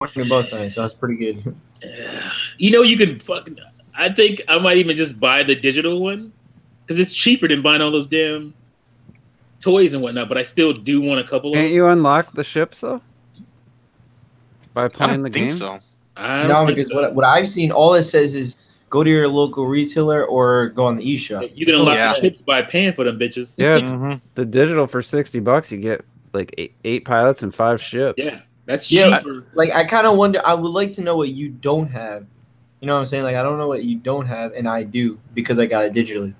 $20 on it, so that's pretty good. You can fucking. I think I might even just buy the digital one because it's cheaper than buying all those damn toys and whatnot. But I still do want a couple of Can't them. you unlock the ships though? By I playing the don't think game? so. I don't No, think because so. what I've seen, all it says is go to your local retailer or go on the eShop. You can That's all unlock it Yeah. the says. chips by paying for them bitches. Yeah, it's Mm-hmm. the digital for $60. You get like eight pilots and 5 ships. Yeah, that's Yeah, cheaper. like I kind of wonder. I would like to know what you don't have. You know what I'm saying? Like I don't know what you don't have, and I do because I got it digitally.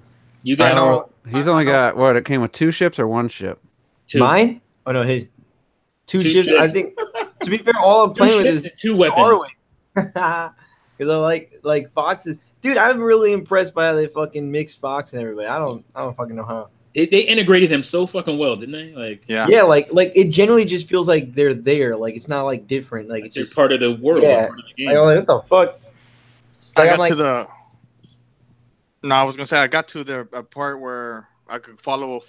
You I got know. He's I only know. got what? It came with 2 ships or 1 ship? two. Mine? Oh no, his two Two ships. I ships. think. To be fair, all I'm Two playing with ships is and two weapons. Arwing. Because I like Foxes. Dude, I'm really impressed by how they fucking mix Fox and everybody. I don't fucking know how. They integrated them so fucking well, didn't they? Like, Yeah. Yeah, like it generally just feels like they're there. Like it's not like different. Like it's they're just part of the world. yeah. Part of the Like, game. I'm like, what the fuck? I Like, got I'm like, to the. No, I was gonna say I got to the part where I could follow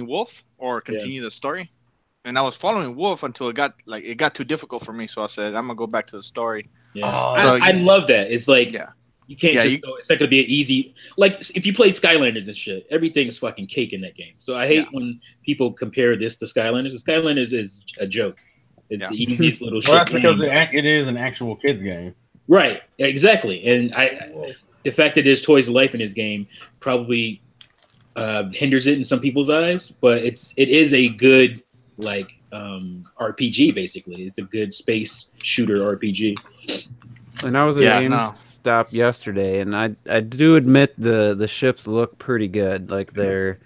Wolf, or continue the story, and I was following Wolf until it got too difficult for me. So I said I'm gonna go back to the story. Yeah. Oh, I love that. It's like Yeah. you can't Yeah, just go. It's not gonna be an easy. Like if you play Skylanders and shit, everything's fucking cake in that game. So I hate when people compare this to Skylanders. The Skylanders is a joke. It's the easiest little shit. Well, that's because game. it is an actual kids game. Right, exactly. And the fact that there's toys of life in this game probably hinders it in some people's eyes, but it is a good RPG. Basically, it's a good space shooter RPG. And I was at GameStop yesterday, and I do admit the ships look pretty good. Like they're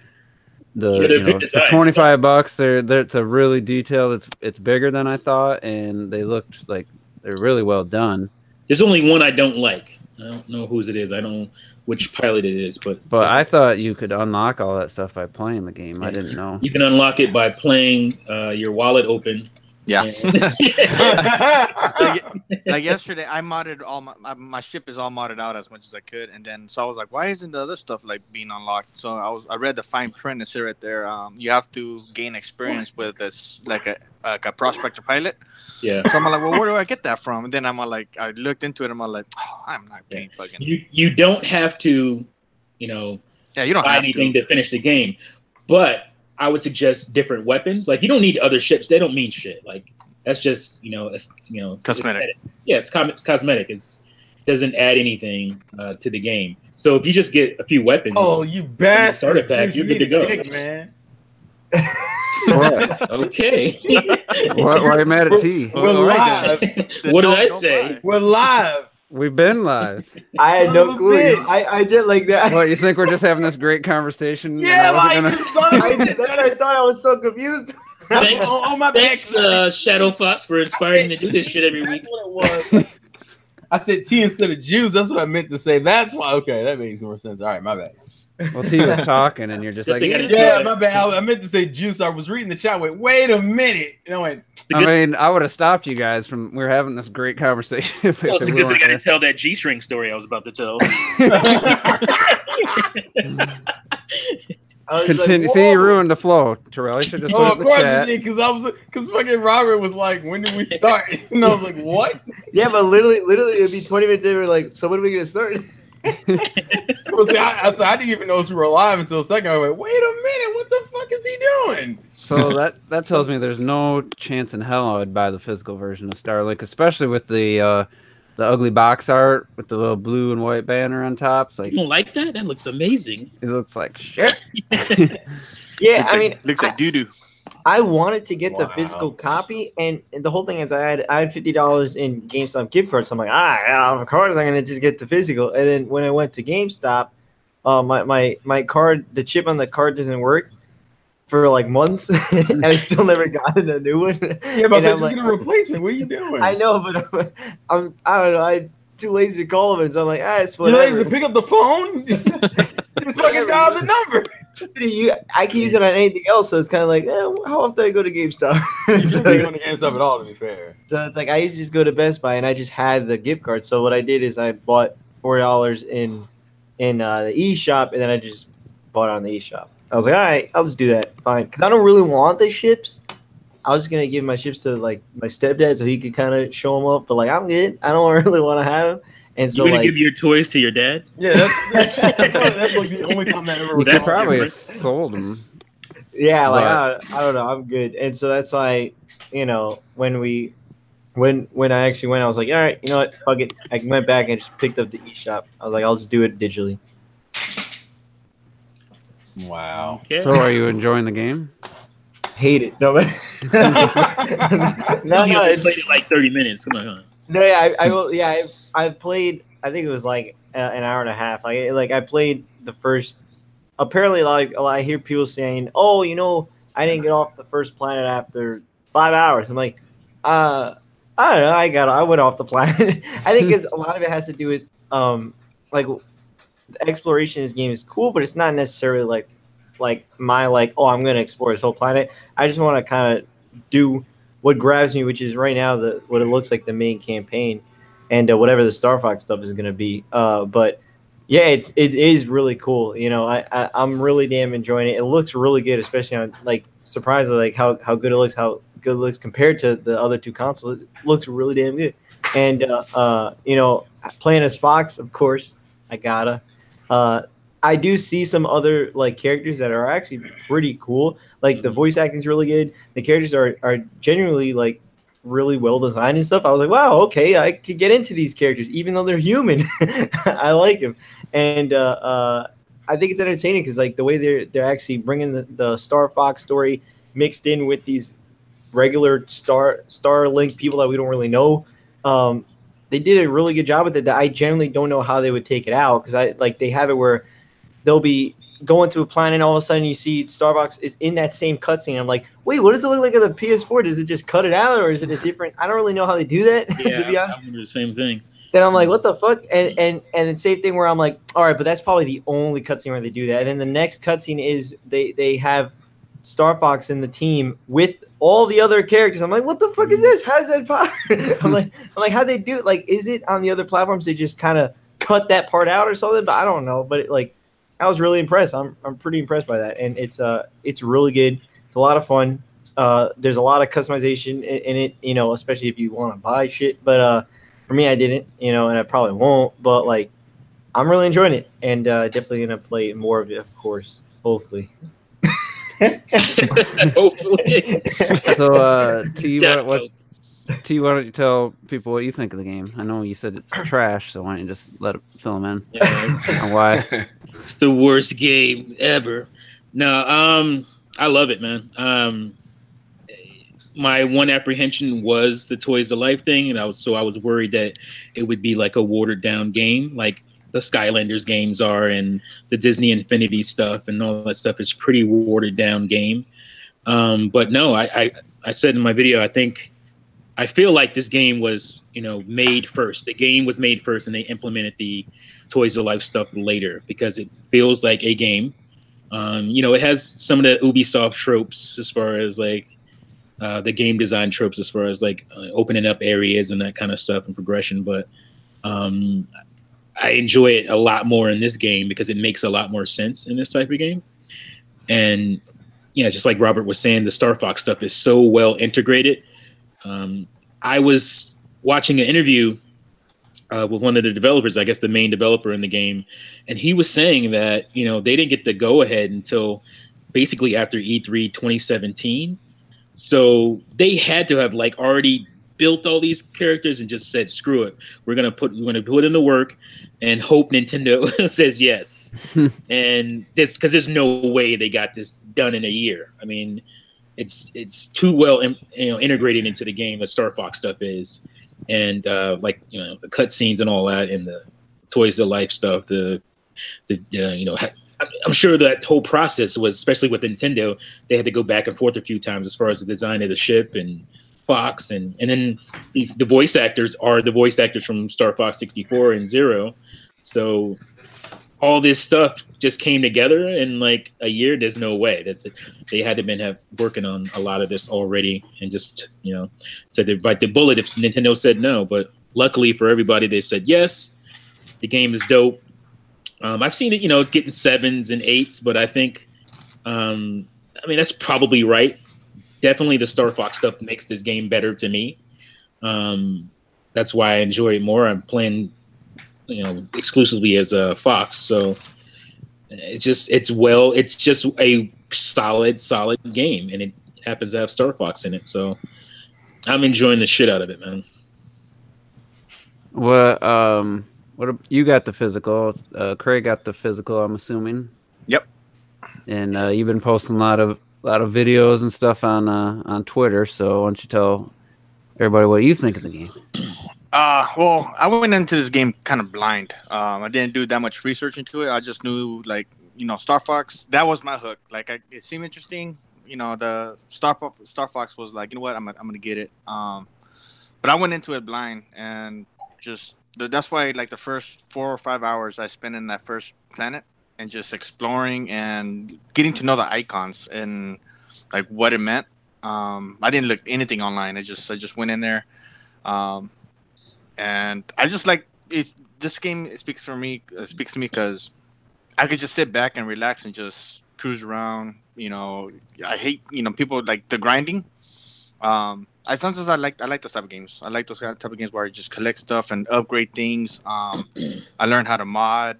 good for designs. $25, it's a really detailed. It's bigger than I thought, and they looked like they're really well done. There's only one I don't like. I don't know whose it is. I don't know which pilot it is, but I thought you could unlock all that stuff by playing the game. I didn't know. you can unlock it by playing your wallet open. Yeah. And- like yesterday, I modded all my ship is all modded out as much as I could, and then so I was like, why isn't the other stuff like being unlocked? So I read the fine print and said right there, you have to gain experience with this like a prospector pilot. Yeah. So I'm like, well, where do I get that from? And then I looked into it, and I'm like, oh, I'm not being fucking. You don't have to, you don't buy have anything to. to finish the game, but I would suggest different weapons. Like you don't need other ships; they don't mean shit. Like that's just Cosmetic. It's cosmetic. It doesn't add anything to the game. So if you just get a few weapons, Oh, you bastard! starter pack, Juice, you're you good to need a go. dick, man. What? Okay. Why are you mad at T? We're live. What did I Don't say? buy. We're live. We've been live. I had Son no of a clue. bitch. I did like that. What, you think we're just having this great conversation? Yeah, and I like wasn't you son of a That's what I thought. I was so confused. Thanks, on my back. thanks Shadow Fox, for inspiring me to do this shit every week. That's what it was. I said T instead of juice. That's what I meant to say. That's why. Okay, that makes more sense. All right, my bad. Well, T was talking, and you're just like, Good thing I yeah. didn't- Yeah, my bad. I meant to say juice. I was reading the chat. Wait a minute. And I went, I mean, I would have stopped you guys from. We're having this great conversation. If Well, it's a we good weren't thing I there. didn't tell that G-string story I was about to tell. I was Continue. like, See, you whoa. ruined the flow, Terrell. You should just put oh, it of in the course chat. it did, because fucking Robert was like, when did we start? And I was like, what? Yeah, but literally, it'd be 20 minutes in. We're like, so when are we gonna start? Well, see, I didn't even know if we were live until a second. I went, wait a minute, what the fuck is he doing? So that tells me there's no chance in hell I would buy the physical version of Starlink, especially with the ugly box art with the little blue and white banner on top. It's like, You don't like that? That looks amazing. it looks like shit. Yeah, Looks I like, mean, looks like doo doo. I wanted to get the Wow. physical copy, and the whole thing is I had $50 in GameStop gift cards. So I'm like, I don't have cards. I'm gonna just get the physical. And then when I went to GameStop, my card, the chip on the card doesn't work for like months, and I still never gotten a new one. Yeah, but And I I'm said, like, get a replacement. What are you doing? I know, but I don't know. I'm too lazy to call them, and so I'm like, it's You're lazy whatever. to pick up the phone? Just fucking dial the number. I can use it on anything else, so it's kind of like, how often do I go to GameStop? You So- didn't pick on the GameStop at all, to be fair. So it's like I used to just go to Best Buy, and I just had the gift card. So what I did is I bought $4 in the eShop, and then I just bought it on the eShop. I was like, all right, I'll just do that, fine, because I don't really want the ships. I was gonna give my ships to like my stepdad so he could kind of show them up, but like I'm good. I don't really want to have them. And so You're gonna like, give your toys to your dad? Yeah, that's like the only time that ever. You could That's probably different. have sold them. yeah, like But- I don't know, I'm good. And so that's why, you know, when I actually went, I was like, all right, you know what, fuck it. I went back and just picked up the eShop. I was like, I'll just do it digitally. Wow. Okay. So are you enjoying the game? Hate it. No, but no, You no, only it's, played it like 30 minutes. Come on, huh? no, yeah, I will, yeah, I played. I think it was like an hour and a half. Like I played the first. Apparently, like I hear people saying, "Oh, you know, I didn't get off the first planet after 5 hours." I'm like, I don't know. I went off the planet. I think a lot of it has to do with like the exploration in this game is cool, but it's not necessarily like my like, oh, I'm gonna explore this whole planet. I just want to kind of do what grabs me, which is right now what it looks like the main campaign, and whatever the Star Fox stuff is gonna be. But yeah, it is really cool. You know, I'm really damn enjoying it. It looks really good, especially on like surprisingly like how good it looks, how good it looks compared to the other two consoles. It looks really damn good. And you know, playing as Fox, of course, I gotta. I do see some other like characters that are actually pretty cool. Like the voice acting is really good. The characters are genuinely like really well designed and stuff. I was like, wow, okay, I could get into these characters even though they're human. I like them, and I think it's entertaining because like the way they're actually bringing the Star Fox story mixed in with these regular Starlink people that we don't really know. They did a really good job with it. That I generally don't know how they would take it out because they have it where they'll be going to a planet and all of a sudden you see Star Fox is in that same cutscene. I'm like, wait, what does it look like on the PS4? Does it just cut it out or is it a different? I don't really know how they do that. Yeah, to be honest. I wonder the same thing. Then I'm like, what the fuck? And the same thing where I'm like, all right, but that's probably the only cutscene where they do that. And then the next cutscene is they have Star Fox in the team with all the other characters. I'm like, what the fuck is this? How's that possible? I'm like, how'd they do it? Like, is it on the other platforms they just kind of cut that part out or something? But I don't know. But I was really impressed. I'm pretty impressed by that, and it's really good. It's a lot of fun. There's a lot of customization in it, you know, especially if you want to buy shit. But for me, I didn't, you know, and I probably won't. But like, I'm really enjoying it, and definitely gonna play more of it, of course, hopefully. Hopefully. So, T, Death why don't you tell people what you think of the game? I know you said it's trash, so why don't you just let it fill them in on why? It's the worst game ever. No, I love it, man. My one apprehension was the Toys to Life thing, and I was worried that it would be like a watered down game, like the Skylanders games are, and the Disney Infinity stuff, and all that stuff is pretty watered down game. But no, I said in my video, I feel like this game was, you know, made first. The game was made first, and they implemented the Toys to Life stuff later because it feels like a game. You know, it has some of the Ubisoft tropes as far as like the game design tropes as far as like opening up areas and that kind of stuff and progression. But I enjoy it a lot more in this game because it makes a lot more sense in this type of game. And yeah, just like Robert was saying, the Star Fox stuff is so well integrated. I was watching an interview with one of the developers, I guess the main developer in the game, and he was saying that, you know, they didn't get the go ahead until basically after E3 2017. So they had to have like already built all these characters and just said, screw it, we're gonna put in the work and hope Nintendo says yes. And this, because there's no way they got this done in a year. I mean, it's too well integrated into the game as Star Fox stuff is. And like, you know, the cutscenes and all that, and the Toys to Life stuff, the you know, I'm sure that whole process was, especially with Nintendo, they had to go back and forth a few times as far as the design of the ship and Fox, and then the voice actors are the voice actors from Star Fox 64 and Zero. So all this stuff just came together in like a year. There's no way. That's it. They had to been working on a lot of this already, and just, you know, said they'd bite the bullet if Nintendo said no. But luckily for everybody, they said yes. The game is dope. I've seen it, you know, it's getting 7s and 8s, but I think, I mean, that's probably right. definitely the Star Fox stuff makes this game better to me. That's why I enjoy it more. I'm playing, exclusively as a Fox, so it's just a solid game, and it happens to have Star Fox in it, so I'm enjoying the shit out of it, man. What you got the physical? Craig got the physical, I'm assuming. Yep. And you've been posting a lot of videos and stuff on Twitter. So why don't you tell everybody what you think of the game? Well, I went into this game kind of blind. I didn't do that much research into it. I just knew, like, Star Fox. That was my hook. Like, it seemed interesting. The Star Fox was like, you know what, I'm gonna get it. But I went into it blind, and just that's why, like, the first 4 or 5 hours I spent in that first planet and just exploring and getting to know the icons and like what it meant. I didn't look anything online. I just went in there, and I just like it. This game speaks to me because I could just sit back and relax and just cruise around. I hate people like the grinding. Sometimes I like those type of games. I like those type of games where you just collect stuff and upgrade things. I learned how to mod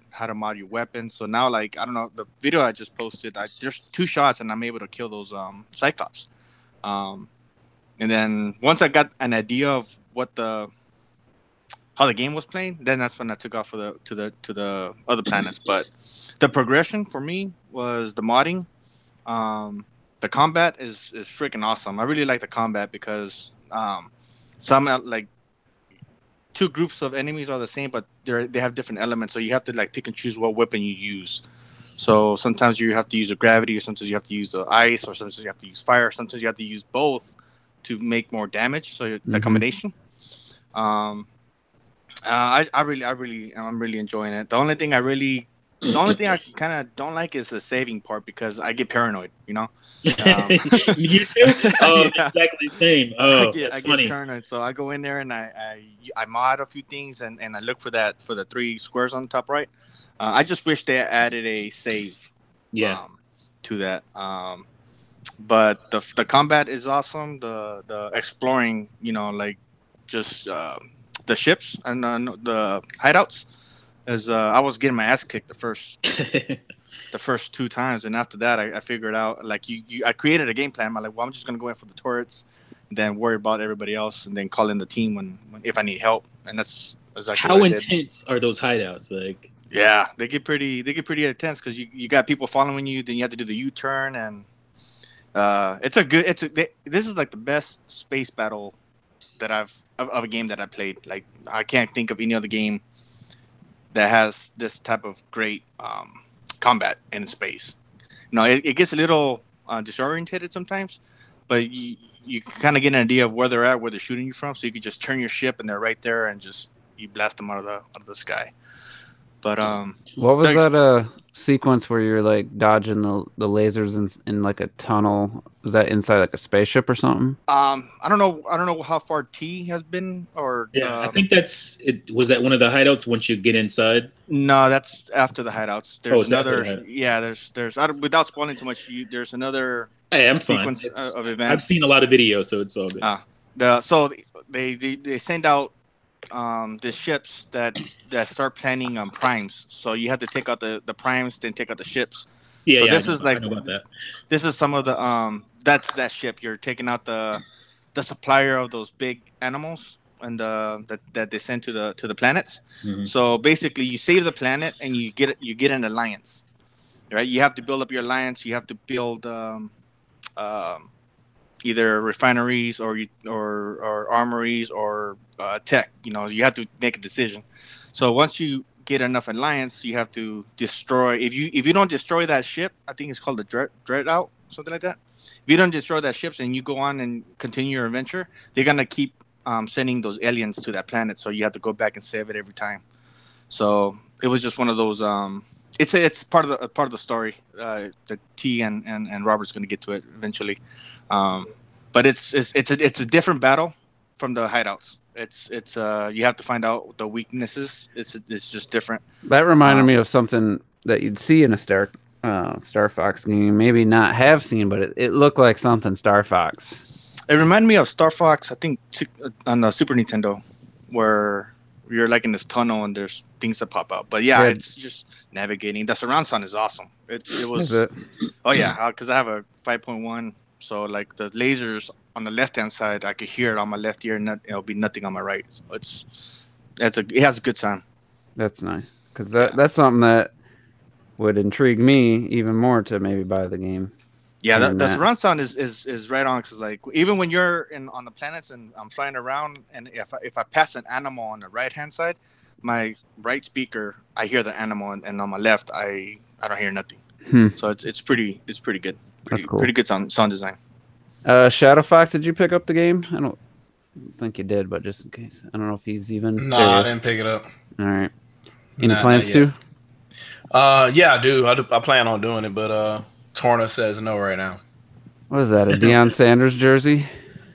your weapons. So now, like, I don't know, the video I just posted, there's 2 shots and I'm able to kill those Cyclops. And then once I got an idea of how the game was playing, then that's when I took off to the other planets. But the progression for me was the modding. The combat is freaking awesome. I really like the combat because some like 2 groups of enemies are the same, but they have different elements. So you have to like pick and choose what weapon you use. So sometimes you have to use a gravity, or sometimes you have to use the ice, or sometimes you have to use fire. Sometimes you have to use both to make more damage. So the combination. I'm really enjoying it. The only thing I kind of don't like is the saving part because I get paranoid, You too? Oh, Yeah. exactly the same. Oh, I get paranoid, so I go in there and I mod a few things and I look for the 3 squares on the top right. I just wish they added a save, to that. But the combat is awesome. The exploring, like just the ships and the hideouts. As I was getting my ass kicked the first 2 times, and after that, I figured out, like, I created a game plan. I'm like, well, I'm just gonna go in for the turrets, and then worry about everybody else, and then call in the team when if I need help. And that's exactly how what I intense did. are those hideouts? Like, yeah, they get pretty intense because you got people following you. Then you have to do the U-turn, and this is like the best space battle that of a game that I played. Like, I can't think of any other game that has this type of great combat in space. It gets a little disorientated sometimes, but you kind of get an idea of where they're at, where they're shooting you from, so you can just turn your ship and they're right there and just you blast them out of the sky. But what was that sequence where you're like dodging the lasers in like a tunnel? Was that inside like a spaceship or something? I don't know how far T has been, or I think that's it. Was that one of the hideouts once you get inside? No, that's after the hideouts. There's another. There's without spoiling too much, there's another sequence of events. I've seen a lot of videos, so it's all good. So they send out the ships that start planning primes. So you have to take out the primes, then take out the ships. This is like, I know about that. This is some of the that's that ship. You're taking out the supplier of those big animals and that they send to the planets. Mm-hmm. So basically, you save the planet and you get an alliance, right? You have to build up your alliance. You have to build either refineries or armories or tech. You have to make a decision. So once you get enough alliance, you have to destroy. If you don't destroy that ship, I think it's called the Dreadout, something like that. If you don't destroy that ship and you go on and continue your adventure, they're gonna keep sending those aliens to that planet. So you have to go back and save it every time. So it was just one of those. It's part of the story that T and Robert's gonna get to it eventually. But it's a different battle from the hideouts. It's you have to find out the weaknesses. It's just different. That reminded me of something that you'd see in a Star Star Fox game. Maybe not have seen, but it looked like something Star Fox. It reminded me of Star Fox, I think, on the Super Nintendo, where you're like in this tunnel and there's things that pop out. But yeah, it's just navigating. The surround sound is awesome. It was. Is it? Oh yeah, because I have a 5.1, so like the lasers on the left hand side, I could hear it on my left ear, and it'll be nothing on my right. So it has a good sound. That's nice, because that's something that would intrigue me even more to maybe buy the game. Yeah, the surround sound is right on, because like even when you're on the planets and I'm flying around, and if I pass an animal on the right hand side, my right speaker, I hear the animal, and on my left I don't hear nothing. So it's pretty good. Pretty good sound design. Shadow Fox, did you pick up the game? I don't think you did, but just in case, I don't know if he's even. No, I didn't pick it up. All right. Any plans to? Yeah, I do. I plan on doing it, but Torna says no right now. What is that? A Deion Sanders jersey?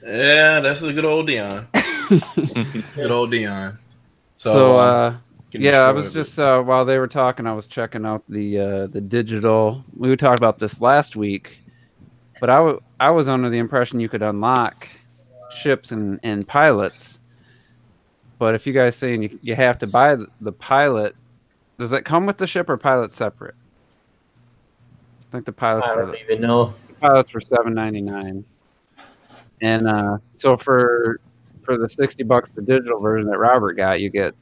Yeah, that's a good old Deion. Good old Deion. So yeah, I was just while they were talking, I was checking out the digital. We talked about this last week, but I was under the impression you could unlock ships and pilots. But if you guys saying you have to buy the pilot, does that come with the ship or pilot separate? I think the pilots. I don't even know. The pilots were $7.99, and so for the $60, the digital version that Robert got, you get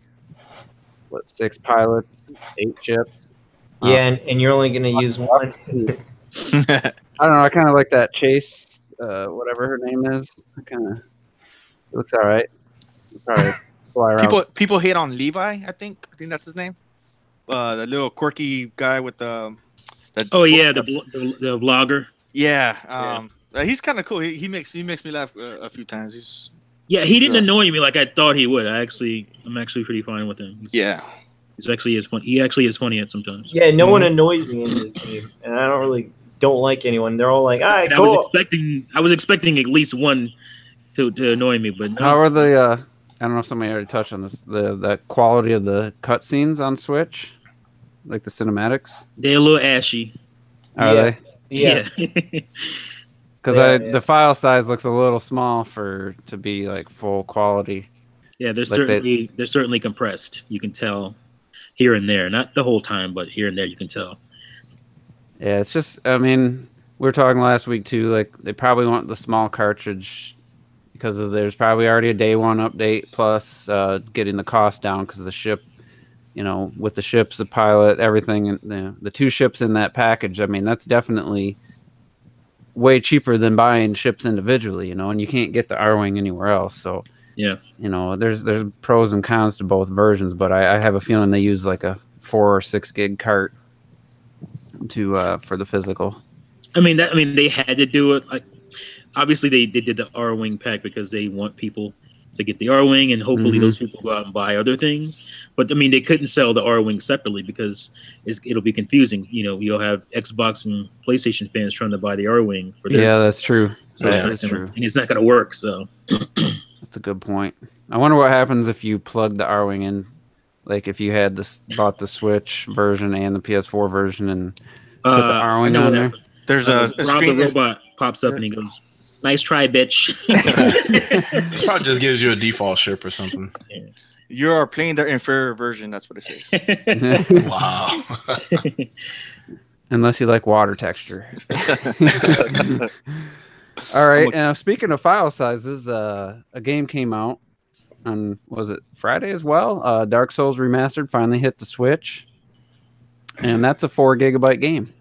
6 pilots, 8 ships. Yeah, and you're only gonna use one. I don't know. I kind of like that Chase, whatever her name is. It looks all right. Probably fly around. People hate on Levi. I think that's his name. The little quirky guy with the. The vlogger. Yeah. He's kind of cool. He makes me laugh a few times. He didn't annoy me like I thought he would. I'm actually pretty fine with him. He actually is funny. He actually is funny at sometimes. Yeah, no one annoys me in this game, and I don't like anyone. They're all like, "All right, cool." I was expecting at least one to annoy me, but no. How are the? I don't know if somebody already touched on this. The quality of the cutscenes on Switch, like the cinematics. They're a little ashy. Are they? Yeah. Because the file size looks a little small to be like full quality. Yeah, they're certainly compressed. You can tell here and there, not the whole time, but here and there you can tell. Yeah, it's just. I mean, we were talking last week too. Like they probably want the small cartridge because there's probably already a day one update plus getting the cost down because the ship. You know, with the ships, the pilot, everything, and the 2 ships in that package. I mean, that's definitely way cheaper than buying ships individually, you know, and you can't get the R-Wing anywhere else. So, yeah, you know, there's pros and cons to both versions, but I have a feeling they use like a 4 or 6 gig cart for the physical. I mean, they had to do it. Like, obviously, they did the R-Wing pack because they want people to get the R-Wing, and hopefully those people go out and buy other things. But I mean, they couldn't sell the R-Wing separately because it'll be confusing. You know, you'll have Xbox and PlayStation fans trying to buy the R-Wing. That's true. So that's true. And it's not going to work. So that's a good point. I wonder what happens if you plug the R-Wing in, like if you had bought the Switch version and the PS4 version and put the R-Wing on there. There's a screen. The robot pops up and he goes, "Nice try, bitch." Probably just gives you a default ship or something. Yeah. You are playing the inferior version. That's what it says. Wow. Unless you like water texture. All right. Speaking of file sizes, a game came out on, was it Friday as well? Dark Souls Remastered finally hit the Switch. And that's a 4 gigabyte game.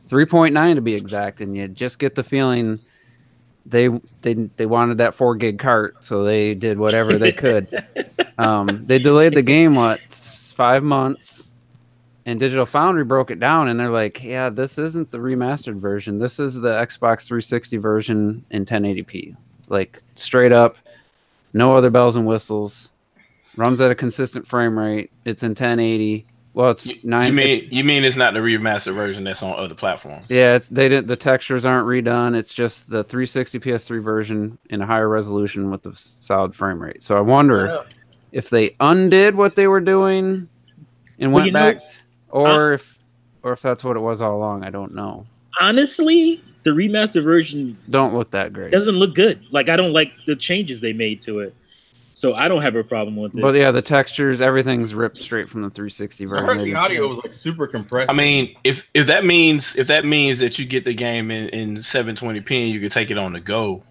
3.9 to be exact. And you just get the feeling they wanted that 4 gig cart, so they did whatever they could. They delayed the game 5 months, and Digital Foundry broke it down, and they're like, "Yeah, this isn't the remastered version. This is the Xbox 360 version in 1080p, like straight up, no other bells and whistles. Runs at a consistent frame rate. It's in 1080." Well, it's 9. You mean it's not the remastered version that's on other platforms? Yeah, they didn't. The textures aren't redone. It's just the 360 PS3 version in a higher resolution with a solid frame rate. So I wonder if they undid what they were doing and went back, or if or if that's what it was all along. I don't know. Honestly, the remastered version Don't look that great. doesn't look good. Like, I don't like the changes they made to it. So I don't have a problem with it. But yeah, the textures, everything's ripped straight from the 360 I version. heard the audio was like super compressed. I mean, if that means that you get the game in 720p and you can take it on the go,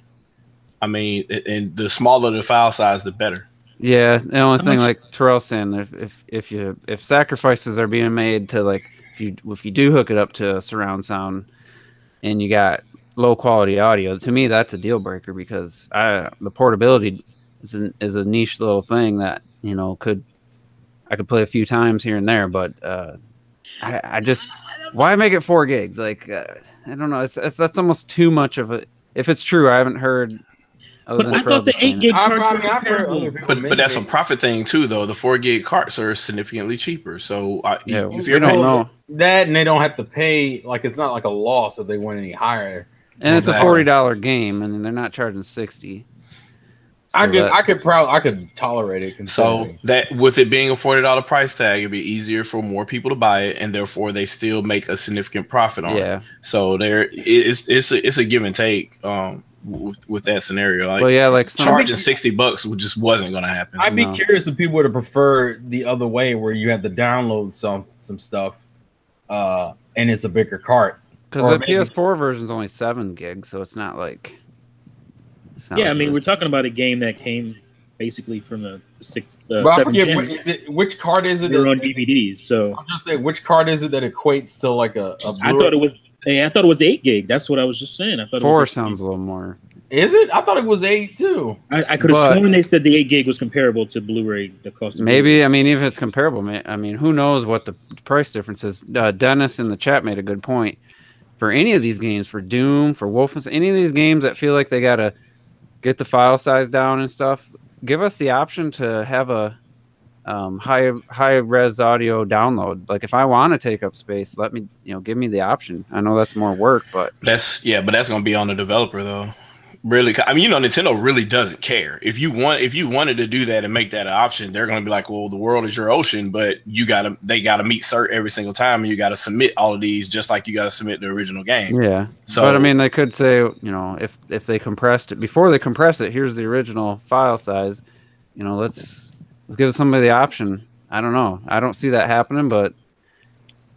I mean, and the smaller the file size, the better. Yeah, the only thing, like Terrell's saying, if sacrifices are being made to, like, if you do hook it up to surround sound and you got low quality audio, to me that's a deal breaker, because the portability is a niche little thing that, you know, I could play a few times here and there, but I just, why make it 4 gigs? Like, I don't know, that's almost too much of a. If it's true, I haven't heard. But I thought the 8 gig carts were I've heard comparable. other people But that's a profit thing too, though. The 4 gig carts are significantly cheaper. So Yeah, if we you're don't paying, know. that, and they don't have to pay, like, it's not like a loss if they went any higher. And it's a Exactly. $40 game, and they're not charging 60. So I could tolerate it. so considering. that with it being a $40 price tag, it'd be easier for more people to buy it, and therefore they still make a significant profit on it. yeah. So it's a give and take with that scenario. Like, Well, yeah, like charging $60 just wasn't going to happen. I'd be No. curious if people would have preferred the other way, where you have to download some stuff, and it's a bigger cart. because or the maybe- PS4 version is only 7 gigs, so it's not like. Yeah, I mean, we're talking about a game that came basically from the But I 7th forget gen. which card is it? They were on That, DVDs, so I'm just saying, which card is it that equates to like a I thought it was. Hey, I thought it was 8 gig. That's what I was just saying. I thought 4 it was 8 sounds gig. a little more. Is it? I thought it was 8 too. I could have But- sworn they said the 8 gig was comparable to Blu-ray. The cost. Of Maybe, I mean, even if it's comparable, I mean, who knows what the price difference is? Dennis in the chat made a good point. For any of these games, for Doom, for Wolfenstein, any of these games that feel like they gotta get the file size down and stuff, give us the option to have a high res audio download. Like, if I want to take up space, let me, give me the option. I know that's more work, but But that's going to be on the developer though. Really, I mean, Nintendo really doesn't care. If you wanted to do that and make that an option, they're going to be like, well, the world is your ocean, but they got to meet cert every single time, and you got to submit all of these just like you got to submit the original game. yeah. So, But I mean, they could say, if they compressed it before they compress it, here's the original file size. Let's give somebody the option. I don't know. I don't see that happening, but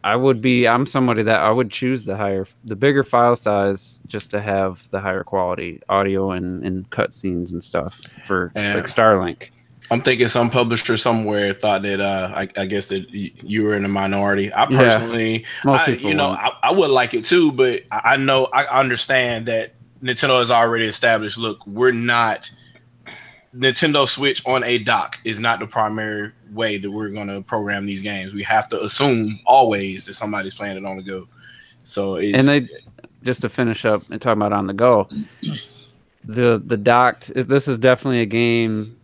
I'm somebody that I would choose the bigger file size just to have the higher quality audio and cutscenes and stuff for like Starlink. I'm thinking some publisher somewhere thought that I guess that you were in a minority. I personally, Most people I would like it too, but I understand that Nintendo has already established. Look, we're not. Nintendo Switch on a dock is not the primary way that we're going to program these games. We have to assume always that somebody's playing it on the go. So just to finish up and talk about on the go, the docked. This is definitely a game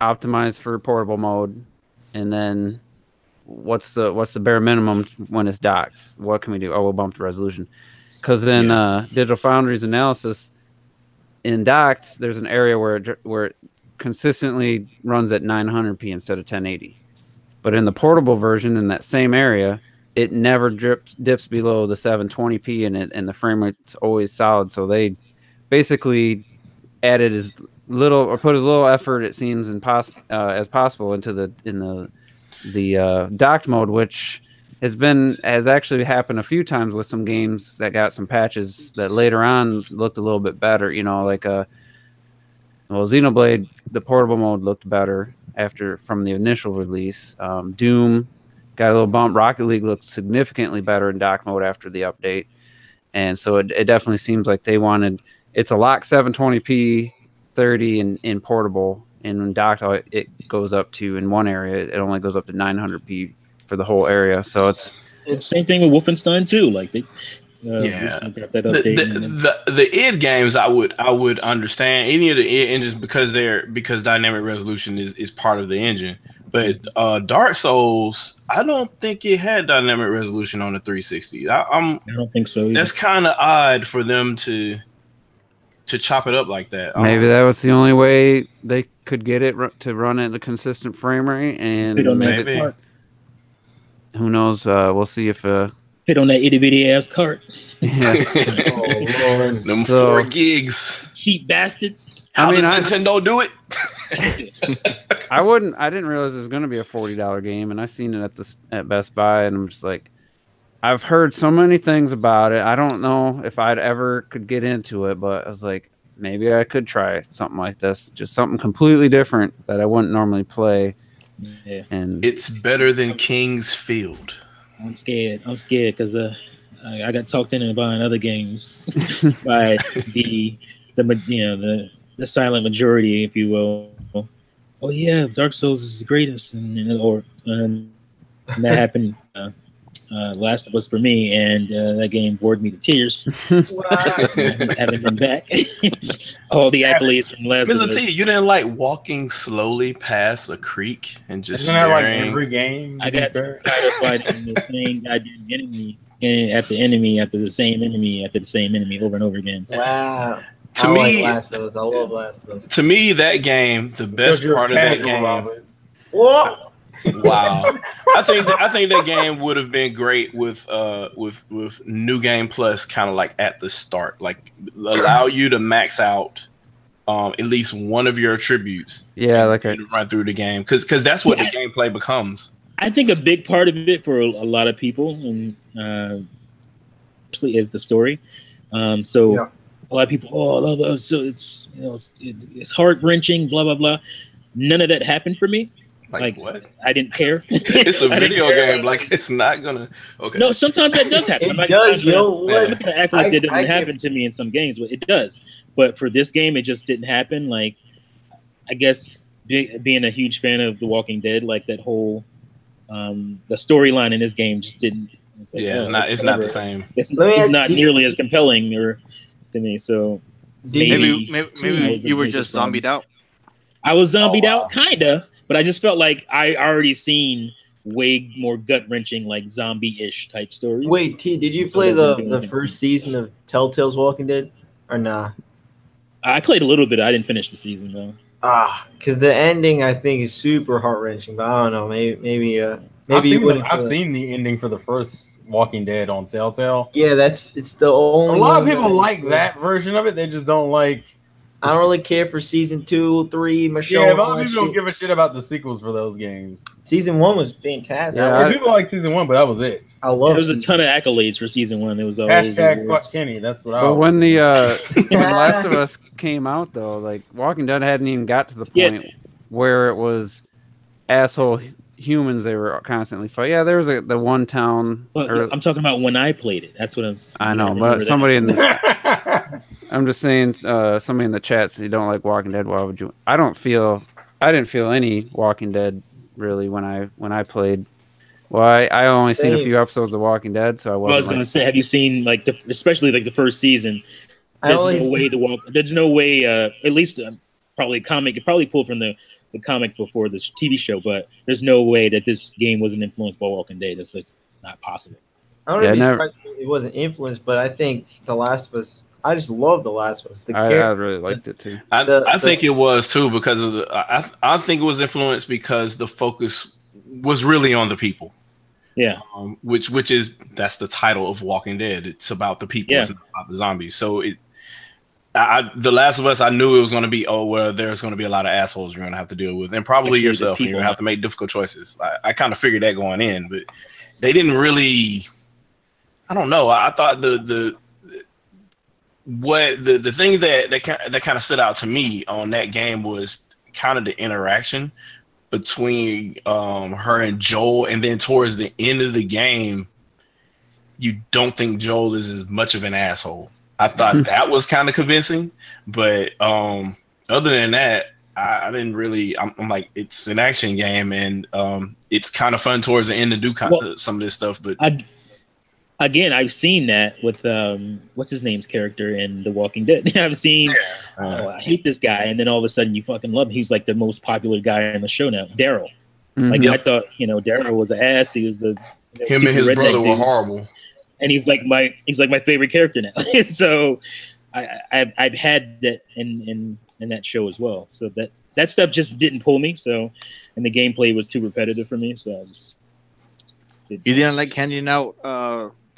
optimized for portable mode. And then what's the bare minimum when it's docked? What can we do? Oh, we'll bump the resolution, because then Digital Foundry's analysis. In docked, there's an area where it consistently runs at 900p instead of 1080. But in the portable version, in that same area, it never dips below the 720p, and the frame rate's always solid. So they basically added as little, or put as little effort, it seems, as possible into the docked mode, which has actually happened a few times with some games that got some patches that later on looked a little bit better. Xenoblade, the portable mode looked better from the initial release. Doom got a little bump. Rocket League looked significantly better in dock mode after the update, and so it definitely seems like they wanted. It's a lock 720p 30 in portable, and in docked it goes up to, in one area it only goes up to 900p for the whole area. So it's same thing with Wolfenstein too. Like they got that update. the id games I would understand any of the id engines because dynamic resolution is part of the engine. But Dark Souls, I don't think it had dynamic resolution on the 360. I don't think so either. That's kind of odd for them to chop it up like that. Maybe that was the only way they could get it to run at a consistent frame rate, and They don't make make it. who knows? We'll see if Hit on that itty bitty ass cart. yeah. Oh Lord. Them So- 4 gigs. Cheap bastards. How I mean, does Nintendo do it? I didn't realize it was going to be a $40 game, and I seen it at Best Buy, and I'm just like, I've heard so many things about it. I don't know if I'd ever could get into it, but I was like, maybe I could try something like this, just something completely different that I wouldn't normally play. Yeah. And It's better than King's Field. I'm scared because I got talked into buying other games by the silent majority, if you will. Oh yeah, Dark Souls is the greatest, and that happened. Last of Us for me, and that game bored me to tears. I haven't been back. All the accolades from Last of Mr. Us. T, you didn't like walking slowly past a creek and just Isn't that like staring? every game? I got tired of fighting the same goddamn enemy after enemy after the same enemy after the same enemy over and over again. Wow. To I me- like Last of Us. I love Last of Us. To me, that game, the best Because you're part of that casual, game. Robert. What? Wow, I think that game would have been great with New Game Plus, kind of like at the start, like allow you to max out at least one of your attributes. yeah, like and to run through the game because that's what the gameplay becomes. I think a big part of it for a lot of people, and especially is the story. So Yeah. a lot of people, I love those. So it's it's heart wrenching, blah blah blah. None of that happened for me. Like what? I didn't care. It's a I didn't video care. game. Like it's not gonna. Okay. No, sometimes that does happen. It does, yo. I'm What? not gonna act like I- that doesn't I get- happen to me in some games, but it does. But for this game, it just didn't happen. Like, I guess being a huge fan of The Walking Dead, like that whole the storyline in this game just didn't. Like, Yeah, it's oh, not. It's not the whatever. same. It's, Let me it's ask, not do you- nearly as compelling or to me. So Did Maybe- Maybe you were just zombied out. I was zombied wow. out, kinda, but I just felt like I already seen way more gut wrenching, like zombie-ish type stories. Wait, T, did you So play they're the doing- first season of Telltale's Walking Dead or nah? I played a little bit. I didn't finish the season though. Because the ending I think is super heart wrenching. But I don't know. Maybe I've you seen, wouldn't. I've feel it. seen the ending for the first Walking Dead on Telltale. Yeah, it's the A only. lot of one people that- like that version of it. They just don't like. I don't really care for season 2, 3, Michelle. Yeah, a lot of people don't give a shit about the sequels for those games. Season 1 was fantastic. Yeah, Yeah, people like season 1, but that was it. I There love. was a season- ton of accolades for season 1. There was all Hashtag those fuck awards. Kenny. That's what I. But always when say. the when Last of Us came out, though, like Walking Dead hadn't even got to the Yeah. point where it was asshole humans they were constantly fighting. Yeah, there was the one town. But Or, I'm talking about when I played it. That's what I'm. I know, remember but that. somebody in the I'm just saying, somebody in the chat said you don't like Walking Dead. Why would you? I didn't feel any Walking Dead really when I played. Well, I only seen a Same. few episodes of Walking Dead, so I I was wasn't going like, to say, have you seen like especially like the first season? I There's always- no way to walk. There's no way. At least probably a comic. It probably pulled from the comic before the TV show, but there's no way that this game wasn't influenced by Walking Dead. That's like not possible. I don't Yeah, know never- if it wasn't influenced, but I think The Last of Us. I just love The Last of Us. The I character. really liked it too. I think it was too because of the. I think it was influenced because the focus was really on the people. Yeah, Which is that's the title of Walking Dead. It's about the people. Yeah. It's not about the zombies. So The Last of Us, I knew it was going to be there's going to be a lot of assholes you're going to have to deal with, and probably Actually, the yourself. And you're people. going to have to make difficult choices. I kind of figured that going in, but they didn't really. I don't know. I thought the thing that kind of stood out to me on that game was kind of the interaction between her and Joel, and then towards the end of the game, you don't think Joel is as much of an asshole. I thought that was kind of convincing, but other than that, I didn't really. I'm like, it's an action game, and it's kind of fun towards the end to do some of this stuff. But again, I've seen that with what's his name's character in The Walking Dead. I've seen, I hate this guy, and then all of a sudden you fucking love him. He's like the most popular guy on the show now, Daryl. Like Yep. I thought, Daryl was an ass. He was him and his brother were horrible. and he's like my favorite character now. So I've had that in that show as well. So that stuff just didn't pull me. So, and the gameplay was too repetitive for me. So You didn't like handing out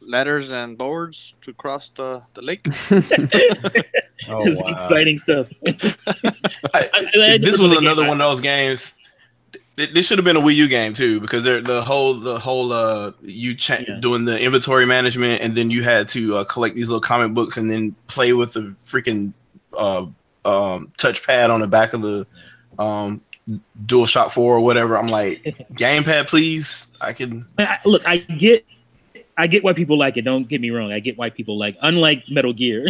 letters and boards to cross the lake? Oh, It's wow. exciting stuff. This was another one of those games. This should have been a Wii U game too, because the whole doing the inventory management, and then you had to collect these little comic books and then play with the freaking touchpad on the back of the DualShock 4 or whatever. I'm like, gamepad, please. I can Look, I get why people like it. Don't get me wrong. I get why people like. Unlike Metal Gear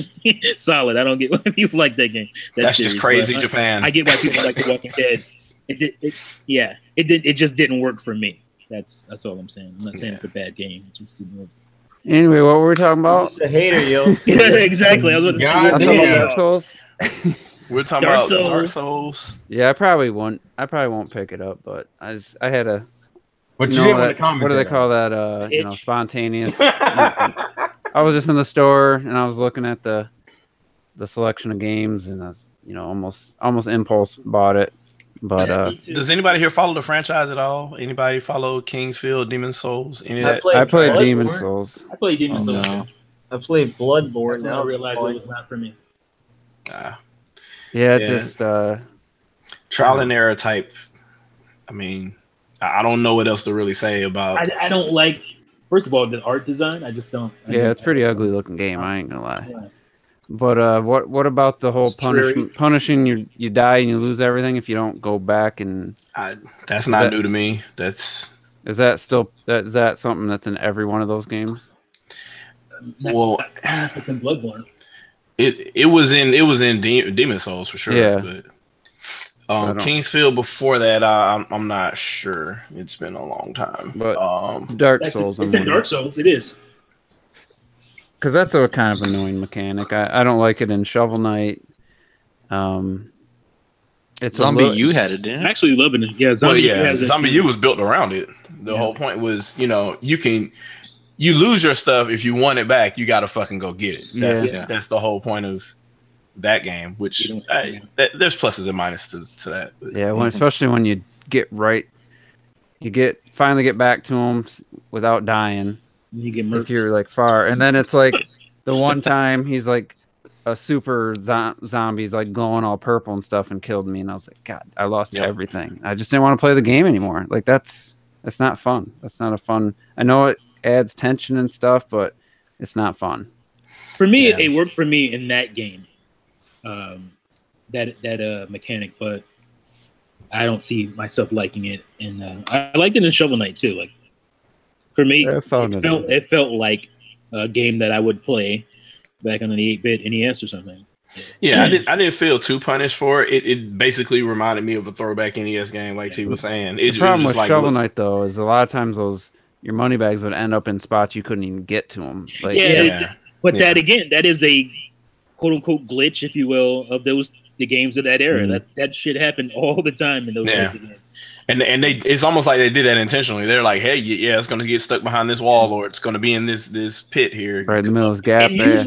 Solid, I don't get why people like that game. That's just crazy, Japan. I get why people like The Walking Dead. It just didn't work for me. That's all I'm saying. I'm not saying it's a bad game. It just didn't work. Anyway, what were we talking about? Just a hater, yo. Yeah, exactly. I was about to say, God Talking about damn. Dark Souls? We're talking Dark about Dark Souls. Souls. Yeah, I probably won't pick it up, but I had a But you you know didn't want that, to comment. what do they call that? Itch. Spontaneous. I was just in the store and I was looking at the selection of games, and I was, almost impulse bought it. But Does anybody here follow the franchise at all? Anybody follow Kingsfield, Demon Souls? Any of I that? played I played Bloodborne. Demon Souls. I played Demon Oh, Souls. no. I played Bloodborne. That's when I Now realized it was not for me. Ah, Yeah, Yeah. just trial and error type. I mean, I don't know what else to really say about. I don't like. First of all, the art design. I just don't. yeah, it's pretty ugly looking game. I ain't gonna lie. Yeah. But what about the whole It's dreary. punishing you die and you lose everything if you don't go back, and That's not That- new to me. That's is that something that's in every one of those games? well, It's in Bloodborne. it was in Demon Souls for sure. Yeah. But I don't- Kingsfield before that, I'm not sure. It's been a long time. But- But Dark That's Souls. it's in Dark Souls. It is. Because that's a kind of annoying mechanic. I don't like it in Shovel Knight. It's Zombie a U had it, I'm didn't it? actually loving it. Yeah, well, Zombie yeah, has it Zombie too. U was built around it. The whole point was, you lose your stuff. If you want it back, you got to fucking go get it. Yeah. That's the whole point of that game. Which You don't- there's pluses and minuses to that. But, Yeah, especially when you finally get back to him without dying. You get If murked. you're like far, and then it's like the one time he's like a super zombie's like glowing all purple and stuff and killed me, and I was like, God, I lost Yep. everything. I just didn't want to play the game anymore. Like that's not fun. That's not a fun. I know it adds tension and stuff, but it's not fun. For me, Yeah. it worked for me in that game. That mechanic, but I don't see myself liking it. And I liked it in Shovel Knight too. Like for me, Yeah, I found it felt like a game that I would play back on the 8-bit NES or something. yeah, I didn't feel too punished for it. It basically reminded me of a throwback NES game, like T was saying. The It was problem just with like Shovel Knight though is a lot of times your money bags would end up in spots you couldn't even get to them. Like, Yeah. yeah. But Yeah. that again, that is a quote unquote glitch, if you will, of the games of that era. Mhm. That shit happened all the time in those Yeah. types of games. And it's almost like they did that intentionally. They're like, hey, yeah, it's going to get stuck behind this wall, or it's going to be in this pit here. right in the middle of this gap And there.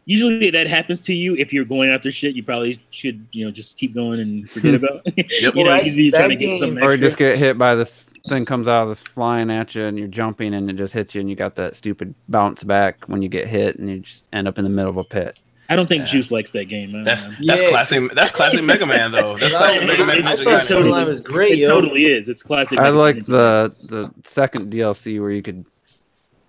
usually that happens to you if you're going after shit. You probably should, just keep going and forget about. Yep. Well, usually you're that trying to get game- something Or you extra. just get hit by this thing comes out of this flying at you and you're jumping and it just hits you and you got that stupid bounce back when you get hit and you just end up in the middle of a pit. I don't think Yeah. Juice likes that game. I don't That's know. Yeah. classic. That's classic Mega Man though. That's Yeah, classic I- Mega Man I Ninja thought Gaiden. Shovel Knight was great, It yo. totally is. It's classic. I Mega like Man. the second DLC where you could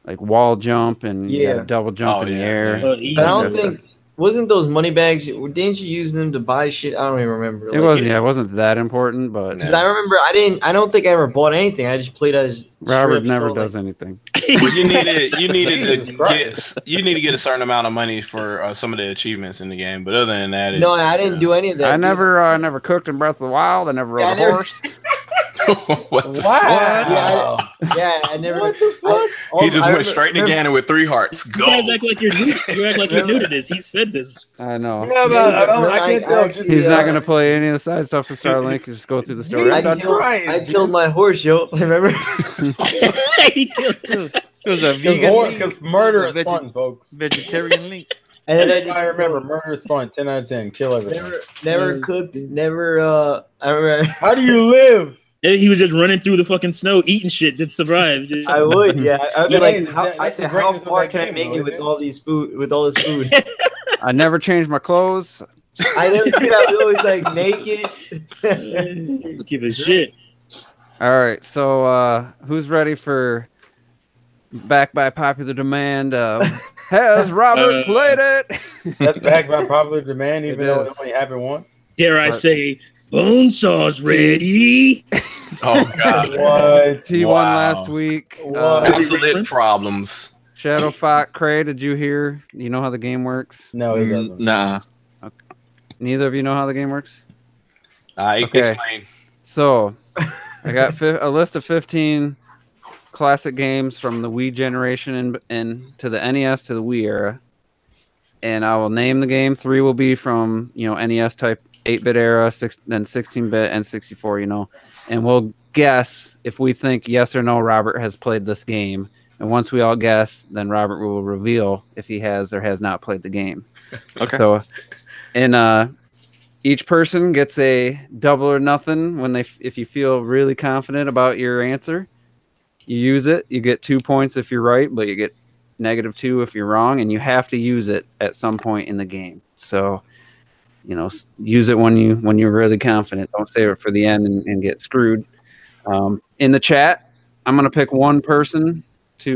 like wall jump and you Yeah. gotta double jump Oh, in the yeah, air. yeah. Easy. But I don't Yeah. think wasn't those money bags. Didn't you use them to buy shit? I don't even remember. It wasn't. Yeah, it wasn't that important, but Because I remember I don't think I ever bought anything. I just played as Robert strips, never so, does like, anything. But you needed Jesus to Christ. get a certain amount of money for some of the achievements in the game. But other than that, No, I didn't do any of that. I dude. never cooked in Breath of the Wild. I never rode Yeah, I a never- horse. what the Wow. Yeah, I never. What the fuck? He just went straight to Ganon with 3 hearts. You Go. guys act like you're new. You act like you're new to this. He said this. I know. Yeah, but I can't tell. actually, He's not gonna play any of the side stuff with Starlink. He's just go through the story. I Jesus killed, Christ, I dude. killed my horse, yo. Remember? He killed It was a Because vegan link. because murder It was is a fun, folks. vegetarian link. And then I I just remember murder is fun. 10 out of 10. Kill everything. never cooked. Never. I remember. How do you live? He was just running through the fucking snow, eating shit to survive. Just- I would, yeah. I'd be Yeah, like, that's I the said, how greatness of far that can I game, make though, it with isn't it? all these food, with all this food? I never changed my clothes. I never did. I was always like naked. Give a shit. All right, so who's ready for back by popular demand? Has Robert played it? That's backed by popular demand, even It though is. it only happened once. Dare I But- say, Bonesaw's ready? Oh god. What? He Wow. won last week. What? Consulate problems. Shadow Fox, Cray, did you hear? You know how the game works? No, he doesn't. Nah. Neither of you know how the game works? Okay. Explain. So, I got a list of 15 classic games from the Wii generation and to the NES to the Wii era. And I will name the game. 3 will be from, NES type 8-bit era, then 16-bit and 64, And we'll guess if we think yes or no Robert has played this game. And once we all guess, then Robert will reveal if he has or has not played the game. Okay. So, and each person gets a double or nothing if you feel really confident about your answer. You use it. You get 2 points if you're right, but you get -2 if you're wrong, and you have to use it at some point in the game. So, use it when you're really confident. Don't save it for the end and get screwed. In the chat, I'm gonna pick one person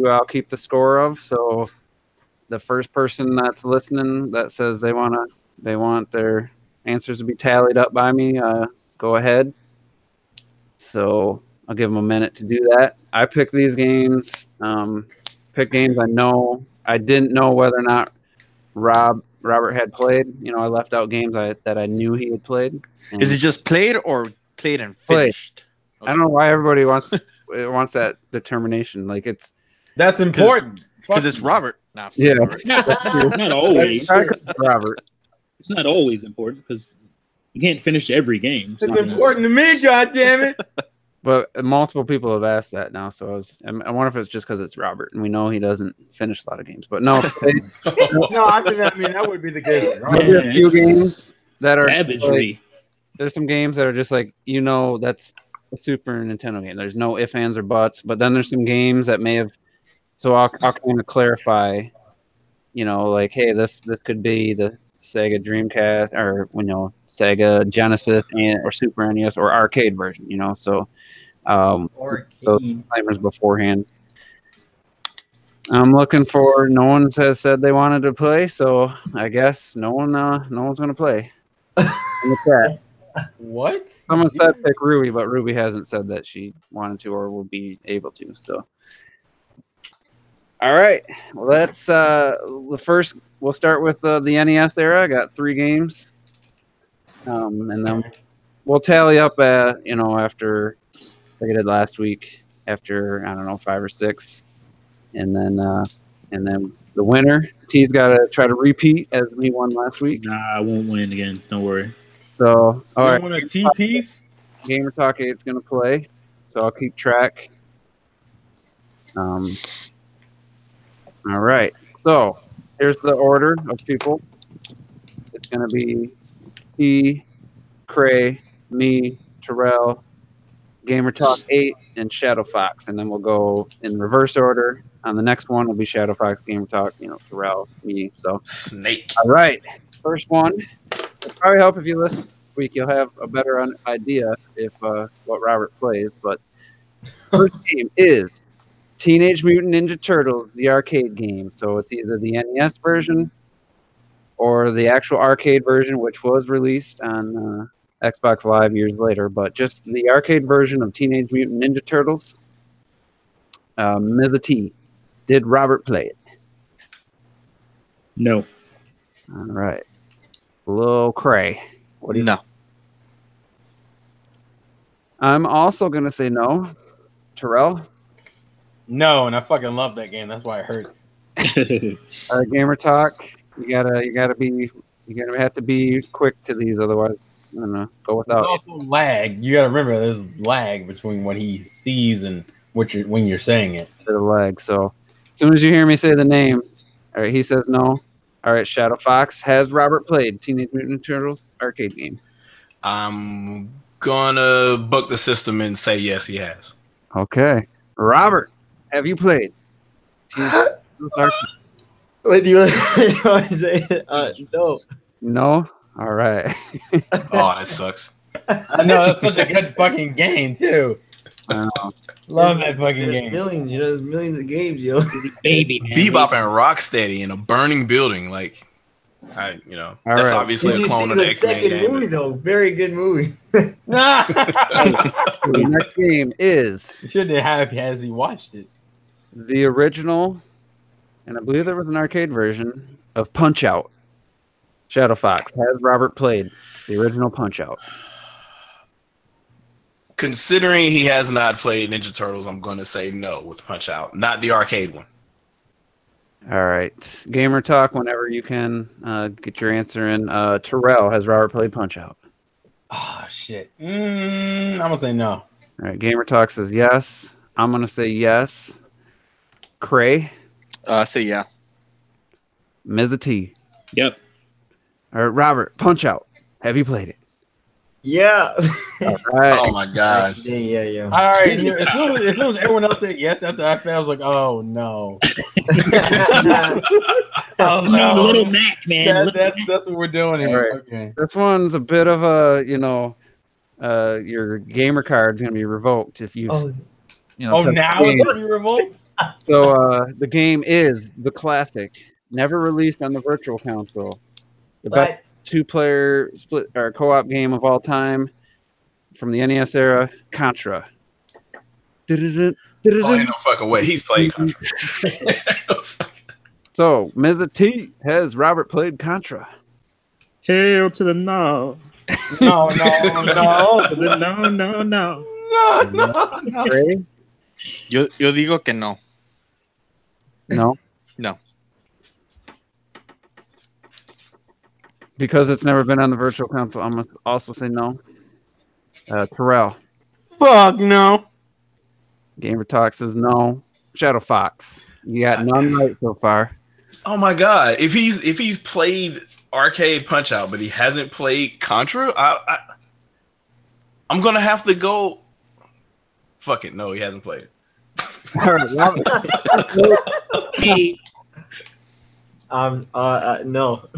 I'll keep the score of. So, the first person that's listening that says they want their answers to be tallied up by me, go ahead. So I'll give them a minute to do that. I pick these games, pick games I know. I didn't know whether or not Robert had played. I left out games that I knew he had played. Is it just played or played and finished? I don't know why everybody wants that determination. Like That's important. Because it's Robert. Nah, Yeah. Not always. Robert. It's not always important because you can't finish every game. It's important to me, goddammit. But multiple people have asked that now, so I wonder if it's just because it's Robert, and we know he doesn't finish a lot of games. But no, No, I mean that would be the case. Right? there's a few games that are savagery. there's some games that are just like that's a Super Nintendo game. There's no ifs, ands, or buts. But then there's some games that may have. So I'll kind of clarify. Like, hey, this could be the Sega Dreamcast or Sega Genesis or Super NES or arcade version. So. Those disclaimers beforehand. I'm looking for. No one has said they wanted to play, so I guess no one's going to play. In the chat. What? Someone said pick Ruby, but Ruby hasn't said that she wanted to or will be able to. So, all right, let's. First, we'll start with the NES era. I got 3 games, and then we'll tally up. After. Like I did last week after, I don't know, 5 or 6. And then the winner, T's got to try to repeat as we won last week. Nah, I won't win again. Don't worry. So, all right. Want a T piece? Gamer Talk 8 is going to play. So I'll keep track. All right. So here's the order of people. It's going to be T, Cray, me, Terrell, Gamer Talk 8, and Shadow Fox, and then we'll go in reverse order. On the next one will be Shadow Fox, Gamer Talk, Terrell, me. So Snake. all right, first one. It'll probably help if you listen this week. You'll have a better idea if what Robert plays. But first game is Teenage Mutant Ninja Turtles, the arcade game. So it's either the NES version or the actual arcade version, which was released on Xbox Live years later, but just the arcade version of Teenage Mutant Ninja Turtles. Ms. T, did Robert play it? No. All right. Lil Cray. What do you No. I'm also going to say no. Terrell? No, and I fucking love that game. That's why it hurts. Gamer Talk. You gotta have to be quick to these, otherwise I'm gonna go There's without. also lag. You gotta remember there's lag between what he sees and when you're saying it. The leg. So as soon as you hear me say the name, all right, he says no. All right, Shadow Fox. Has Robert played Teenage Mutant Ninja Turtles arcade game? I'm gonna buck the system and say yes, he has. Okay. Robert, have you played? What do you want to say? No. No? All right. Oh, that sucks. I know that's such a good fucking game too. I know. Love that fucking There's game. millions, there's millions of games, yo. Baby, man. Bebop and Rocksteady in a burning building, like, All that's right. obviously Did a you clone see of the the X-Men second game. movie though? Very good movie. The next game is Should have has he watched it? the original, and I believe there was an arcade version of Punch Out. Shadow Fox. Has Robert played the original Punch Out? Considering he has not played Ninja Turtles, I'm gonna say no with Punch Out, not the arcade one. All right. Gamer Talk, whenever you can get your answer in. Terrell, has Robert played Punch Out? Oh shit. I'm gonna say no. All right. Gamer Talk says yes. I'm going to say yes. Cray, Say yeah. Ms. T. Yep. All right, Robert, Punch Out. Have you played it? Yeah. All right. Oh my god. Yeah. All right. As soon as everyone else said yes after I failed, I was like, oh no. Oh no. Little Mac, man. That's what we're doing here. All right. Okay. This one's a bit of a, your gamer card's going to be revoked if you, Oh, Oh, touch now the game. it's gonna be revoked? So the game is the classic, never released on the Virtual Console. The best but two-player split or co-op game of all time from the NES era, Contra. Oh, ain't no fucking way. He's played Contra. So, Ms. T, has Robert played Contra? Hell to the no. No. To the no. No. Ray? Yo digo que no. No. No. Because it's never been on the Virtual Console, I'm going to also say no. Terrell. Fuck no. Gamer Talk says no. Shadow Fox. You got none right so far. Oh my god. If he's played arcade Punch Out, but he hasn't played Contra, I'm gonna have to go. Fuck it, no, he hasn't played it. All right, Robert. Hey, no.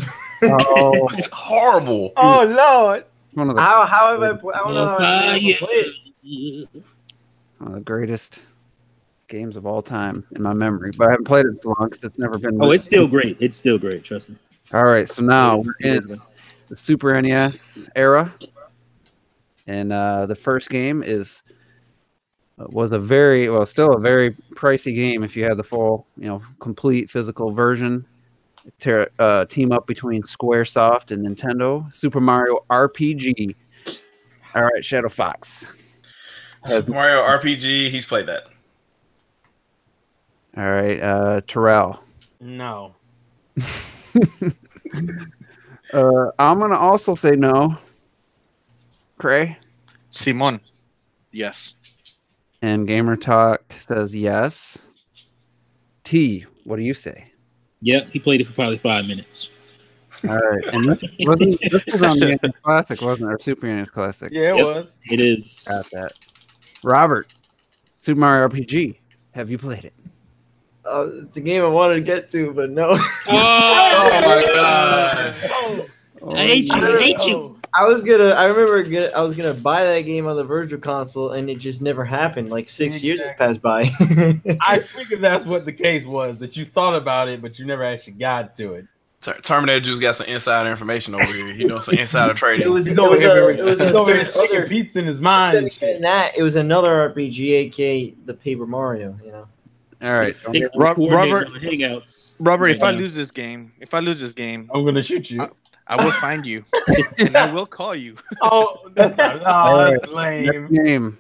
Oh, It's horrible. Oh Lord. one of the How have I played? I don't know how I yeah. played it. one of the greatest games of all time in my memory, but I haven't played it so long because it's never been. Oh, it's still great. It's still great. Trust me. All right. So now we're in the Super NES era, and the first game was still a very pricey game if you had the full, complete physical version. Team up between SquareSoft and Nintendo. Super Mario RPG. All right, Shadow Fox. Super Mario RPG, he's played that. All right, Terrell. No. I'm gonna also say no. Cray Simon. Yes. and Gamer Talk says yes. T, what do you say? Yep, he played it for probably 5 minutes. All right, and this was on the NES Classic, wasn't it? Or Super NES Classic. Yeah, it Yep. was. It is. Got that. Robert, Super Mario RPG. Have you played it? It's a game I wanted to get to, but no. Oh my god. I hate you. I hate you. I was gonna buy that game on the Virtual Console, and it just never happened. Like 6 years has passed by. I figured that's what the case was, that you thought about it, but you never actually got to it. Terminator just got some insider information over here. He knows some insider trading. He's over here It was sticking other. beats in his mind and shit. It was another RPG, aka the Paper Mario. All right. They Robert- coordinated on Hangouts. Robert, if I Yeah. lose this game, I'm gonna shoot you. I will find you and I will call you. Oh, that's that's lame. Next game.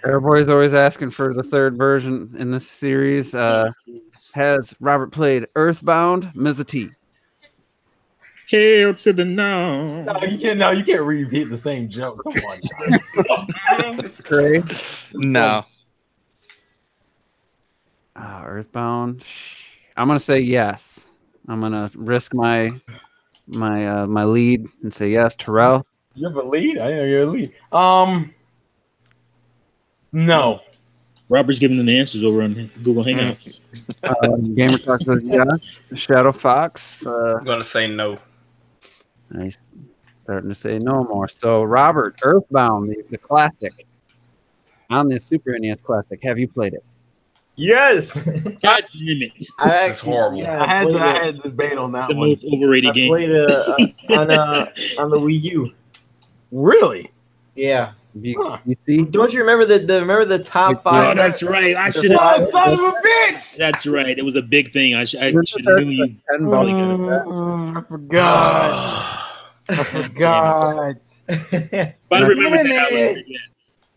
Airboy's always asking for the third version in this series. Has Robert played Earthbound, Ms. T? Hell to the no. No, you can't repeat the same joke. Come on. Cray? No. Earthbound. I'm gonna say yes. I'm gonna risk my lead and say yes. Terrell, You have a lead? I know you're a lead. No. Robert's giving them the answers over on Google Hangouts. Gamer Talk says yes. Shadow Fox. I'm gonna say no. Nice. Starting to say no more. So, Robert, Earthbound, the classic. On the Super NES Classic. Have you played it? Yes. God damn it! This is horrible. Yeah, I had played to debate on that The one. most overrated I game. played on the Wii U. Really? Yeah. Huh. You see? Don't you remember the top Oh, five? that's right. I should Oh, have. son of a bitch! That's right. It was a big thing. I should have knew you. 10 bucks. I forgot. I forgot. If I remember that, I would.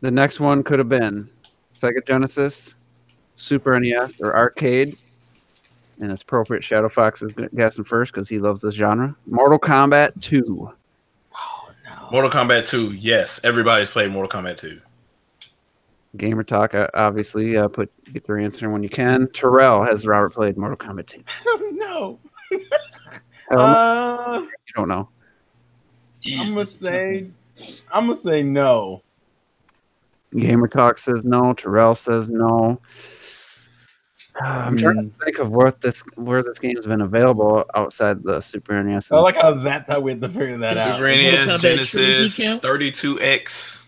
The next one could have been Sega Genesis, Super NES, or arcade. And it's appropriate Shadow Fox is guessing first because he loves this genre. Mortal Kombat 2. Mortal Kombat 2, yes. Everybody's played Mortal Kombat 2. Gamer Talk, obviously, get their answer when you can. Terrell, has Robert played Mortal Kombat 2? No. You don't know. I'm gonna say no. Gamer Talk says no. Terrell says no. I'm trying to think of where this game's been available outside the Super NES. I like how that's how we had to figure that out. Super Mortal NES, Kombat Genesis, trilogy count? 32X,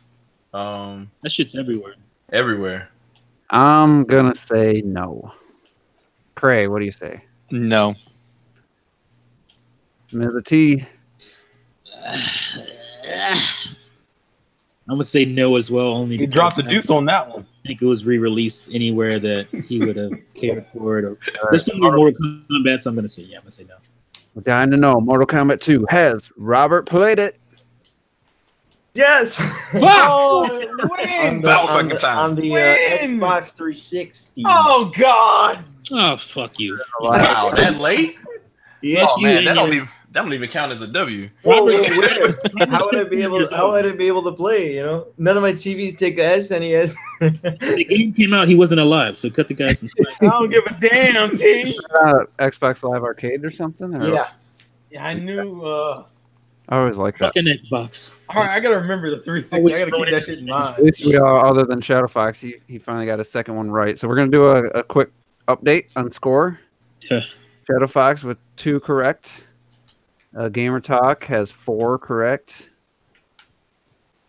That shit's everywhere. everywhere. I'm gonna say no. Cray, what do you say? No. Ms. T. I'm gonna say no as well. Only He because dropped the I deuce on that one. think it was re-released anywhere that he would have cared for it. Or there's some more Mortal Kombat, so I'm gonna say yeah. I'm gonna say no. We're dying to know. Mortal Kombat 2. Has Robert played it? Yes. Oh, on win! About fucking time. on the Win! Xbox 360. Oh God! Oh fuck you! Wow, that late? Yeah. Oh man, you that don't and even count as a W. Well, how would I be able to play? You know, none of my TVs take a SNES. The game came out, he wasn't alive, so cut the guy some slack. I don't give a damn, T. Xbox Live Arcade or something? Or? Yeah. Yeah, I knew. I always like that. Fucking Xbox. All right, I gotta remember the 360. I gotta keep that shit in At mind. least we all, other than Shadow Fox, he finally got his second one right. So we're going to do a quick update on score. Yeah. Shadow Fox with 2 correct. Gamer Talk has 4 correct.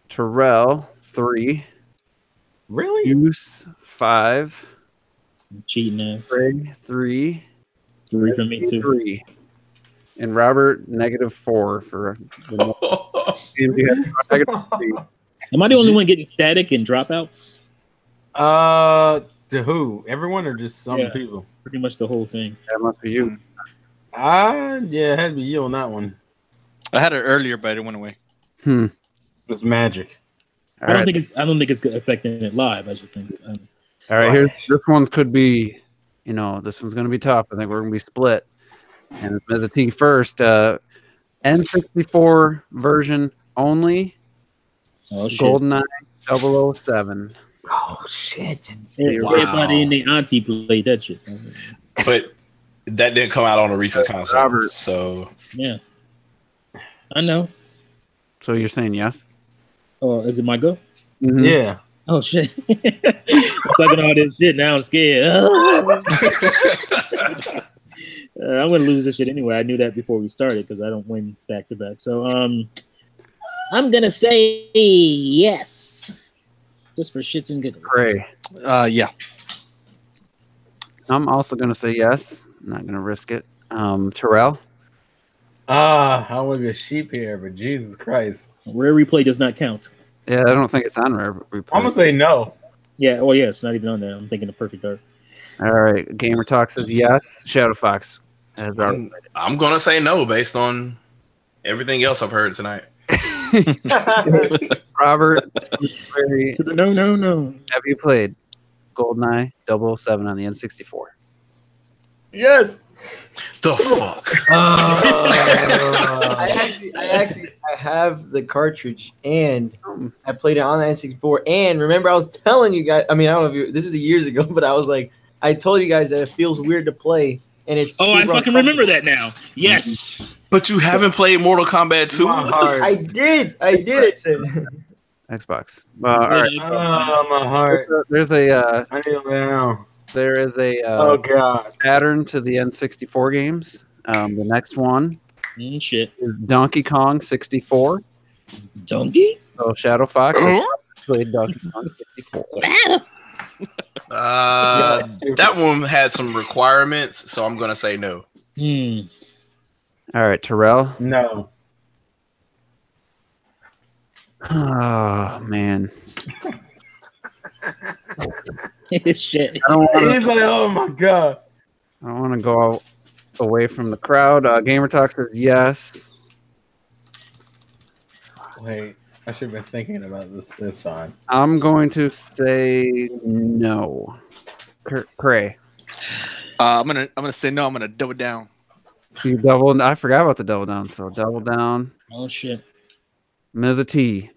Terrell, 3. Really? Use, 5. Cheating ass. Craig, 3. 3 for me too. 3. And Robert, -4 for the games you had. -3. Am I the only one getting static and dropouts? To who? Everyone or just some Yeah. people? Pretty much the whole thing. That must be you. Yeah, it had to be you on that one. I had it earlier, but it went away. It's magic. All I don't right, think it's affecting it live. I just think. all right. Here's this one could be, this one's going to be tough. I think we're going to be split. And as a T first, N64 version only. Oh shit! GoldenEye 007. Oh shit! Everybody and their auntie played that shit. But that didn't come out on a recent console. Robert. So Yeah, I know. So you're saying yes? Oh, is it my go? Mhm. Yeah. Oh shit! I'm talking all this shit now. I'm scared. I'm gonna lose this shit anyway. I knew that before we started because I don't win back to back. So I'm gonna say yes, just for shits and giggles. Great. Yeah. I'm also going to say yes. I'm not going to risk it. Terrell? I want to be a sheep here, but Jesus Christ. Rare replay does not count. Yeah, I don't think it's on Rare Replay. I'm gonna say no. Yeah. Well, yeah, it's not even on there. I'm thinking of Perfect Dark. All right. Gamer Talk says yes. Shadow Fox has our. I'm gonna say no based on everything else I've heard tonight. Robert, To the no. have you played GoldenEye 007 on the N64? Yes. The fuck? I have the cartridge and I played it on the N64. And remember, I was telling you guys. I mean, I don't know if this was years ago, but I was like, I told you guys that it feels weird to play and it's. Oh, I super fucking remember uncomfortable. that now. Yes. But you haven't played Mortal Kombat 2? My heart. I did. I said. Xbox. All right. Oh, my heart. There's a I need to lay down. there is a Oh God. pattern to the N64 games. The next one Shit. is Donkey Kong 64. Donkey? So Shadow Fox played Donkey Kong 64. That one had some requirements, so I'm gonna say no. All right, Terrell. No. Oh man, Shit. I don't want He's like, oh my God. to go away from the crowd. Gamer Talk says yes. Wait, I should have been thinking about this. It's fine. I'm going to say no. Cray. I'm gonna say no. I'm gonna double down. So you double. I forgot about the double down. So double down. Oh shit. Ms. T.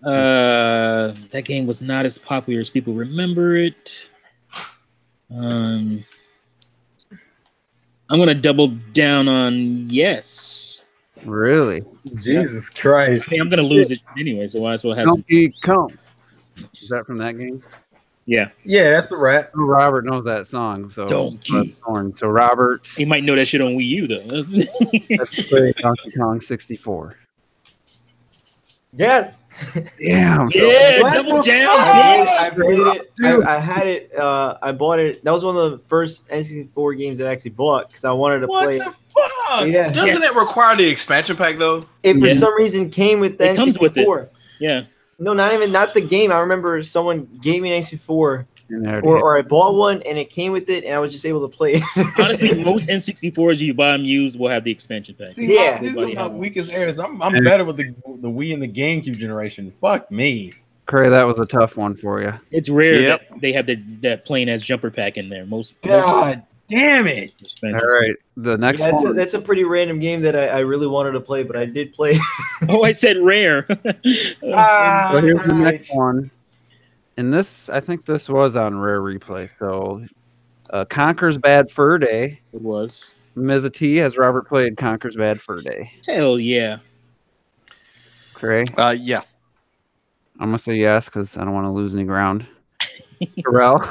That game was not as popular as people remember it. I'm gonna double down on yes. Really? Jesus Christ. Hey, I'm gonna lose it anyway, so I will have some. Donkey Kong. Is that from that game? Yeah. Yeah, that's a wrap. Robert knows that song. So Donkey. So Robert. He might know that shit on Wii U though. Let's play Donkey Kong 64. Yes. Damn. Yeah, What double the down. I played it. I had it. I bought it. That was one of the first N64 games that I actually bought because I wanted to What play. the fuck? Yeah. Doesn't it require the expansion pack though? It for Yeah. some reason came with the It comes N64. with it. Yeah. No, not the game. I remember someone gave me an N64, And there it is. or I bought one and it came with it, and I was just able to play it. Honestly, most N64s you buy them used will have the expansion pack. See, Yeah. these are Everybody my have one. weakest areas. I'm better with the Wii and the GameCube generation. Fuck me. Cray, that was a tough one for you. It's rare Yep. that they have that plain as jumper pack in there. Most God damn it. All right, the next one. That's a pretty random game that I really wanted to play, but I did play. Oh, I said rare. So here's the next one, and this I think this was on Rare Replay. So, Conker's Bad Fur Day. It was. Ms. T, has Robert played Conker's Bad Fur Day? Hell yeah. Cray, Yeah. I'm gonna say yes because I don't want to lose any ground. Terrell,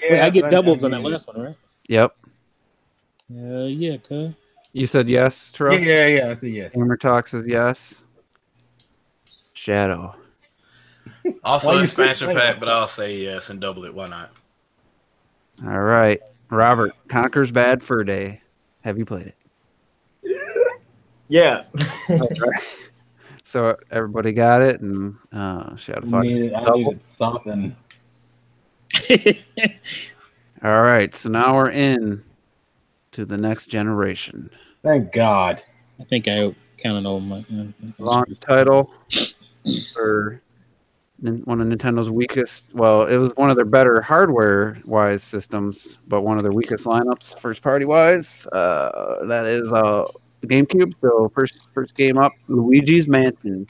Wait, I get doubles on that last one, right? yep. Yeah, cuz. You said yes, Terrell. Yeah. I see yes. Gamer Talk says yes. Shadow. Also Why you expansion say- pack, but I'll say yes and double it. Why not? All right, Robert. Conker's Bad Fur Day. Have you played it? Yeah. So everybody got it, and Shadow I Fox. needed something. All right, so now we're in to the next generation. Thank God. I think I kind of know my. Launch title for one of Nintendo's weakest. Well, it was one of their better hardware-wise systems, but one of their weakest lineups, first-party wise. That is the GameCube. So first game up, Luigi's Mansion.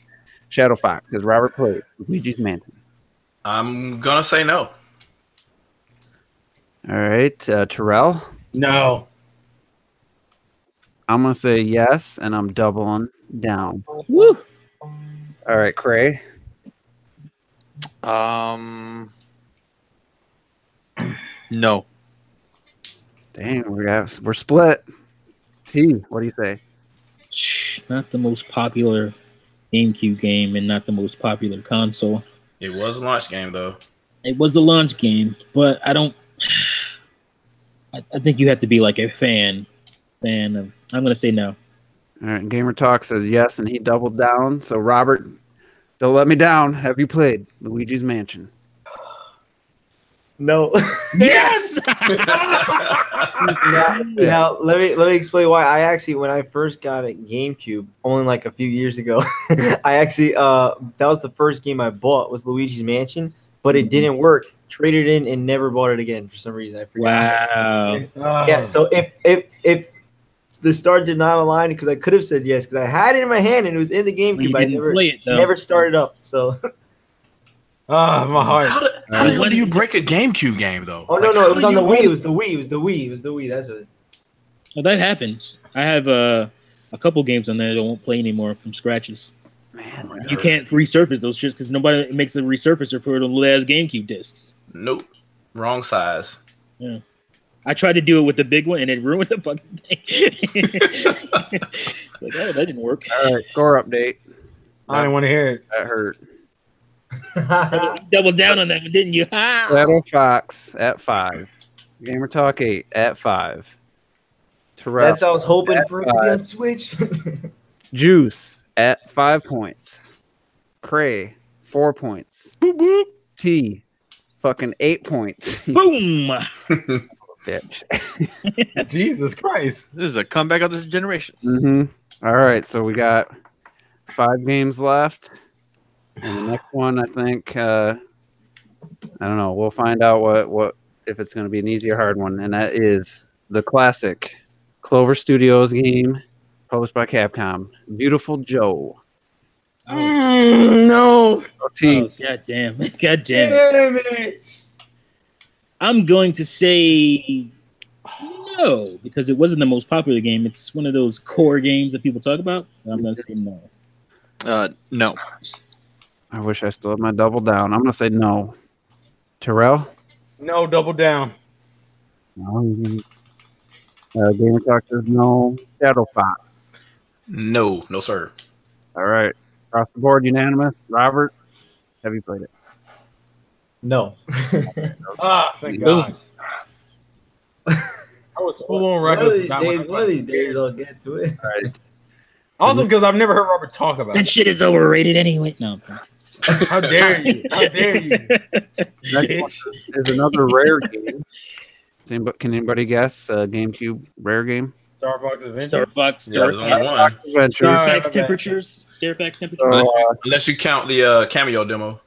Shadow Fox. Has Robert played Luigi's Mansion? I'm gonna say no. All right, Terrell. No. I'm gonna say yes, and I'm doubling down. Woo! All right, Cray. No. Dang, we're split. T, what do you say? Not the most popular GameCube game and not the most popular console. It was a launch game though. It was a launch game, but I don't. I think you have to be like a fan of. I'm gonna say no. All right, Gamer Talk says yes, and he doubled down. So, Robert, don't let me down. Have you played Luigi's Mansion? No. Yes. Now let me explain why. I actually, when I first got a GameCube, only like a few years ago, I actually that was the first game I bought was Luigi's Mansion, but it didn't work. Traded in and never bought it again for some reason. I forgot. Wow. Yeah. So if the stars did not align, because I could have said yes, because I had it in my hand and it was in the You GameCube. I didn't play it though. never started up. So Oh, my heart. How the hell do you break a GameCube game though? Oh no, it was on the Wii. It was the Wii. That's what. Well, that happens. I have a couple games on there that won't play anymore from scratches. Man, You can't resurface those just because nobody makes a resurfacer for the little ass GameCube discs. Nope, wrong size. Yeah. I tried to do it with the big one and it ruined the fucking thing. It's like, oh, that didn't work. all right, score update. I didn't want to hear it. That hurt. Doubled down on that one, didn't you? Shadow Fox at 5. Gamer Talk 8 at 5. Terrell That's how I was hoping for it to be on Switch. Juice at 5 points. Cray 4 points. Boop, boop. T fucking 8 points. Boom. Bitch. Jesus Christ. This is a comeback of this generation. All right, so we got 5 games left, and the next one, I think, I don't know. We'll find out what if it's going to be an easy or hard one, and that is the classic Clover Studios game, published by Capcom, Beautiful Joe. No. Oh, God damn it. Damn it. I'm going to say no, because it wasn't the most popular game. It's one of those core games that people talk about. I'm going to say no. No. I wish I still had my double down. I'm going to say no. Terrell? No, double down. No. Gamer Talk says no. Shadow Fox. No, sir. All right. Across the board, unanimous. Robert, have you played it? No. Thank God. I was full on reckless. One of these days I'll get to it. All right. Also, because I've never heard Robert talk about That it. shit is overrated anyway. No. How dare you? How dare you? Next one is another rare game. Can anybody guess GameCube rare game? Star Fox Adventure. Star Fox, Yeah, there's only one. Adventure. Fairfax temperatures. Fairfax temperatures. Unless you count the cameo demo.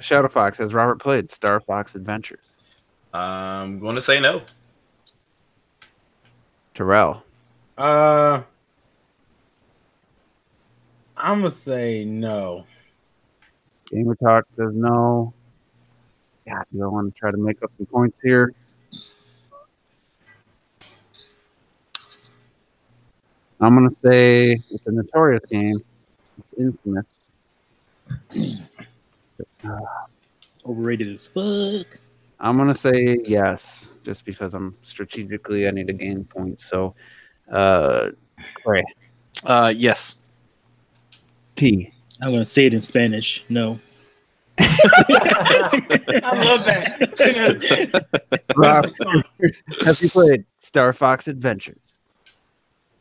Shadow Fox, has Robert played Star Fox Adventures? I'm going to say no. Terrell. I'm gonna say no. Gamer Talk says no. God, do I want to try to make up some points here? I'm gonna say it's a notorious game. It's infamous. It's overrated as fuck. I'm gonna say yes, just because I need to gain points. So, Cray. Yes. T. I'm going to say it in Spanish. No. I love that. Rob, have you played Star Fox Adventures?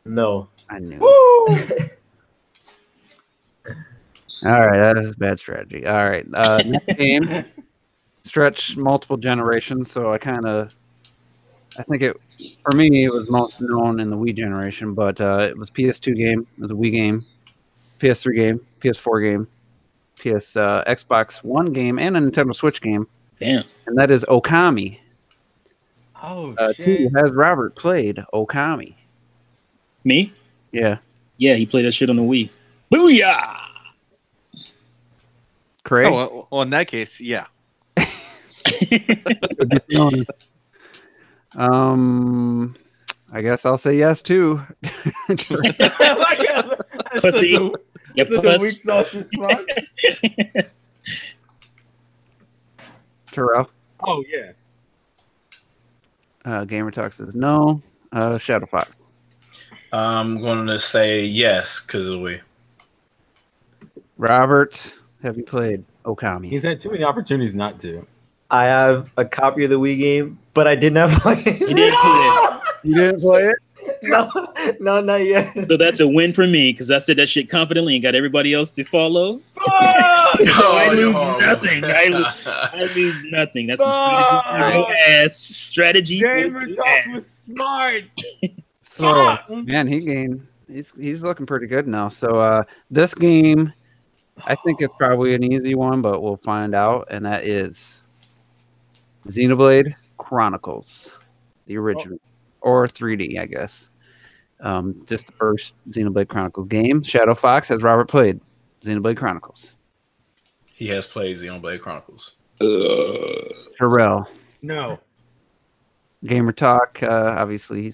No. I knew. Woo! All right, that is a bad strategy. All right, next game stretched multiple generations, so I think it for me it was most known in the Wii generation, but it was PS2 game, it was a Wii game, PS3 game, PS4 game, Xbox One game, and a Nintendo Switch game. Damn. And that is Okami. Oh shit! T, has Robert played Okami? Me? Yeah. Yeah, he played that shit on the Wii. Booyah! Craig? Oh, well, in that case, yeah. I guess I'll say yes too. Pussy. Yeah, Such a weak sauce response. Terrell? Oh yeah. Gamer Talk says no. Shadow Fox. I'm going to say yes because of the Wii. Robert, have you played Okami? He's had too many opportunities not to. I have a copy of the Wii game, but I did not play it. You didn't play You didn't play it? No, not yet. So that's a win for me because I said that shit confidently and got everybody else to follow. Oh, So I lose horrible. nothing. I lose nothing. That's some strategy. Gamer Talk was smart. So, man, he's looking pretty good now. So this game, I think it's probably an easy one, but we'll find out. And that is Xenoblade Chronicles, the original, or 3D, I guess. Just the first Xenoblade Chronicles game. Shadow Fox, has Robert played Xenoblade Chronicles? He has played Xenoblade Chronicles. Terrell. No. Gamer Talk. Obviously,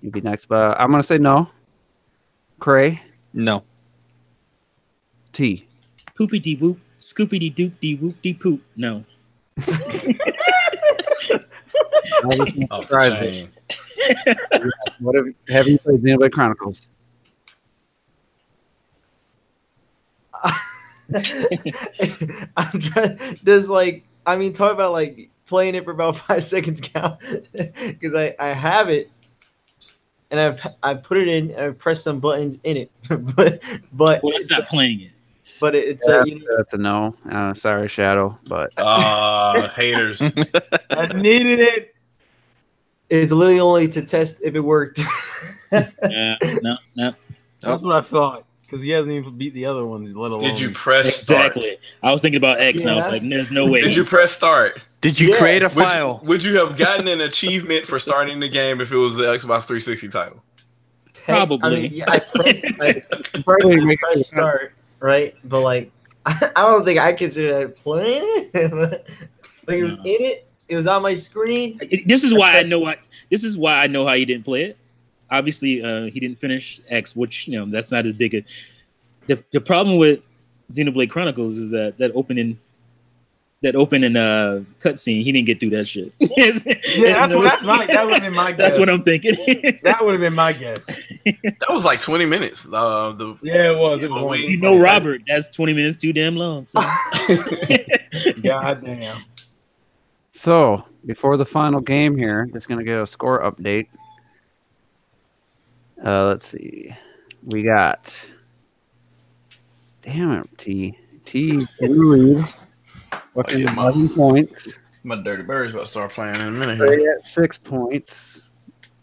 he'd be next, but I'm gonna say no. Cray. No. T. Poopy dee whoop, scoopy dee doop dee whoop dee poop. No. Off the chain. What have you played Xenoblade Chronicles? I'm trying. There's like, I mean, talk about like playing it for about 5 seconds count because I have it and I put it in and I've pressed some buttons in it, but Well, it's not playing it. But it's that's a no. Sorry, Shadow, but Haters. I needed it. It's literally only to test if it worked. No. That's what I thought. Because he hasn't even beat the other ones, let alone. Did you press start? Exactly. I was thinking about X, and I was like, "There's no way." Did you press start? Did you create a file? Would you have gotten an achievement for starting the game if it was the Xbox 360 title? Probably. I mean, yeah, I pressed start, right? But like, I don't think I consider that playing it. Like it was in it. It was on my screen. This is why I know. This is why I know how he didn't play it. Obviously, he didn't finish X, which that's not as big a. The problem with Xenoblade Chronicles is that opening cutscene, he didn't get through that shit. Yeah, that would have been my guess. That's what I'm thinking. That would have been my guess. That was like 20 minutes. Yeah, it was. It was Robert, that's 20 minutes too damn long. So. God damn. So before the final game here, just gonna get a score update. Let's see. We got. Damn it, T in the lead. Looking 11 points. My Dirty Bird's about to start playing in a minute. Trey at 6 points.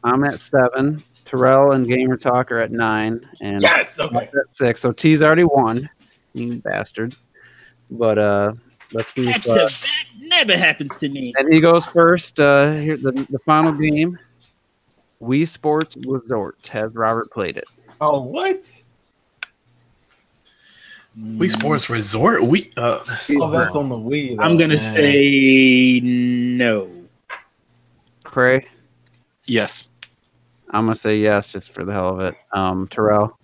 I'm at 7. Terrell and Gamer Talk are at 9. And yes, okay. I'm at 6. So T's already won. You bastard. But let's see if that never happens to me. And he goes first. Here the final game. Wii Sports Resort. Has Robert played it? Oh, what? Wii Sports Resort? That's on the Wii. I'm going to say no. Cray? Yes. I'm going to say yes just for the hell of it. Terrell?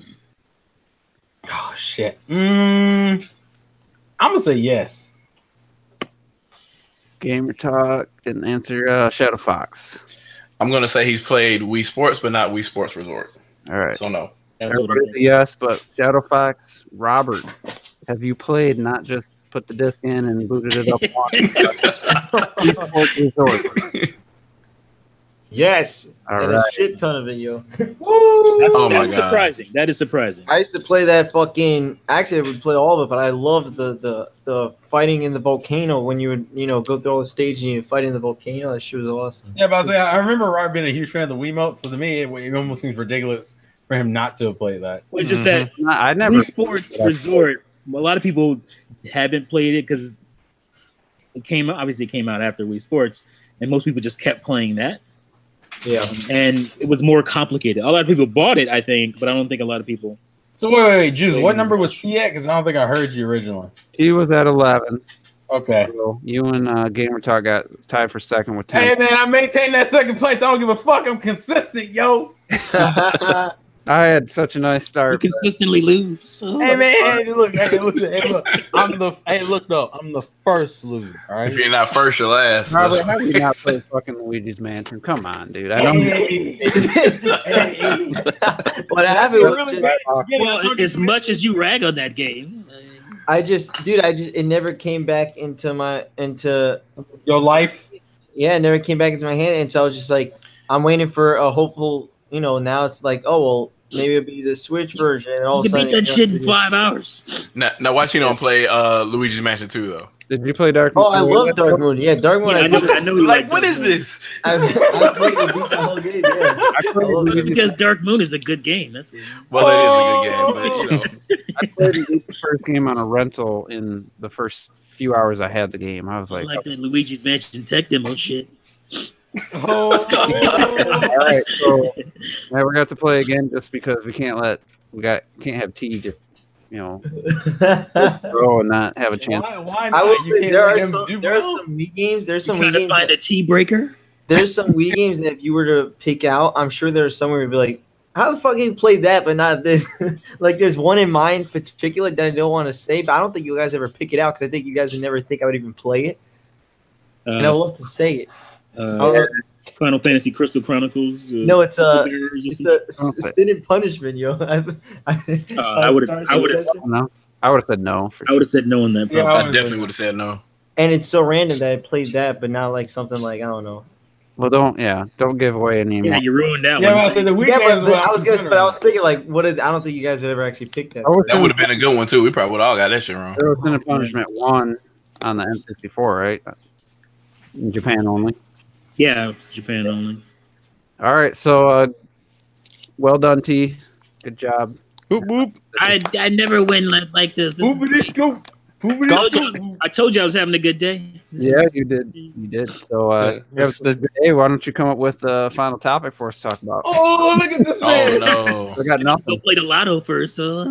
Oh, shit. I'm going to say yes. Gamer Talk didn't answer. Shadow Fox? I'm going to say he's played Wii Sports, but not Wii Sports Resort. All right. So no. Everybody's a yes, but Shadow Fox, Robert, have you played, not just put the disc in and booted it up? Yes. All and right. a shit ton of it, yo. That's surprising. That is surprising. I used to play that fucking. Actually, I would play all of it, but I loved the fighting in the volcano when you would go through all the stage and you fight in the volcano. That shit was awesome. Yeah, but I remember Robert being a huge fan of the Wiimote, so to me, it almost seems ridiculous for him not to have played that. Well, it's just that I never. Wii Sports Resort. A lot of people haven't played it because it came out after Wii Sports, and most people just kept playing that. Yeah, and it was more complicated. A lot of people bought it, I think, but I don't think a lot of people. So wait, Juice, what number was T at? Because I don't think I heard you originally. He was at 11. Okay. So you and Gamer Talk got tied for second with 10. Hey man, I maintain that second place. I don't give a fuck. I'm consistent, yo. I had such a nice start. You consistently lose. Hey man, look. I'm the first loser. All right. If you're not first, you're last. Robert, how do you not play fucking Luigi's Mansion? Come on, dude. I don't. What happened was well, as much as you rag on that game, it never came back into your life. Yeah, it never came back into my hand, and so I was just like, I'm waiting for a hopeful. Now it's like, oh well, maybe it'll be the Switch version. And all you can beat that shit in 5 hours. Now watch you don't play Luigi's Mansion 2 though. Did you play Dark Moon? Oh, I love Dark Moon. Yeah, Dark Moon. Yeah, I know. Like, what is this? I played it, beat the whole game. Yeah, it's because Dark Moon is a good game. That's weird. Well, it is a good game, but I played the first game on a rental in the first few hours I had the game. I was like that Luigi's Mansion tech demo shit. All right, so never got to play again just because we can't have T just throw and not have a chance. Why I not? will You say can't there let are him some do there are well? some Wii games. There's some Trying Wii to games. find a tea breaker. There's some Wii games that if you were to pick out, I'm sure there's somewhere you'd be like, how the fuck you play that but not this? Like there's one in mind particular that I don't want to say, but I don't think you guys ever pick it out because I think you guys would never think I would even play it. And I would love to say it. Final Fantasy Crystal Chronicles. No, it's a Mirrors sin and punishment, yo. I would have No, I would have said no. For I would have said no on that. Yeah, Probably. I definitely would have said no. And it's so random that I played that, but not like something like I don't know. Well, don't give away any Yeah, more. you ruined that Yeah, one. I said the Yeah, weekend is but what I was I'm gonna, but I considering. was thinking like, I don't think you guys would ever actually pick that. That would have been a good one too. We probably would all got that shit wrong. There was Sin and Punishment 1 on the N64, right? In Japan only. Yeah, it's Japan only. All right, so well done, T. Good job. Boop boop. I never win like this. This is Poopity scoop. Poopity great. scoop. I told you I was having a good day. Yeah, you did. You did. So, hey, why don't you come up with the final topic for us to talk about? Oh, look at this Oh man. no! I got Go nothing. play the lotto first. So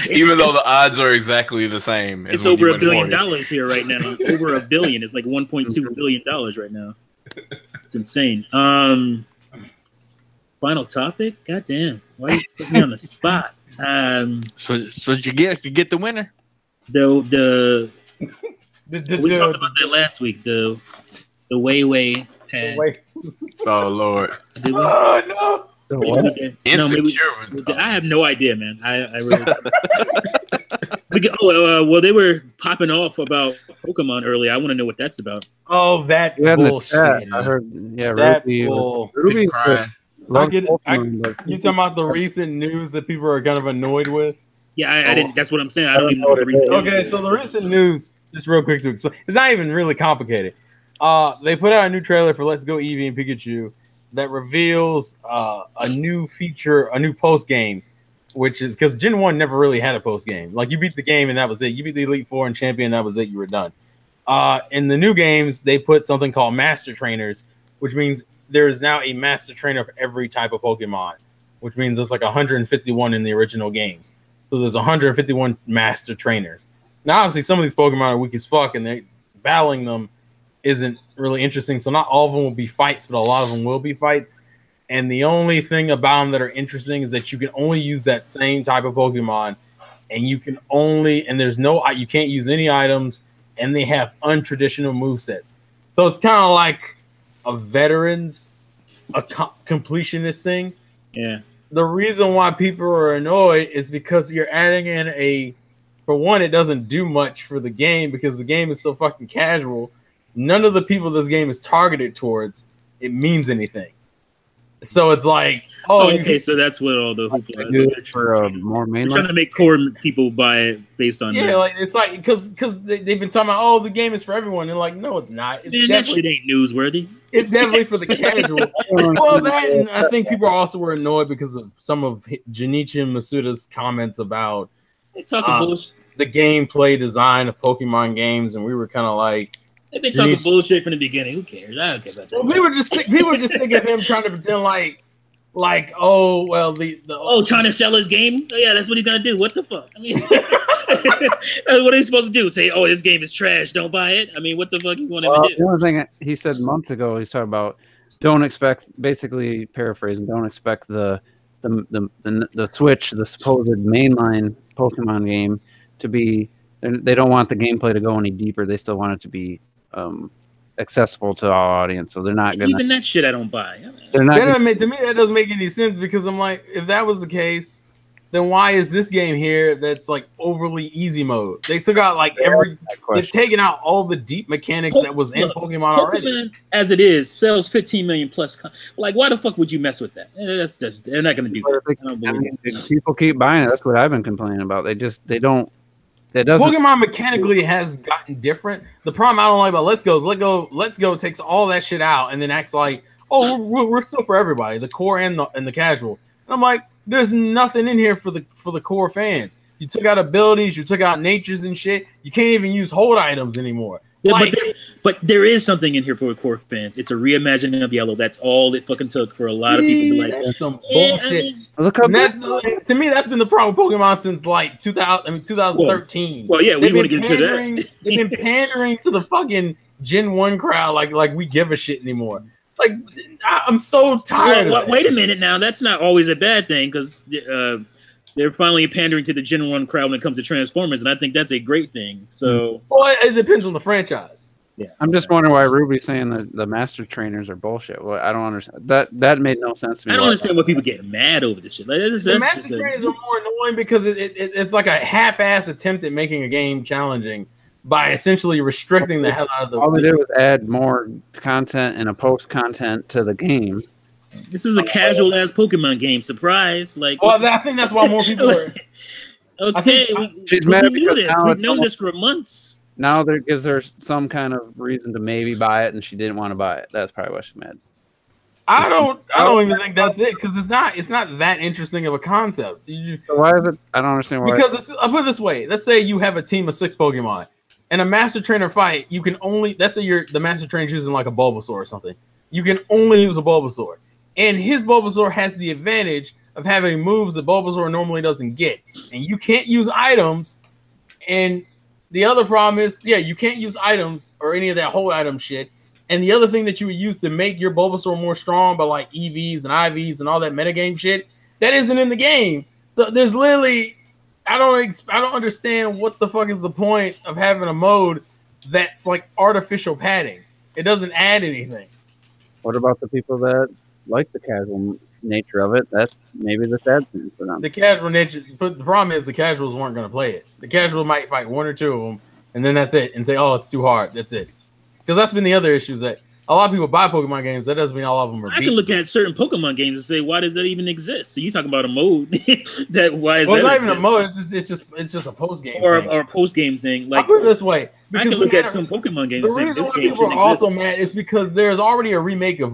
Even though the odds are exactly the same, as it's when over you $1 win billion 40. here right now. Over $1 billion. It's like $1.2 billion right now. It's insane. Final topic. God damn! Why are you putting me on the spot? So you get the winner. The we talked about that last week. The Weiwei pad. Wait. Oh Lord! Did we? Oh no. So Did what? we get- no, maybe Insecure. I have no idea, man. I really. Well, they were popping off about Pokemon earlier. I want to know what that's about. Oh, that You had in the bullshit. chat. I heard. Yeah, That Ruby. bull. Ruby Crying. loves I get it. Pokemon, but- You talking about the recent news that people are kind of annoyed with? Yeah, I didn't. That's what I'm saying. I don't even know know what the what it reason. is. Okay, so the recent news, just real quick to explain, it's not even really complicated. They put out a new trailer for Let's Go Eevee and Pikachu that reveals a new feature, a new post game, which is because Gen 1 never really had a post game. Like you beat the game and that was it. You beat the Elite Four and Champion, that was it. You were done. In the new games, they put something called Master Trainers, which means there is now a Master Trainer for every type of Pokemon, which means there's like 151 in the original games. So there's 151 Master Trainers. Now, obviously, some of these Pokemon are weak as fuck, and battling them isn't really interesting. So not all of them will be fights, but a lot of them will be fights. And the only thing about them that are interesting is that you can only use that same type of Pokemon, and you can only, and there's no, you can't use any items, and they have untraditional movesets. So it's kind of like a veterans, a completionist thing. Yeah. The reason why people are annoyed is because you're adding in for one, it doesn't do much for the game because the game is so fucking casual. None of the people this game is targeted towards, it means anything. So it's like, okay, so that's what all the hoopla Good for more They're trying mainline. to make core people buy it based on yeah, that. like it's like because they've been talking about the game is for everyone. And like, no, it's not. It's Man, that shit ain't newsworthy. It's definitely for the casual. Well, that and I think people also were annoyed because of some of Junichi Masuda's comments about They talking bullshit. the gameplay design of Pokemon games, and we were kind of like, They've been talking bullshit from the beginning. Who cares? I don't care about that. well, people were just thinking of him trying to pretend like oh well the trying to sell his game? Oh, yeah, that's what he's gonna do. What the fuck? I mean, what are you supposed to do? Say, oh, this game is trash. Don't buy it. I mean, what the fuck you want him to do? The only thing he said months ago, he's talking about don't expect, basically paraphrasing, don't expect the Switch, the supposed mainline Pokemon game, to be. They don't want the gameplay to go any deeper. They still want it to be accessible to all audience. So they're not gonna. Even that shit, I don't buy. They're not. to me that doesn't make any sense because I'm like, if that was the case, then why is this game here that's like overly easy mode? They still got like they've taken out all the deep mechanics that was in Pokemon already. Pokemon, as it is, sells 15 million plus. Like, why the fuck would you mess with that? That's just they're not gonna do that. I don't believe it. People keep buying it. That's what I've been complaining about. They don't. That doesn't. Pokemon mechanically has gotten different. The problem I don't like about Let's Go is Let's Go takes all that shit out and then acts like, oh, we're still for everybody, the core and the casual. And I'm like, there's nothing in here for the core fans. You took out abilities, you took out natures and shit. You can't even use hold items anymore. Yeah, like, But there is something in here for core fans. It's a reimagining of Yellow. That's all it fucking took for a lot of people to be like, that's some yeah, bullshit. I mean, Look how To me, that's been the problem with Pokemon since like 2013. well, yeah, we They've want to been get into pandering- that. They've been pandering to the fucking Gen 1 crowd like we give a shit anymore. Like, I'm so tired of it. Wait a minute now. That's not always a bad thing because they're finally pandering to the Gen 1 crowd when it comes to Transformers, and I think that's a great thing. So, Well, it depends on the franchise. yeah. I'm just wondering why Ruby's saying that the master trainers are bullshit. Well, I don't understand. That made no sense to me. I don't understand why people get mad over this shit. Like, The Master Trainers are more annoying because it's like a half-ass attempt at making a game challenging by essentially restricting the hell out of the. All they did was add more content and a post content to the game. This is a casual ass Pokemon game. Surprise! Like, Well, I think that's why more people are. okay, She's we mad knew because this. now We've it's known almost- this for months. Now there gives her some kind of reason to maybe buy it, and she didn't want to buy it. That's probably why she's mad. I don't even think that's it because it's not that interesting of a concept. So why is it? I don't understand why. Because I'll put it this way: let's say you have a team of 6 Pokemon, and a Master Trainer fight. You can only let's say the Master Trainer's using like a Bulbasaur or something. You can only use a Bulbasaur, and his Bulbasaur has the advantage of having moves that Bulbasaur normally doesn't get, and you can't use items. And the other problem is, you can't use items or any of that whole item shit. And the other thing that you would use to make your Bulbasaur more strong by like EVs and IVs and all that metagame shit, that isn't in the game. So there's literally, I don't understand what the fuck is the point of having a mode that's like artificial padding. It doesn't add anything. What about the people that like the casual nature of it? That's maybe the sad thing for them. The casual nature, but the problem is the casuals weren't going to play it. The casual might fight 1 or 2 of them, and then that's it, and say, "Oh, it's too hard." That's it. Because that's been the other issues that a lot of people buy Pokemon games. That doesn't mean all of them are. I can look at certain Pokemon games and say, why does that even exist? So you talking about a mode that why is Well, that it's not even a exist? mode. It's just a post game or a post game thing? I'll Like, put it this way: I can look at some Pokemon games the and say reason this why game people are shouldn't also exist. mad is because there's already a remake of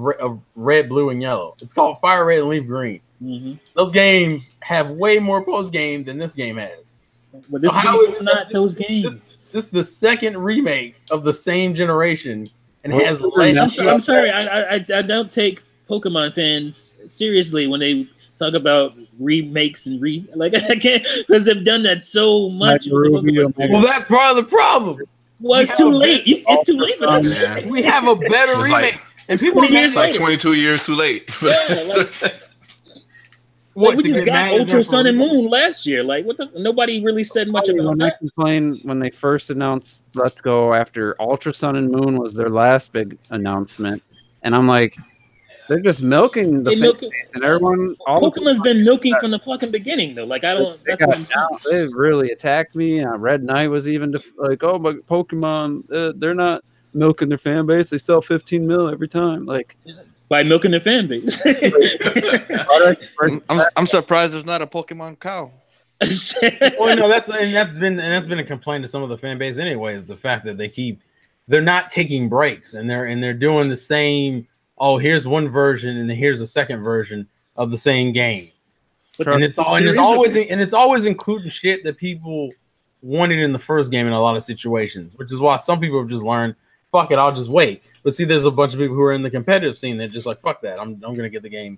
Red, Blue, and Yellow. It's called Fire Red and Leaf Green. Mhm. Those games have way more post game than this game has. But this So how game is is not those games. This is the second remake of the same generation and Well, has I'm less shit. I'm sorry, I don't take Pokemon fans seriously when they talk about remakes and like I can't because they've done that so much. Like with the Ruby Pokemon and series. Well, that's part of the problem. Well, it's we too have a late. It's too late for that. Yeah. We have a better It's remake, like- and people are 20 mad. years It's like later. 22 years too late. Yeah, like, What, we to just get got mad at Ultra them for Sun and remake? Moon last year. Like, what the? Nobody really said much about When I that. complained when they first announced Let's Go after Ultra Sun and Moon was their last big announcement, and I'm like, they're just milking the They fan milk- base, and everyone. All the Pokemon's been milking from the fucking beginning, though. Like, I don't. They That's what got I'm saying. down. They really attacked me. Red Knight was even like, "Oh, but Pokemon, they're not milking their fan base. They sell 15 mil every time." Like, By milking the fan base. I'm surprised there's not a Pokemon cow. Well, no, that's been a complaint to some of the fan base anyway. Is the fact that they're not taking breaks and they're doing the same. Oh, here's one version and here's a second version of the same game, and it's always including shit that people wanted in the first game in a lot of situations, which is why some people have just learned, fuck it, I'll just wait. But see, there's a bunch of people who are in the competitive scene that just like, fuck that, I'm gonna get the game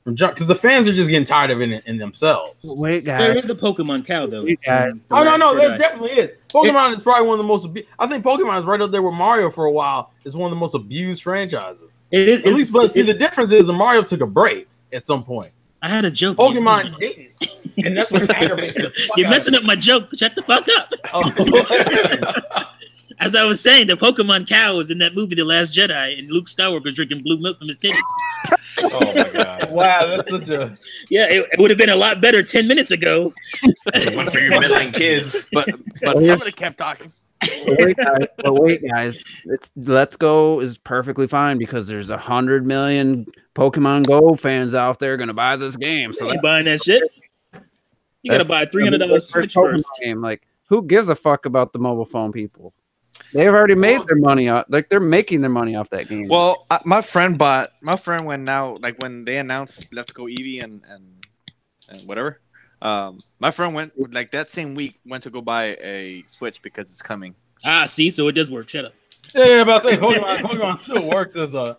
from jump because the fans are just getting tired of it in themselves. wait, There guys, is a Pokemon cow, though. You guys- The Oh no, Last there Jedi. definitely is. Pokemon is probably one of the most. I think Pokemon is right up there with Mario for a while. It's one of the most abused franchises. It is. At least, but see, the difference is that Mario took a break at some point. I had a joke. Pokemon didn't, and that's what aggravates the fuck You're out messing of up my joke. Shut the fuck up. Oh. As I was saying, the Pokemon cow was in that movie, The Last Jedi, and Luke Skywalker drinking blue milk from his titties. Oh my god. Wow, that's such a. Yeah, it would have been a lot better 10 minutes ago. One for your million kids. But somebody kept talking. but wait, guys, Let's Go is perfectly fine because there's 100 million Pokemon Go fans out there gonna buy this game. So You ain't buying that shit. You gotta buy a $300 Switch first. game. Like, who gives a fuck about the mobile phone people? They've already made their money off. Like, they're making their money off that game. Well, my friend went now, like when they announced Let's Go Eevee and whatever. My friend went like that same week went to go buy a Switch because it's coming. See, so it does work. Shut up. Yeah, but I say Pokemon still works as a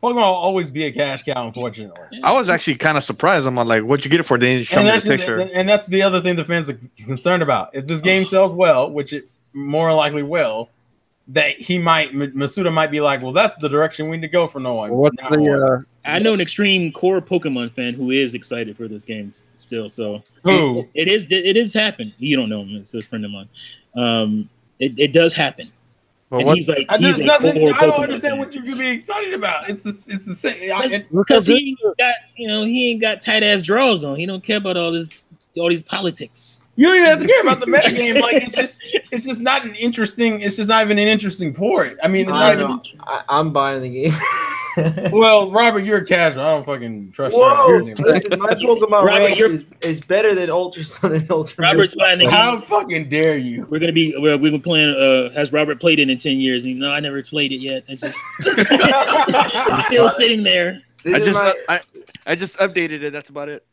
Pokemon will always be a cash cow, unfortunately. I was actually kind of surprised. I'm like, "What'd you get it for?" They didn't show me the picture. And that's the other thing the fans are concerned about. If this game sells well, which it more likely will, that Masuda might be like, "Well, that's the direction we need to go for no one." What's the? I know an extreme core Pokemon fan who is excited for this game still. So who it is happening. You don't know him; it's a friend of mine. It does happen. Well, and he's like, there's nothing. I don't understand fan. what you could be excited about. It's the same. Because he ain't got tight ass drawers on. He don't care about all these politics. You don't even have to care about the meta game. Like it's just not an interesting. It's just not even an interesting port. I mean, it's not even. I'm buying the game. Well, Robert, you're a casual. I don't fucking trust Whoa, you. listen, my Pokemon Robert, range is better than Ultra Sun and Ultra Moon. Robert's buying the game. How fucking dare you? We've been playing. Has Robert played it in 10 years? And, no, I never played it yet. It's just it's still sitting there. I just updated it. That's about it.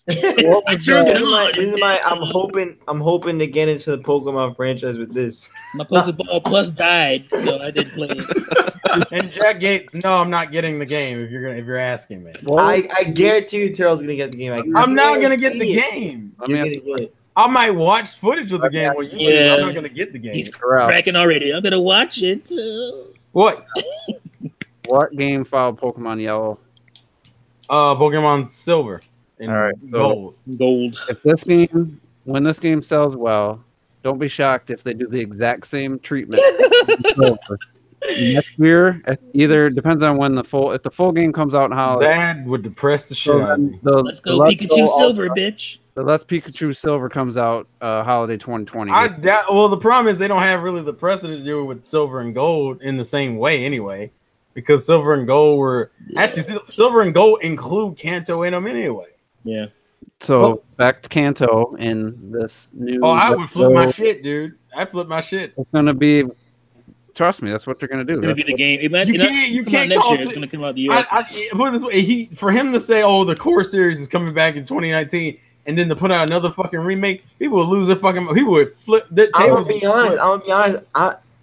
I turned it on. I'm hoping to get into the Pokemon franchise with this. My Pokeball Plus died, so I didn't play it. And Jack Gates, no, I'm not getting the game. If you're asking me, I guarantee you, Terrell's gonna get the game. I'm not gonna get the game. You're gonna get it. I might watch footage of the game on YouTube. Yeah. I'm not gonna get the game. He's cracking already. I'm gonna watch it. What? What game filed Pokemon Yellow? Pokemon Silver. And all right, so Gold. When this game sells well, don't be shocked if they do the exact same treatment. Next year, either depends on when the full game comes out and how that would depress the shit out of me. Let's go Pikachu Silver, bitch. The Let's Pikachu Silver comes out holiday 2020. Well, the problem is they don't have really the precedent to do it with Silver and Gold in the same way anyway, because Silver and Gold actually Silver and Gold include Kanto in them anyway. Yeah. So back to Kanto in this new. Oh, I would flip my shit, dude. I flip my shit. It's gonna be. Trust me, that's what they're gonna do. It's gonna be the game. You can't next call year. It's gonna come out the year. Put it this way: for him to say, "Oh, the core series is coming back in 2019," and then to put out another fucking remake, people would lose their fucking. People would flip the table. I'm gonna be honest.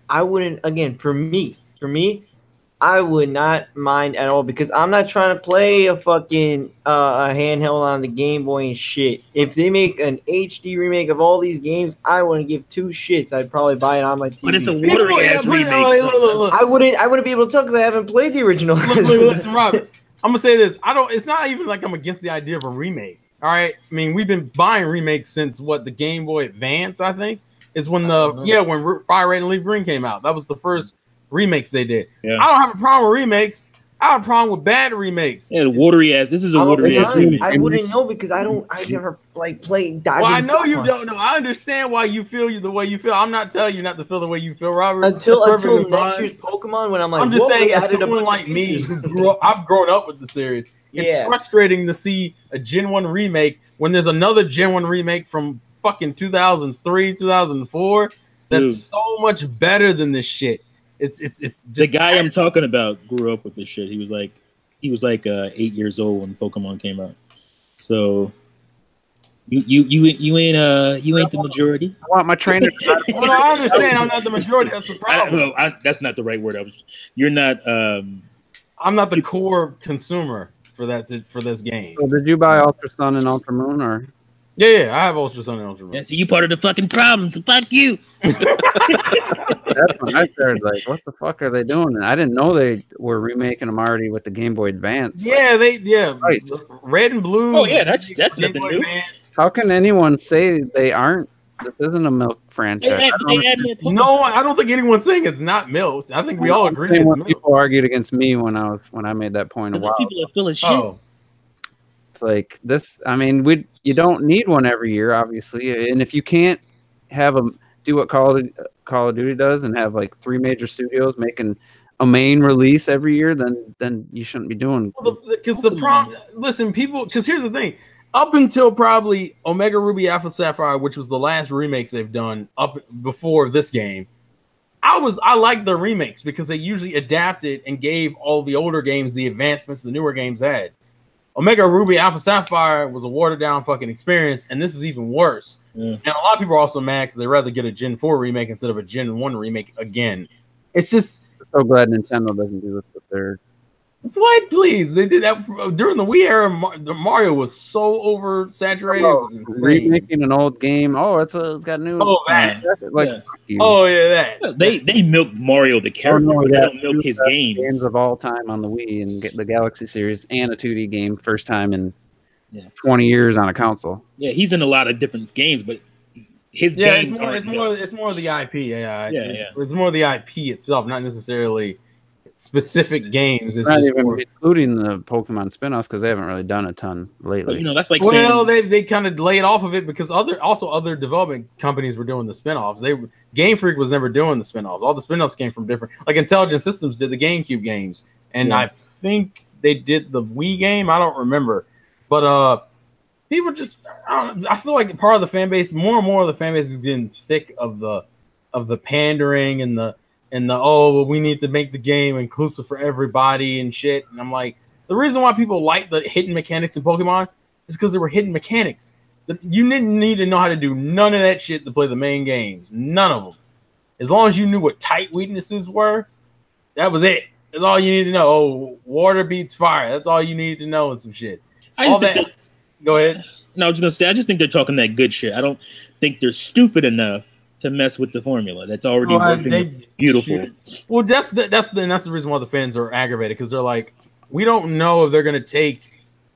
I wouldn't. Again, for me, I would not mind at all because I'm not trying to play a fucking a handheld on the Game Boy and shit. If they make an HD remake of all these games, I wouldn't give two shits. I'd probably buy it on my TV. But it's a watery ass remake. Look. I wouldn't be able to tell because I haven't played the original. Listen, Robert. I'm gonna say this. It's not even like I'm against the idea of a remake. All right. I mean, we've been buying remakes since the Game Boy Advance, I think, is when when Fire Red and Leaf Green came out. That was the first remakes they did. Yeah. I don't have a problem with remakes. I have a problem with bad remakes. Yeah, watery ass. This is a watery ass remake. I wouldn't know because I never played. Well, I know you don't know. I understand why you feel the way you feel. I'm not telling you not to feel the way you feel, Robert. Until next year's Pokemon, when I'm just saying, as someone like me who I've grown up with the series, it's frustrating to see a Gen 1 remake when there's another Gen 1 remake from fucking 2003, 2004 that's so much better than this shit. It's just the guy I'm talking about grew up with this shit. He was like 8 years old when Pokemon came out. So you ain't the majority. I want my trainer. Well, I understand I'm not the majority. That's the problem. That's not the right word. You're not. I'm not the core consumer for this game. So did you buy Ultra Sun and Ultra Moon or? Yeah, I have Ultra Sun and Ultra Moon. Yeah, so you part of the fucking problem. So fuck you. That's when I started like, what the fuck are they doing? And I didn't know they were remaking them already with the Game Boy Advance. Yeah, right. Red and blue. Oh yeah, that's nothing new. How can anyone say they aren't? This isn't a milk franchise. No, I don't think anyone's saying it's not milk. I think we all agree it's milk. People argued against me when I made that point a while. People are full of shit. Oh. It's like this. I mean, you don't need one every year, obviously, and if you can't have do what Call of Duty does and have like 3 major studios making a main release every year, then you shouldn't be doing. Because the problem, listen, people. Because here's the thing: up until probably Omega Ruby Alpha Sapphire, which was the last remakes they've done up before this game, I liked the remakes because they usually adapted and gave all the older games the advancements the newer games had. Omega Ruby Alpha Sapphire was a watered down fucking experience, and this is even worse. Yeah. And a lot of people are also mad because they'd rather get a Gen 4 remake instead of a Gen 1 remake again. It's just So glad Nintendo doesn't do this with their. what? Please, they did that during the Wii era. The Mario was so oversaturated. It was insane. Remaking an old game. Oh, it's got new. Oh, that. Like, Yeah. fuck you. Oh yeah, that. They milk Mario the character, no, but they yeah. don't milk his games games. of all time on the Wii and get the Galaxy series and a 2D game first time in Yeah. 20 years on a console. Yeah, he's in a lot of different games, but his Yeah, games aren't milked. it's more of the IP. Yeah, Yeah, it's more of the IP itself, not necessarily specific games. It's Not just even more, including the Pokemon spin-offs because they haven't really done a ton lately. But, that's like well, saying they kind of laid off of it because other development companies were doing the spin-offs. Game Freak was never doing the spin-offs. All the spin-offs came from different, like Intelligent Systems did the GameCube games, and I think they did the Wii game. I don't remember, but people just I feel like part of the fan base, more and more of the fan base is getting sick of the pandering and the oh, well, we need to make the game inclusive for everybody and shit. And I'm like, the reason why people like the hidden mechanics in Pokemon is because there were hidden mechanics. You didn't need to know how to do none of that shit to play the main games. None of them. As long as you knew what type weaknesses were, that was it. That's all you need to know. Oh, water beats fire. That's all you need to know and some shit. I just think Go ahead. No, I was gonna say I just think they're talking that good shit. I don't think they're stupid enough to mess with the formula that's already working beautiful. Well, that's the reason why the fans are aggravated because they're like, we don't know if they're gonna take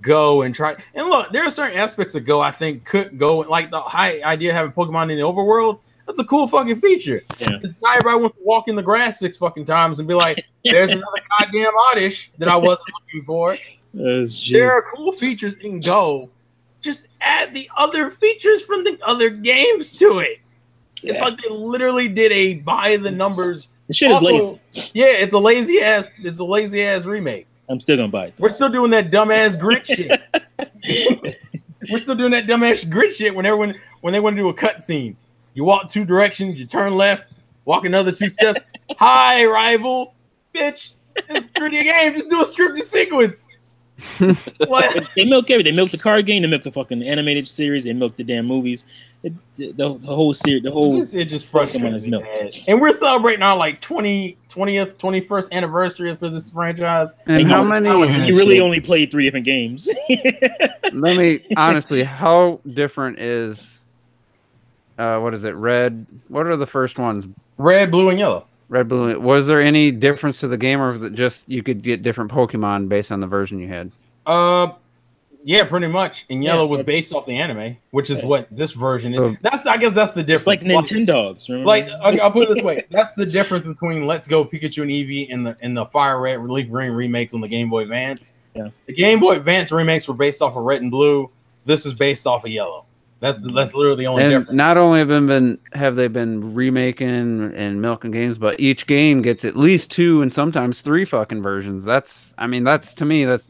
Go and try. And look, there are certain aspects of Go I think could go, like the high idea of having Pokemon in the overworld. That's a cool fucking feature. Yeah. Not everybody wants to walk in the grass 6 fucking times and be like, there's another goddamn Oddish that I wasn't looking for. There are cool features in Go. Just add the other features from the other games to it. It's like they literally did a by the numbers. The shit is lazy. Yeah, it's a lazy ass remake. I'm still gonna buy it. We're still doing that dumbass grit shit. We're still doing that dumbass grit shit when they want to do a cutscene. You walk 2 directions, you turn left, walk another 2 steps. Hi, rival, bitch. It's a 3D game. Just do a scripted sequence. What? They milk everything. They milk the card game. They milk the fucking animated series. They milk the damn movies. The whole series. The whole. It just frustrates me. And we're celebrating our like 20th, 21st anniversary for this franchise. And how many? You really only played 3 different games. Let me honestly. How different is? What is it? Red. What are the first ones? Red, blue, and yellow. Red, blue. Was there any difference to the game, or was it just you could get different Pokemon based on the version you had? Yeah, pretty much. And yellow was based off the anime, which is what this version is. I guess that's the difference. It's like Nintendogs. Remember? Like I'll put it this way: that's the difference between Let's Go Pikachu and Eevee and the Fire Red, Leaf Green remakes on the Game Boy Advance. Yeah. The Game Boy Advance remakes were based off of Red and Blue. This is based off of Yellow. That's literally the only difference. Not only have they been remaking and milking games, but each game gets at least 2 and sometimes 3 fucking versions. That's to me that's.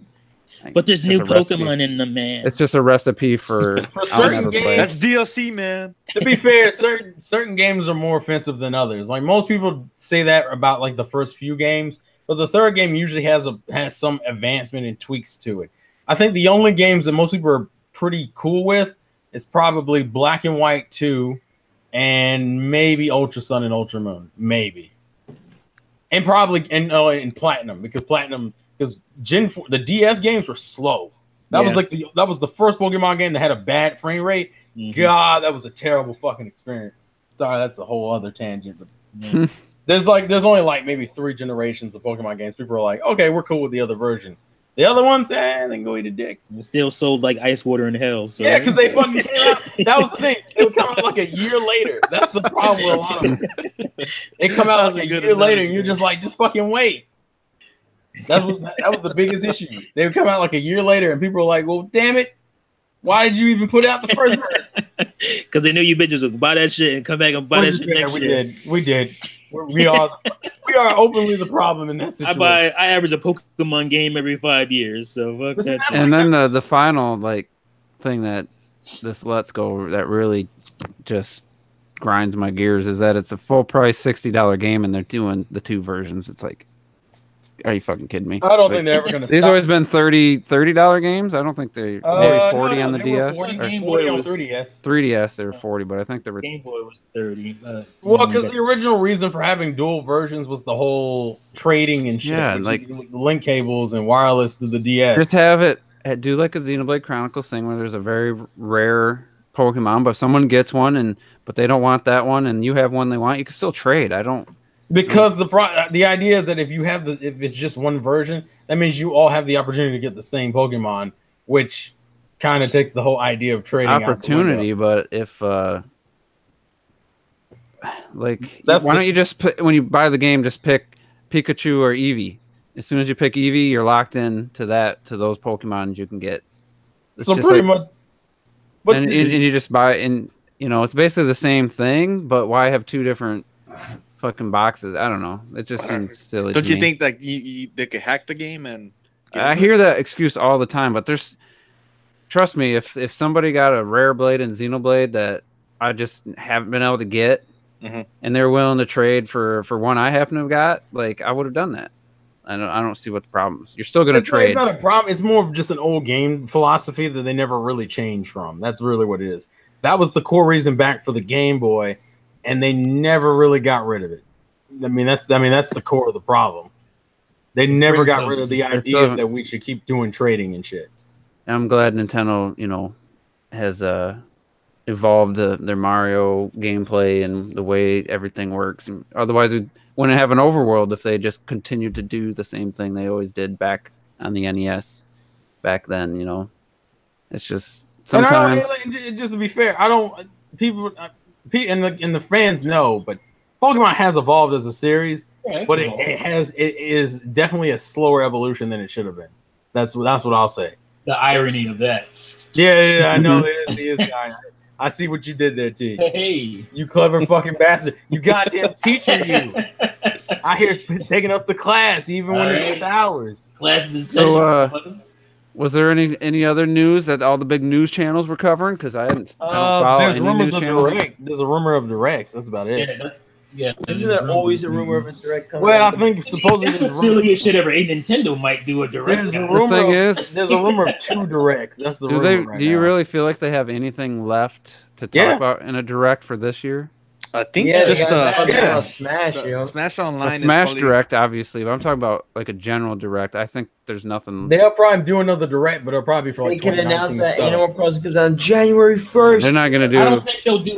But there's new Pokemon in them, man. It's just a recipe for certain games. That's DLC, man. To be fair, certain games are more offensive than others. Like most people say that about like the first few games, but the third game usually has some advancement and tweaks to it. I think the only games that most people are pretty cool with is probably Black and White 2 and maybe Ultra Sun and Ultra Moon, maybe. And probably and Platinum because Gen 4, the DS games were slow. That was the first Pokemon game that had a bad frame rate. Mm-hmm. God, that was a terrible fucking experience. Sorry, that's a whole other tangent. But there's only like maybe 3 generations of Pokemon games. People are like, okay, we're cool with the other version. The other ones, they can go eat a dick. It still sold like ice water in hell. So. Yeah, because they fucking came out. That was the thing. They would come out like a year later. That's the problem with a lot of them. They come out like a year later, and you're just like, just fucking wait. That was the biggest issue. They would come out like a year later, and people were like, well, damn it. Why did you even put out the first version? Because they knew you bitches would buy that shit and come back and buy that shit next year. We did. We are openly the problem in that situation. I average a Pokemon game every 5 years. So fuck that. And then the final thing that this Let's Go that really just grinds my gears is that it's a full price $60 game and they're doing the 2 versions. It's like Are you fucking kidding me? I don't think they're ever gonna. These stop. always been $30 games. I don't think they maybe 40 on the they were DS. 40, Or Game 40 Boy on was- 3DS. 3DS they were 40, but I think they were. Game Boy was 30. Well, because the original reason for having dual versions was the whole trading and shit. Yeah, which like- is link cables and wireless to the DS. Just have it do like a Xenoblade Chronicles thing where there's a very rare Pokemon, but if someone gets one but they don't want that one, and you have one they want, you can still trade. I don't. Because the idea is that if it's just one version, that means you all have the opportunity to get the same Pokemon, which kind of takes the whole idea of trading Opportunity, but if like, That's why the- don't you just put, when you buy the game, just pick Pikachu or Eevee? As soon as you pick Eevee, you're locked in to those Pokemon you can get. It's So just pretty like- much, but and you just buy it, and it's basically the same thing, but why have two different fucking boxes? I don't know. It just seems silly. Don't to you me. think like they could hack the game and? get I into hear that excuse all the time, but trust me, if somebody got a Rare Blade and Xenoblade that I just haven't been able to get, Mhm. and they're willing to trade for one I happen to have got, like, I would have done that. I don't see what the problem is. You're still gonna It's trade. not a problem. It's more of just an old game philosophy that they never really changed from. That's really what it is. That was the core reason back for the Game Boy, and they never really got rid of it. I mean, that's the core of the problem. They never got rid of the idea that we should keep doing trading and shit. I'm glad Nintendo, has evolved their Mario gameplay and the way everything works. Otherwise, we wouldn't have an overworld if they just continued to do the same thing they always did back on the NES. Back then, it's just sometimes. And just to be fair, I don't people and the fans know, but Pokemon has evolved as a series, but it is definitely a slower evolution than it should have been. That's what I'll say. The irony of that. Yeah, I know it is. I see what you did there, T. Hey. You clever fucking bastard. You goddamn teacher, you. I hear taking us to class even when it's with hours. Classes in So, session. Was there any other news that all the big news channels were covering? Because I don't follow There's any rumors news of channels. direct. There's a rumor of directs. That's about it. Isn't there always a rumor of a direct coming? Well, I think supposedly That's the silliest shit ever. A Nintendo might do a direct. There's a now. rumor. thing There's is- a rumor of 2 directs. That's the rumor. Right Do you now. really feel like they have anything left to talk Yeah. about in a direct for this year? I think Yeah, just Smash, yo. Smash A Online. Smash is probably, Direct, obviously, but I'm talking about like a general direct. I think there's nothing. They'll probably do another direct, but it'll probably be for They like can announce 2019 that stuff. Animal Crossing comes out on January 1st. They're not gonna I do. don't think they'll do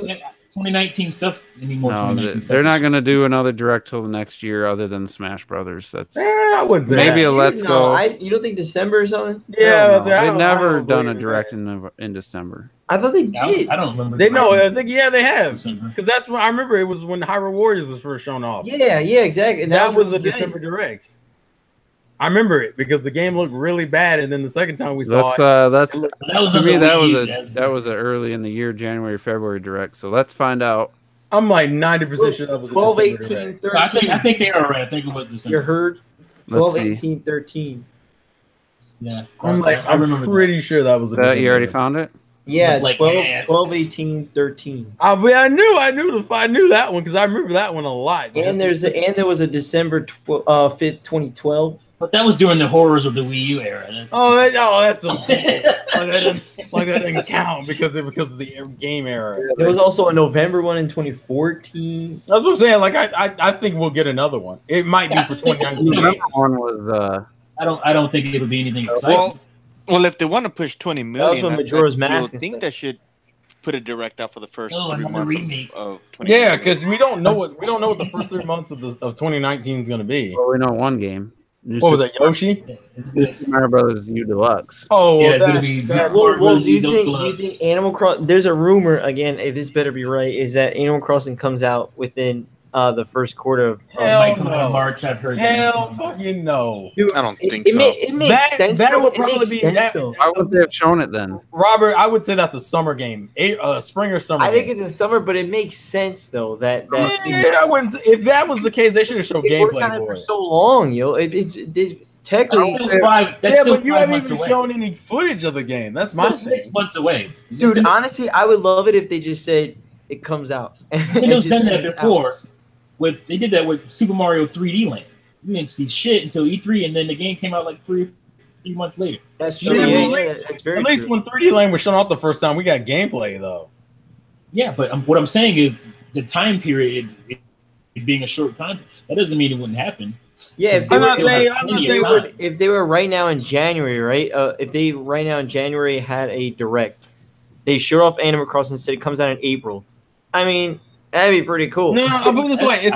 2019 stuff anymore. No, 2019 stuff. they're not gonna do another direct till the next year, other than Smash Brothers. That's I wouldn't say Maybe that. a Let's Go. You don't think December or something? Yeah, Hell no. I they've don't- never I don't done a believe in direct that. in December. I thought they did. I don't remember. They know. directing I think they have December. because that's when I remember. It was when Hyrule Warriors was first shown off. Yeah, exactly. And that was really a good. December direct. I remember it because the game looked really bad, and then the second time we saw That's it, That was to on me the that Wii was U, a that's- that was a early in the year January February direct. So let's find out. I'm like 90% sure that was a 12, December 18, direct. 13. I think they are right. I think it was You December. heard? Let's 12, see. 18, 13. Yeah, I'm remember pretty sure that was a That December you already direct. found it. Yeah, Like 12, ass. 12, 18, 13. I knew that one because I remember that one a lot. And there was a December 5th, 2012. But that was during the horrors of the Wii U era. that's that didn't count because of the game era. There was also a November one in 2014. That's what I'm saying. Like I think we'll get another one. It might be for 2019. November one was I don't think it'll be anything exciting. Well, if they want to push 20 million, when Majora's I Mask and think stuff. they should put a direct out for the first Oh, 3 another months remake. of 20. Yeah, because we don't know what the first 3 months of 2019 is going to be. well, we know one game. New What was Super that, Yoshi? It's good. Mario Brothers U Deluxe. Oh, Yeah, well, it's gonna that's- be that's- Well, do you Those think Animal Crossing? There's a rumor again. If this better be right, is that Animal Crossing comes out within the first quarter of. Hell might come out no. in March. I've heard. Hell that. fucking no. I don't think it so. It makes That- sense. that though. would It probably makes be- sense, that- though. Why would they have shown it then? Robert, I would say that's a summer game. Spring or summer I think game. it's in summer, but it makes sense though that Yeah, I wouldn't say- if that was the case, they should have shown they worked on gameplay it for for it. so long, yo. It's That's technically, still five. That's Yeah, still but you 5 haven't months even away. shown any footage of the game. That's Still my 6 thing. months away, dude. Honestly, I would love it if they just said it comes out. Nintendo's Just done said that it's before. out. They did that with Super Mario 3D Land. we didn't see shit until E3, and then the game came out like three months later. That's true. Yeah, Yeah, but yeah, that's very At least true. when 3D Land was shown off the first time, we got gameplay though. Yeah, but what I'm saying is the time period it being a short time, that doesn't mean it wouldn't happen. Yeah, if they, I'm were, not saying- I'm not saying time. if they were right now in January, right? If they right now in January had a direct, they showed off Animal Crossing, said it comes out in April. I mean, that'd be pretty cool. No, I'll put it this way: it's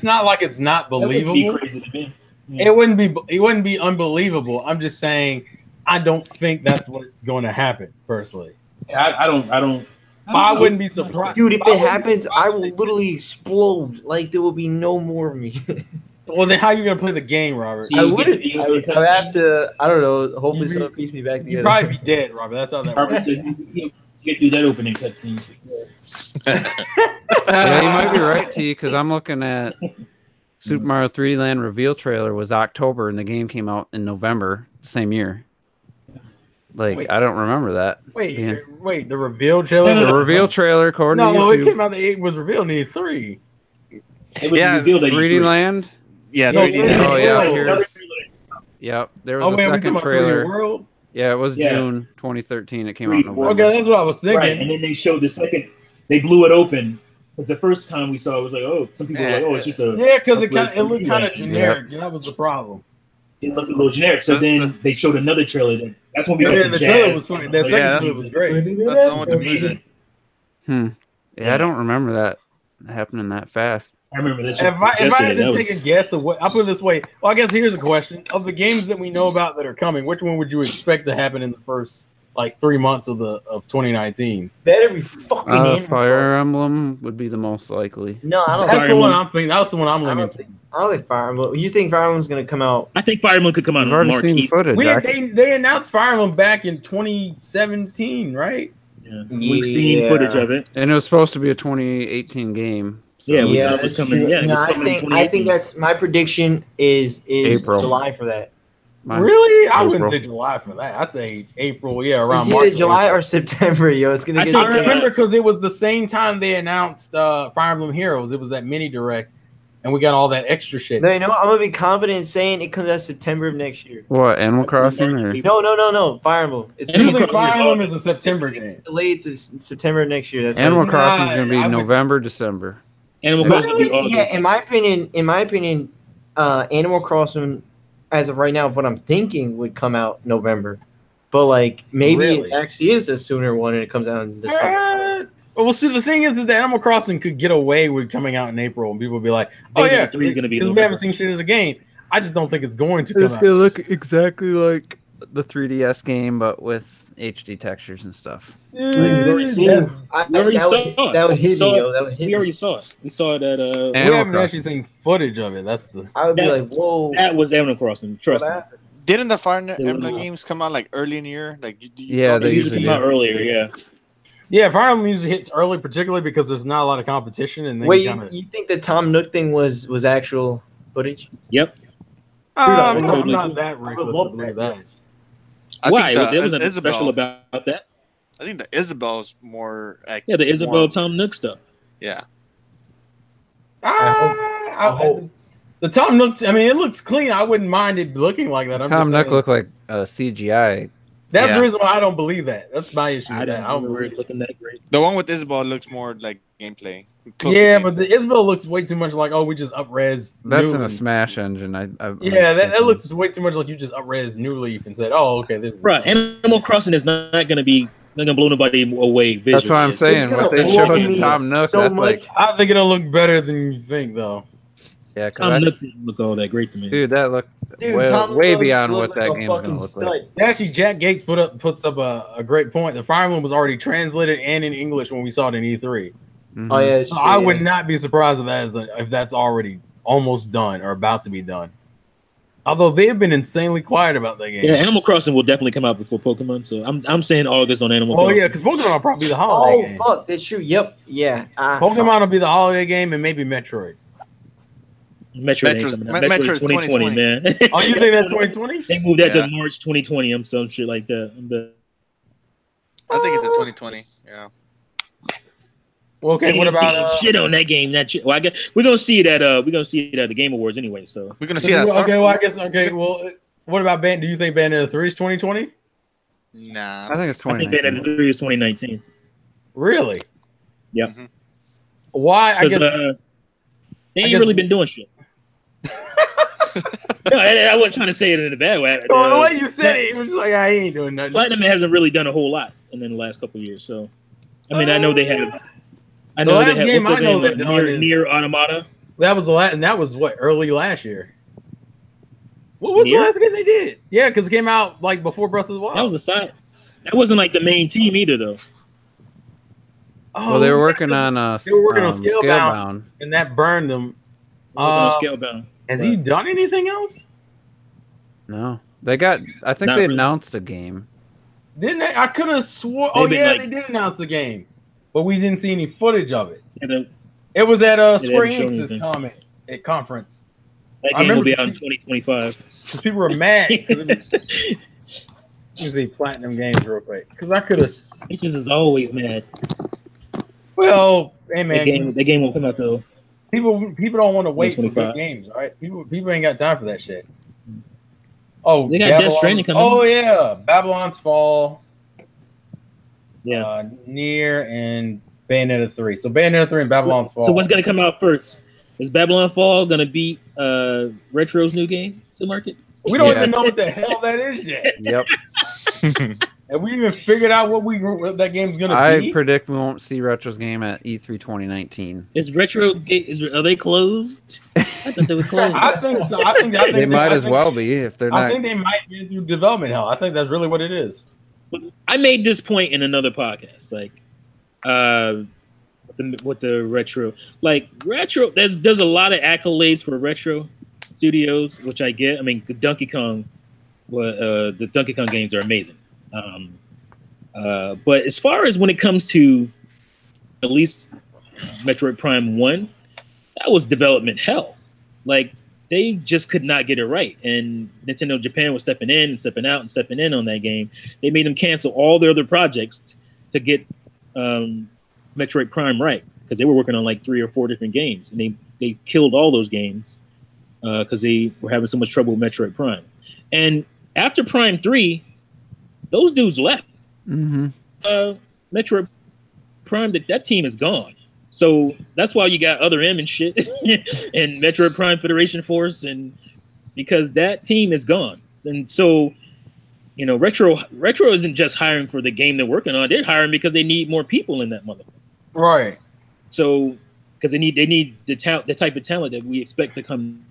not like it's not That would be believable. crazy to me. Yeah. It wouldn't be unbelievable. I'm just saying I don't think that's what's going to happen personally. I wouldn't be surprised. Dude, if it happens, I will literally explode. Like there will be no more of me. Well, then how are you going to play the game, Robert? See, I you wouldn't. get I the would have to. I don't know. Hopefully, You- someone piece me back You'd together. probably be dead, Robert. That's how that Robert works. said you get through that opening cutscene. Yeah, you might be right, T, because I'm looking at Super Mario 3D Land reveal trailer was October, and the game came out in November the same year. Like, Wait. I don't remember that. Wait, Yeah. wait, the reveal trailer? The reveal trailer, according No, to it YouTube, came out. It was revealed in E3. It was Yeah, revealed at 3D E3. Land. Yeah, No, 3D. wait, Oh, yeah, wait, here's- Yep, there was Oh, a man, we talking second about 3D trailer. World? Yeah, it was Yeah. June 2013. It came out in 3D November. Okay, that's what I was thinking. Right, and then they showed the second. They blew it open. Because the first time we saw it was like, oh, some people were like, oh, it's just a. Yeah, because it upload looked 3D kind of land. generic. That was the problem. It looked a little generic. So then they showed another trailer. That's when we got Yeah, the the jazz. trailer was funny. That Yeah, second that's- trailer was great. That's the one with the music. Yeah, I don't remember that happening that fast. I remember this. If I had yesterday. to That take was- a guess of what, I'll put it this way. Well, I guess here's a question: of the games that we know about that are coming, which one would you expect to happen in the first 3 months of 2019? Better be fucking Animal Fire Crossing. Emblem would be the most likely. No, I don't. That's think, the one I'm thinking. That's the one I'm I leaning. don't think. I don't think Fire Emblem. You think Fire Emblem's gonna come out? I think Fire Emblem could come out I've in already March. seen footage. They announced Fire Emblem back in 2017, right? Yeah. We've seen Yeah. footage of it. And it was supposed to be a 2018 game. So Yeah, we Yeah, thought it was that's coming. true. Yeah, it No, was I coming in think 2018. that's my prediction is April. July for that. mine- Really? I wouldn't April. say July for that. I'd say April. Yeah, around It's March. either July April. or September, yo. It's gonna I get. think, I remember because it was the same time they announced Fire Emblem Heroes. It was that mini direct, and we got all that extra shit. No, you know what? I'm gonna be confident in saying it comes out September of next year. What, Animal Crossing? Or? No. Fire Emblem. It's Animal gonna Usually be Crossing Fire is Emblem is a September game. delayed to September of next year. That's Animal what Crossing is going to I be would- November, December. Animal But, Crossing will be August. yeah, in my opinion, Animal Crossing, as of right now, what I'm thinking would come out November. But like maybe Really? it actually is a sooner one and it comes out in December. Well, see, the thing is that Animal Crossing could get away with coming out in April, and people would be like, "Oh think yeah, the 3 is gonna be because we November. haven't seen shit of the game." I just don't think it's going to come out. look exactly like the 3DS game, but with HD textures and stuff. already seen Yes. We already saw it. That would We hit saw me, it. yo. That would hit We already me. saw it. We saw it at We Animal haven't Crossing. actually seen footage of it. That's the. I would be That- like, whoa. That was Animal Crossing. Trust me. Didn't the Fire They Emblem will. games come out like early in the year? Like, Yeah, don't they They usually usually come out earlier. Yeah. Yeah, Fire Emblem usually hits early, particularly because there's not a lot of competition, and then Wait, you kinda, you think the Tom Nook thing was actual footage? Yep. I would I'm totally- not that reckless love to believe that. that. I Why? think There was nothing Isabel. special about that. I think the Isabel's more. Like, Yeah, the Isabel more- Tom Nook stuff. Yeah. I hope. The Tom Nook. I mean, it looks clean. I wouldn't mind it looking like that. I'm Tom just Nook saying- looked like CGI. That's Yeah. the reason why I don't believe that. That's my issue. I with that. don't I don't remember believe it looking that great. The one with Isabel looks more like gameplay. Close to Yeah, gameplay. but the Isabel looks way too much like, oh, we just upres. That's New in a Leaf. Smash engine. Yeah, that looks way too much like you just upres New Leaf and said, oh, okay, this is Right. Animal Crossing is not going to be. Not gonna blow nobody away. Visually. That's what I'm saying. gonna What they blow showed me in Tom Nook, so that's much. like, I think it'll look better than you think, though. yeah, 'cause Tom Nook didn't look all that great to me. dude, that looked Dude, way, Tom way Nook beyond looked what that like a game was fucking gonna look like. stud. Actually, Jack Gates puts up a great point. The Fire Emblem was already translated and in English when we saw it in E3. Mhm. Oh yeah, it's So true, I yeah. would not be surprised if that's already almost done or about to be done. Although they have been insanely quiet about that game. Yeah, Animal Crossing will definitely come out before Pokemon. So I'm saying August on Animal Oh Crossing. yeah, because Pokemon will probably be the holiday Oh game. fuck, that's true. Yep, yeah. Pokemon will be the holiday game and maybe Metroid. Metroid ain't Metro's- coming out. Me- Metroid's Metroid's 2020, man. Oh, you think that's 2020? They moved that Yeah. to March 2020. I'm some shit like that. I think it's a 2020. Yeah. Well, okay, what about shit on that game? Well, I guess we're gonna see it at the Game Awards anyway. So We're gonna see that. Okay, well, I guess Well, what about Do you think Bayonetta 3 is 2020? Nah, I think it's I think 2019. Bayonetta 3 is 2019. Really? Yep. Mhm. Why? I guess they ain't really been doing shit. No, I wasn't trying to say it in a bad way. the way you said it was like I ain't doing nothing. Platinum hasn't really done a whole lot in the last couple of years. So, I mean, I know they have. I know The they last have. game What's I their know name? they've done is- Near Automata. That was and that was what, early last year. What was Nier? the last game they did? Yeah, because it came out like before Breath of the Wild. That was a side. That wasn't like the main team either, though. Oh, Well, they were yeah, working on They were working on Scalebound. and that burned them. Working on Scalebound. Has he done anything else? No, they got. I think Not they really. announced a game. Didn't they? I could have swore. Oh They've been, yeah, like- they did announce the game, but we didn't see any footage of it. Yeah, that It was at they Square haven't shown Enix's anything. conference I game will remember- be out in 2025. because people were mad. 'Cause it was, let me see Platinum Games real quick because I could have. Peaches is always mad. Well, hey That man, game won't come out though. people don't want to wait for good 25. games, right? People ain't got time for that shit. Oh, They got Death Stranding coming. Oh yeah, Babylon's Fall, Yeah. Nier, and Bayonetta 3. So Bayonetta 3 and Babylon's Fall. So what's gonna come out first? Is Babylon Fall gonna beat Retro's new game to market? We don't Yeah. even know what the hell that is yet. Yep. Have we even figured out what that game's gonna I be? predict we won't see Retro's game at E3 2019. Is Retro? Are they closed? I thought they were closed. I think so. They might as well be if they're I not. think they might be through development hell. I think that's really what it is. I made this point in another podcast, like, with the Retro, like Retro. There's a lot of accolades for Retro Studios, which I get. I mean, the Donkey Kong games are amazing. But as far as when it comes to at least Metroid Prime 1, that was development hell. Like, they just could not get it right. And Nintendo Japan was stepping in and stepping out and stepping in on that game. They made them cancel all their other projects to get Metroid Prime right, because they were working on like 3 or 4 different games. And they killed all those games because they were having so much trouble with Metroid Prime. And after Prime 3, those dudes left. Mm-hmm. Metroid Prime, that team is gone. So that's why you got Other M and shit and Metroid Prime Federation Force, and because that team is gone. And so, you know, Retro isn't just hiring for the game they're working on. They're hiring because they need more people in that motherfucker. Right. So because they need the type of talent that we expect to come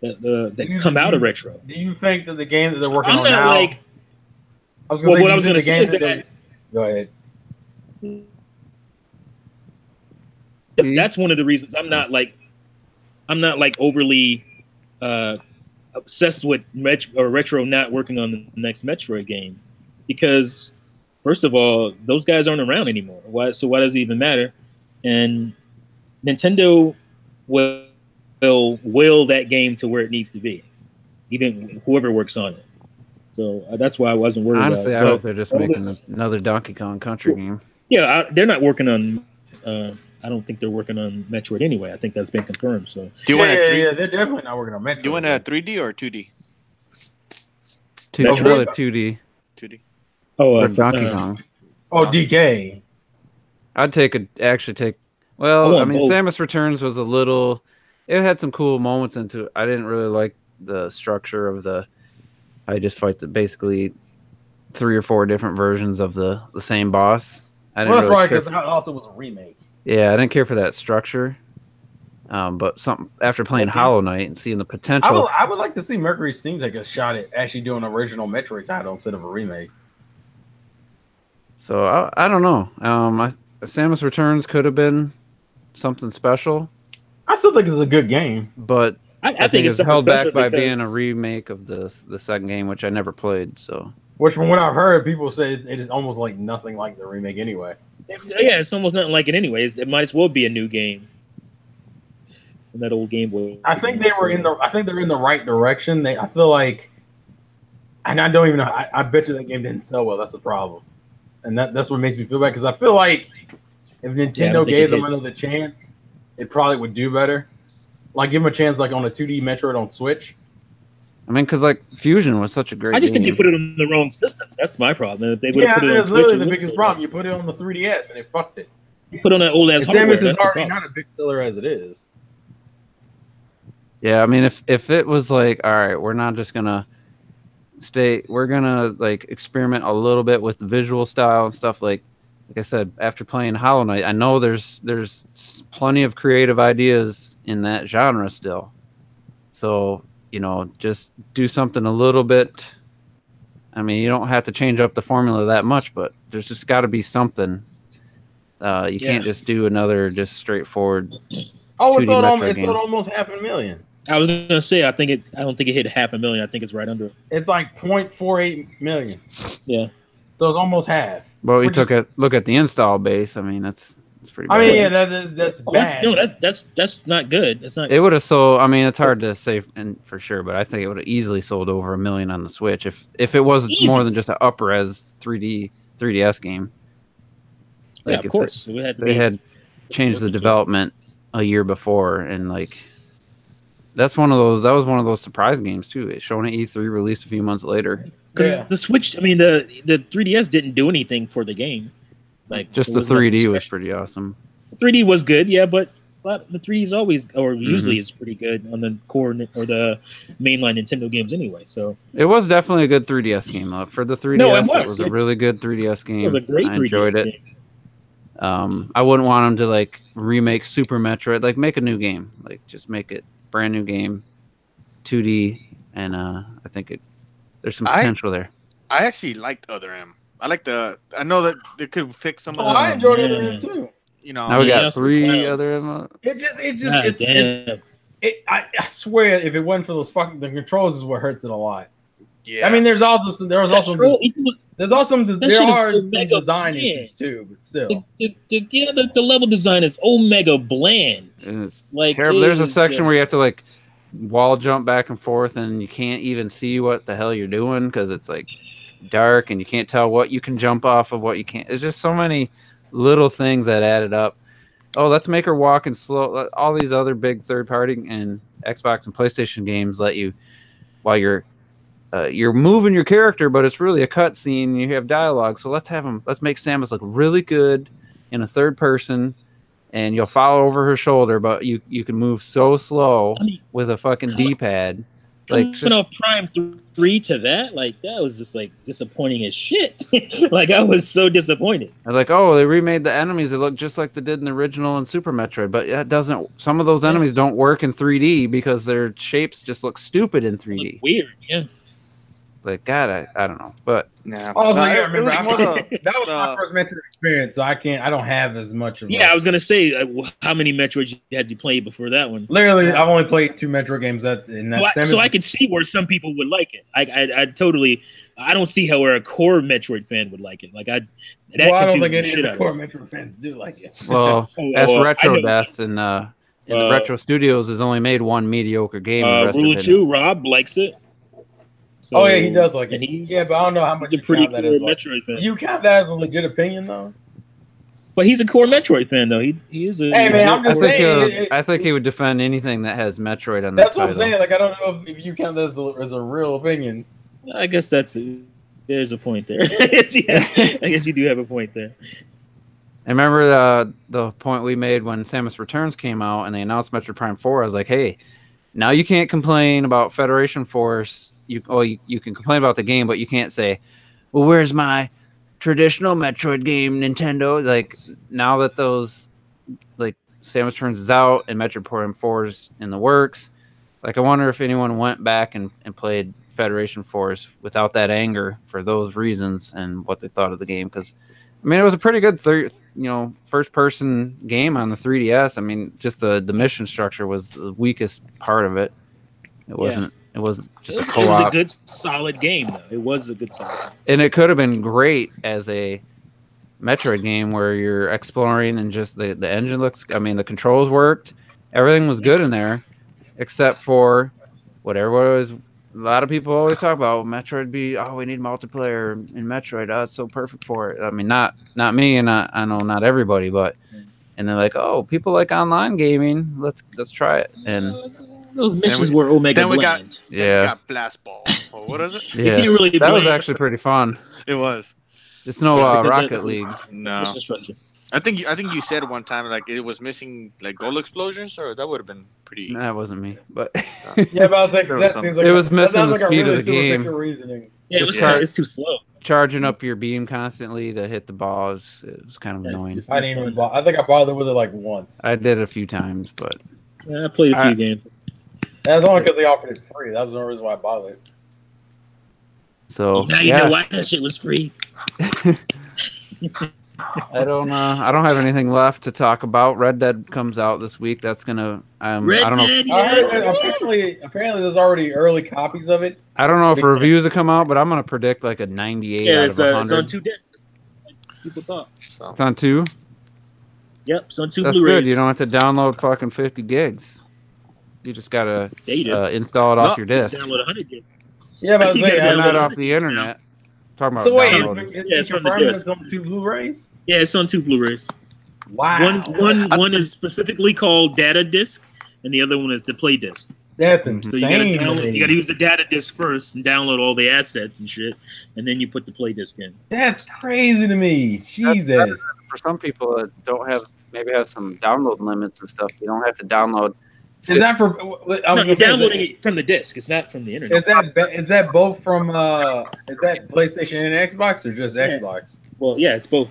that come out of Retro. Do you think that the game that they're working I'm on not now? like. I was gonna Well, say, what do I you was think gonna the say games is that they- Go ahead. That's one of the reasons I'm not like overly obsessed with Retro not working on the next Metroid game, because first of all, those guys aren't around anymore. Why does it even matter? And Nintendo will will that game to where it needs to be, even whoever works on it. So that's why I wasn't worried. Honestly, I about it. hope they're just making another Donkey Kong Country game. Yeah, they're not working on. I don't think they're working on Metroid anyway. I think that's been confirmed. So Do you want a yeah, they're definitely not working on Metroid. Do you want a 3D or 2D? Another Metroid? 2D 2D. for Donkey Kong. Oh, DK. I'd actually take. I Well, I want mean, both. Samus Returns was a little. It had some cool moments into it. I didn't really like the structure of the. I just fight basically 3 or 4 different versions of the same boss. I didn't Well, that's really right, care because it also was a remake. Yeah, I didn't care for that structure. But something after playing Hollow Knight and seeing the potential. I would like to see Mercury Steam take a shot at actually doing an original Metroid title instead of a remake. So I don't know. Samus Returns could have been something special, I still think it's a good game. but I think it's something held back special by because- being a remake of the second game, which I never played. So Which, from what I've heard, people say it is almost like nothing like the remake anyway. Yeah, it's almost nothing like it anyways. It might as well be a new game. From that old Game Boy. I think they were I think they're in the right direction. I feel like, and I don't even know. I bet you that game didn't sell well. That's the problem, and that's what makes me feel bad, because I feel like If I Nintendo don't think gave it them hit. another chance, it probably would do better. Like give them a chance, like on a 2D Metroid on Switch. I mean, because like Fusion was such a great I just think game. they put it on the wrong system. That's my problem. If they would Yeah, have put it on that's Switch, literally it the would biggest still problem. work. You put it on the 3DS and it fucked it. You put on that old ass And hardware. Samus is That's the already problem. not a big seller as it is. Yeah, I mean, if it was like, all right, we're not just gonna we're gonna like experiment a little bit with the visual style and stuff. Like I said, after playing Hollow Knight, I know there's plenty of creative ideas in that genre still. So just do something a little bit. I mean, you don't have to change up the formula that much, but there's just got to be something. You can't just do another just straightforward. Oh, 2D Metroid it's game. sold almost 500,000. I was gonna say I don't think it hit 500,000. I think it's right under it. It's like 0.48 million. Yeah. So it's almost half. Well, you Which is- look at the install base. I mean, that's pretty bad. I mean, yeah, that's Oh, bad. that's not good. That's not. It would have sold. I mean, it's hard to say for sure, but I think it would have easily sold over 1 million on the Switch if it was Easy. more than just an up-res 3DS game. Yeah, Like, of course. It had to They be- had changed the development a year before, and like that was one of those surprise games too. It shown at E3, released a few months later. 'Cause Yeah. the Switch. I mean, the 3DS didn't do anything for the game. Like Just it the was nothing 3D was special. pretty awesome. 3D was good, yeah, but the 3D is always or Mm-hmm. usually is pretty good on the core or the mainline Nintendo games anyway. So It was definitely a good 3DS game. For the 3DS, No, it it was. was a really good 3DS game. it was a great I 3D enjoyed it. game. I wouldn't want them to like remake Super Metroid. Like make a new game. Like just make it brand new game, 2D, and I think there's some potential there. I actually liked Other M. I know that they could fix some of Oh, the, I enjoyed yeah. Other M too. Now we yeah, got it's the 3 clouds. other. God damn. I swear, if it wasn't for those fucking the controls, is what hurts it a lot. yeah. I mean, there's also some That shit is there so are some mega design bland. issues too, but still. the level design is omega bland. And it's Like terrible. There's a it is section just- where you have to like wall jump back and forth, and you can't even see what the hell you're doing because it's like dark, and you can't tell what you can jump off of, what you can't. It's just so many little things that added up. Oh, let's make her walk and slow. All these other big third-party and Xbox and PlayStation games let you, while you're moving your character, but it's really a cutscene. And you have dialogue, so let's make Samus look really good in a third person, and you'll follow over her shoulder, but you can move so slow I mean, with a fucking D-pad. Like Coming off Prime 3 to that, like that was just like disappointing as shit. Like I was so disappointed. they're like, oh, they remade the enemies. They look just like they did in the original and Super Metroid, but that doesn't. Some of those enemies don't work in 3D because their shapes just look stupid in 3D. Weird, yeah. Like, God, I don't know, but yeah. Also, No, yeah, it remember, was more the, that was my first Metroid experience, so I don't have as much of. Yeah, I was gonna say how many Metroids had you played before that one? Literally, I've only played 2 Metroid games in that. So I could see where some people would like it. I don't see how where a core Metroid fan would like it. Like I don't think confuses the any shit of out the of core me. Metroid fans do like it. well, that's I Retro know. Death, and the Retro Studios has only made one mediocre game. The rest Rule of it- 2, Rob likes it. So, Oh yeah, he does like it. and he's, Yeah, but I don't know how much he's you a pretty count core that as. Like, Metroid fan. you count that as a legit opinion though? But he's a core Metroid fan though. He is a. Hey, man, I'm I just think, saying, I think he would defend anything that has Metroid on That's that what I'm title. saying. Like, I don't know if you count that as a real opinion. I guess there's a point there. Yeah, I guess you do have a point there. And remember the point we made when Samus Returns came out and they announced Metroid Prime 4? I was like, hey, now you can't complain about Federation Force. You can complain about the game, but you can't say, well, where's my traditional Metroid game, Nintendo? Like, now that those, like, Samus Returns is out and Metroid Prime 4 is in the works, like, I wonder if anyone went back and played Federation Force without that anger for those reasons and what they thought of the game. Because, I mean, it was a pretty good first-person game on the 3DS. I mean, just the mission structure was the weakest part of it. It wasn't. It was just a It was a co-op, good, solid game though. It was a good, solid game. and it could have been great as a Metroid game where you're exploring and just the engine looks. I mean, the controls worked. Everything was good in there, except for what everyone A lot of people always talk about Metroid. We need multiplayer in Metroid. Oh, it's so perfect for it. I mean, not me, and I know not everybody, but and they're like, oh, people like online gaming. Let's try it. And those missions were Omega then we Blend. got then we got Blast Ball. Or what is it? yeah, can't really that was blame- actually pretty fun. It was. It's no Because Rocket that's- League. No. Mission structure. I think you said one time like it was missing like goal explosions, or that would have been pretty. That wasn't me, but Yeah, but I was like, There that was seems some- like It was that missing sounds the like a speed of really the game. superficial reasoning. Yeah, it was Just it's too slow. charging up your beam constantly to hit the balls, it was kind of Yeah, annoying. just- I didn't even. I think I bothered with it like once. I did it a few times, but Yeah, I played a few games. That's only because they offered it free. That was the only reason why I bothered. so Now you know why that shit was free. I don't have anything left to talk about. Red Dead comes out this week. That's gonna I don't know. Dead, I heard yeah. that apparently there's already early copies of it. I don't know if reviews will come out, but I'm gonna predict like a 98 Yeah, out it's, of it's 100. on 2 discs. People thought. So It's on 2. Yep, it's on 2 That's Blu-rays. good. You don't have to download fucking 50 gigs. You just gotta Yeah, you do. install it off No. your disc. Download 100 gigs. Yeah, but I was You saying, gotta And download not it. off the internet. Talking about so wait, downloading. it's Yeah, it's from the confirmed disc. it's on 2 Blu-rays. Yeah, it's on 2 Blu-rays. Wow, One is specifically called data disc, and the other one is the play disc. that's So insane. you gotta use the data disc first and download all the assets and shit, and then you put the play disc in. That's crazy to me. Jesus. For some people that don't have some download limits and stuff, you don't have to download. Is that for? I No, was you're gonna say, downloading it from the disc. It's not from the internet. is that both from is that PlayStation and Xbox or just Yeah. Xbox? Well, yeah, it's both.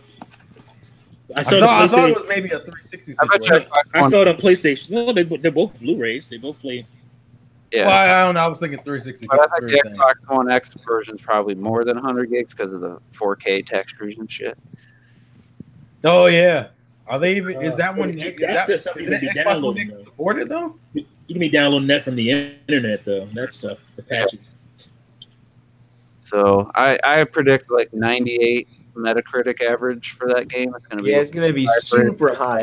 I I saw, thought it it was maybe a 360 I bet situation. you I saw it on PlayStation. No, they're both Blu-rays. They both play. yeah. Well, I don't know. I was thinking 360. But I think the Xbox One X version is probably more than 100 gigs because of the 4K textures and shit. Oh yeah. Are they even? Is that one? that's Is that, just something is to that be Xbox One downloaded, X though. supported though? You can be downloading that from the internet, though. That stuff, the patches. So I predict like 98 Metacritic average for that game. It's gonna be Yeah, it's gonna be super high.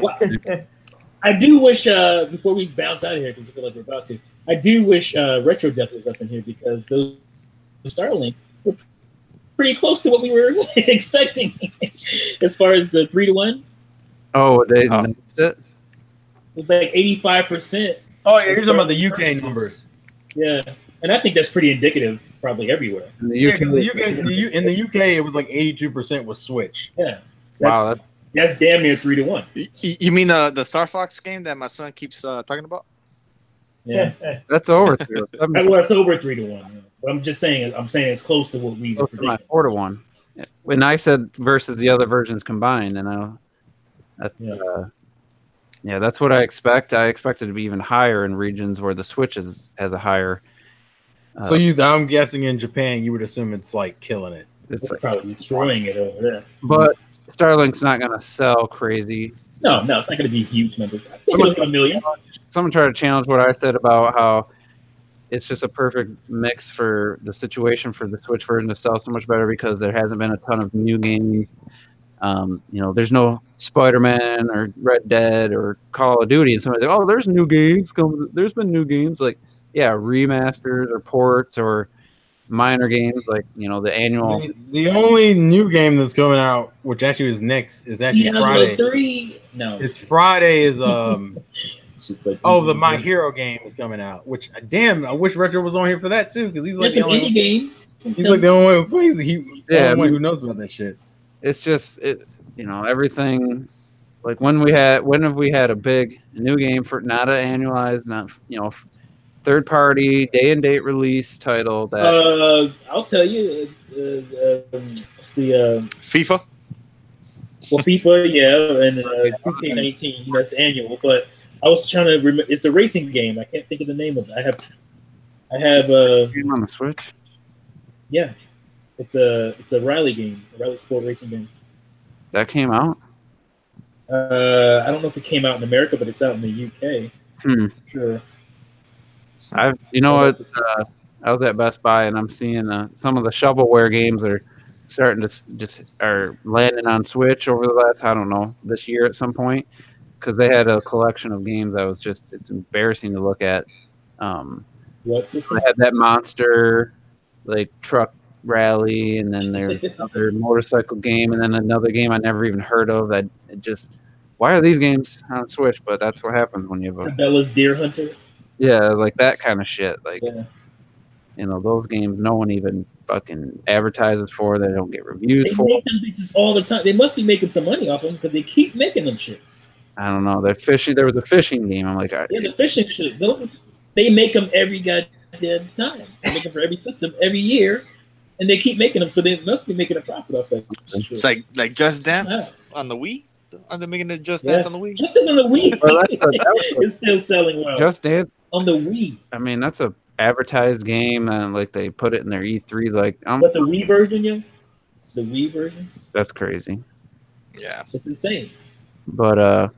I do wish, before we bounce out of here, because I feel like we're about to, I do wish Retro Death was up in here because those Starlink were pretty close to what we were expecting as far as the 3-to-1. Oh, they Oh. announced it. It's like 85%. Oh yeah, you're talking about the UK numbers. Yeah, and I think that's pretty indicative, probably everywhere. In the Yeah, UK, 'cause in the UK it was like 82% was Switch. Yeah, wow, that's damn near 3-to-1. You mean the Star Fox game that my son keeps talking about? Yeah, that's over. well, it's over 3-to-1. Yeah. But I'm just saying, it's close to what we were Close to my predicting. 4-to-1. When I said versus the other versions combined, and Yeah. that's what I expect. I expect it to be even higher in regions where the Switch has a higher. So I'm guessing in Japan you would assume it's like killing it. It's It's like, probably destroying it over there. but Starlink's not going to sell crazy. No, it's not going to be huge numbers. I think it'll hit 1 million. Someone tried to challenge what I said about how it's just a perfect mix for the situation for the Switch version to sell so much better because there hasn't been a ton of new games. There's no Spider-Man or Red Dead or Call of Duty, and somebody's like, "Oh, there's new games coming. There's been new games like remasters or ports or minor games like the annual." The only new game that's coming out, which actually is next, is actually Diablo Friday. 3? No. It's Friday is It's like, the My Hero game is coming out. Which damn, I wish Retro was on here for that too because he's like There's the some indie only games. he's like the only one who plays it. He's the Yeah, only one who knows about that shit. It's just everything. Like when have we had a big new game for not an annualized, not third party day and date release title that I'll tell you. What's the FIFA. FIFA? Yeah, and 2K19. That's annual. But I was trying to remember. It's a racing game. I can't think of the name of it. I have game on the Switch. yeah. It's a Riley game, a Riley Sport racing game. That came out. I don't know if it came out in America, but it's out in the UK. Sure. I was at Best Buy and I'm seeing some of the shovelware games are starting to just are landing on Switch over the last this year at some point because they had a collection of games that was it's embarrassing to look at. What system? They had that monster like truck rally, and then there's another motorcycle game, and then another game I never even heard of. That just why are these games on Switch? But that's what happens when you have Cabela's Deer Hunter. like that kind of shit. Like those games no one even fucking advertises for. They don't get reviews They for. make them bitches all the time. They must be making some money off them because they keep making them shits. I don't know. They're fishing. There was a fishing game. I'm like, The fishing shit. They make them every goddamn time. They make them for every system every year, and they keep making them. So they must be making a profit off that. It's like Just Dance on the Wii. Are they making it Just Dance on the Wii? Just Dance on the Wii. Well, it's still selling well. Just Dance on the Wii. I mean, that's a advertised game, and like they put it in their E3. Like, but the Wii version, the Wii version. That's crazy. Yeah, it's insane. But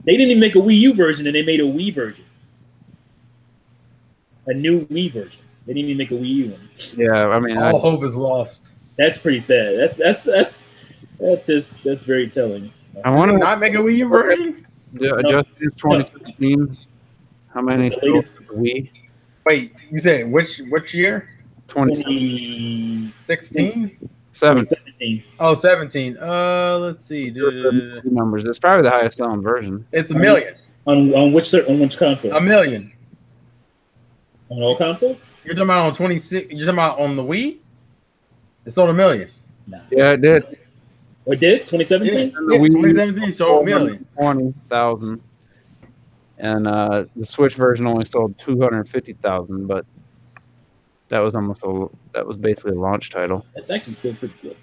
they didn't even make a Wii U version, and they made a Wii version, a new Wii version. They didn't even make a Wii U one. Yeah, I mean, all hope is lost. That's pretty sad. That's very telling. I want to not make a Wii U version. Yeah, just 2016. How many still Wii? Wait, you said which year? 2016. 17. Oh, 17. Let's see. Numbers. It's probably the highest selling version. It's 1 million. On which console? 1 million. On all consoles? You're talking about on 26. You're talking about on the Wii? It sold 1 million. Nah. Yeah, it did. It did? 2017? Yeah, 2017 sold 1 million. 20,000. And the Switch version only sold 250,000, but that was basically a launch title. That's actually still pretty good.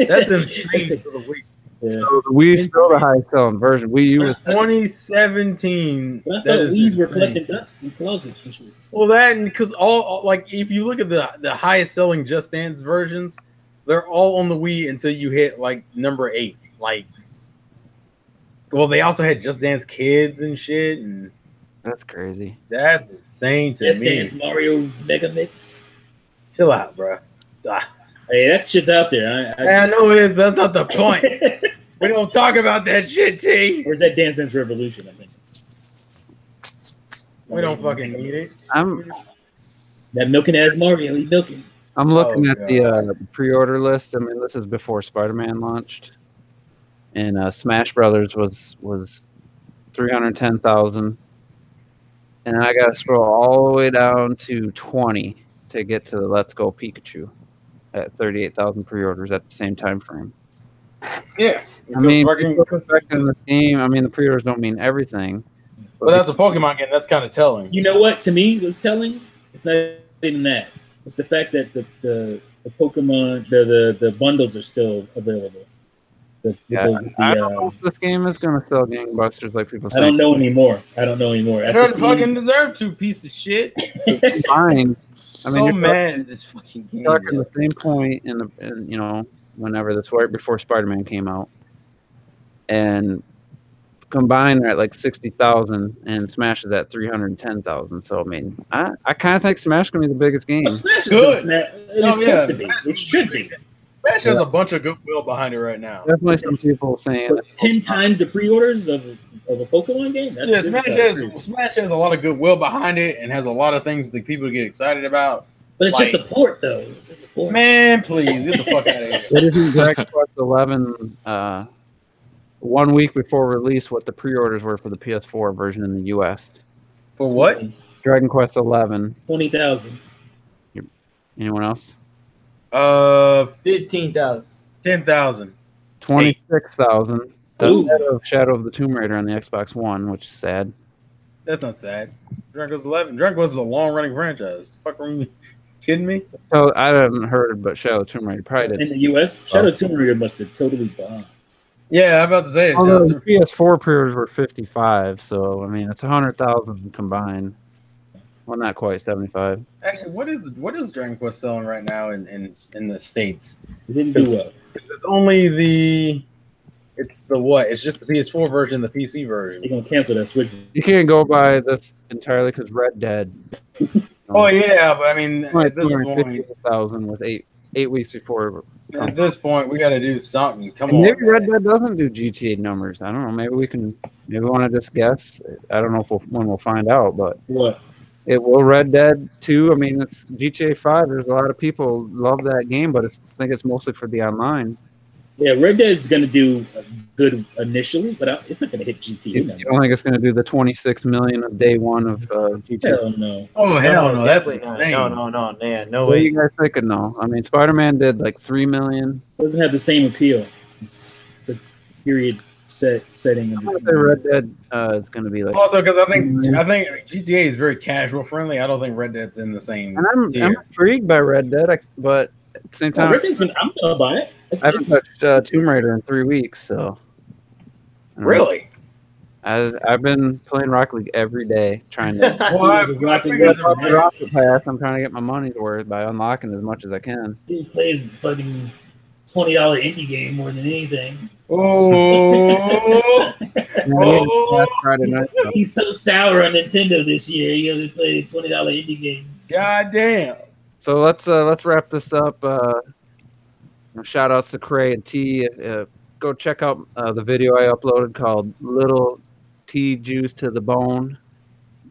That's insane for the Wii. Yeah. So the Wii's still the highest selling version. Wii U was 2017. But I thought Wii's were collecting dust in closets and shit. Well, that because all like if you look at the highest selling Just Dance versions, they're all on the Wii until you hit like number 8. Like, well, they also had Just Dance Kids and shit, and that's crazy. That's insane to Just me. Dance Mario Mega Mix. Chill out, bro. Hey, that shit's out there. I know it is, but that's not the point. We don't talk about that shit, T. Where's that Dance Dance Revolution? I think we don't fucking need it. That milking ass Mario. He's milking. I'm looking at the pre-order list. I mean, this is before Spider-Man launched, and Smash Brothers was 310,000, and I got to scroll all the way down to 20 to get to the Let's Go Pikachu at 38,000 pre-orders at the same time frame. Yeah, I mean, the game. I mean, the pre-orders don't mean everything. But that's a Pokemon game. That's kind of telling. You know what? To me, what's telling? It's not even that. It's the fact that the Pokemon, the bundles are still available. I don't know if this game is going to sell gangbusters like people say. I don't know anymore. I don't fucking deserve to, piece of shit. Fine. I mean, so mad at this fucking game. Stuck in the same point whenever this right before Spider-Man came out, and combined they're at like 60,000, and Smash is at 310,000. So I mean, I kind of think Smash is gonna be the biggest game. Well, Smash is good. It's supposed to be. It should be. Smash has a bunch of goodwill behind it right now. Definitely some people saying 10 times the pre-orders of a Pokemon game. That's Smash has a lot of goodwill behind it and has a lot of things that people get excited about. But it's just a port, though. It's just a port. Man, please get the fuck out of here. What is Dragon Quest 11? 1 week before release, what the pre-orders were for the PS4 version in the U.S. For what? Dragon Quest 11. 20,000. Anyone else? 15,000. 10,000. 26,000. Shadow of the Tomb Raider on the Xbox One, which is sad. That's not sad. Dragon Quest 11. Dragon Quest is a long-running franchise. Fuck, are you kidding me? So I haven't heard, but Shadow of the Tomb Raider probably did. In the U.S., Shadow of the Tomb Raider must have totally bombed. Yeah, I'm about to say it. The PS4 pre-orders were 55, so I mean it's 100,000 combined. Well, not quite 75. Actually, what is Dragon Quest selling right now in the States? It didn't do well. It's only it's the what? It's just the PS4 version, the PC version. You're gonna cancel that Switch. You can't go by this entirely because Red Dead. Oh yeah, but I mean, at this point, 250,000 with eight weeks before. At this point, we got to do something. Come on. Maybe Red Dead doesn't do GTA numbers. I don't know. Maybe we want to just guess. I don't know when we'll find out. But what? It will Red Dead 2. I mean, it's GTA 5. There's a lot of people love that game, but I think it's mostly for the online. Yeah, Red Dead's going to do good initially, but it's not going to hit GTA. You don't think it's going to do the 26 million of day one of GTA? Hell no. Oh hell no, that's definitely insane. not. No, man, no What do way. you guys think? No, I mean, Spider-Man did like 3 million. It doesn't have the same appeal. It's a period setting. I'm gonna say Red Dead is going to be like. Also, because I think GTA is very casual friendly. I don't think Red Dead's in the same. And I'm tier. intrigued by Red Dead, but at the same time, Red Dead's I'm going to buy it. I haven't touched Tomb Raider in 3 weeks, so. Really? I've been playing Rocket League every day, trying to. Rocket Pass. I'm trying to get my money's worth by unlocking as much as I can. He plays fucking $20 indie game more than anything. Oh, Friday night, he's so sour on Nintendo this year. He only played $20 indie games. God damn. So let's wrap this up. Shout outs to Cray and T. Go check out the video I uploaded called Little T Juice to the Bone.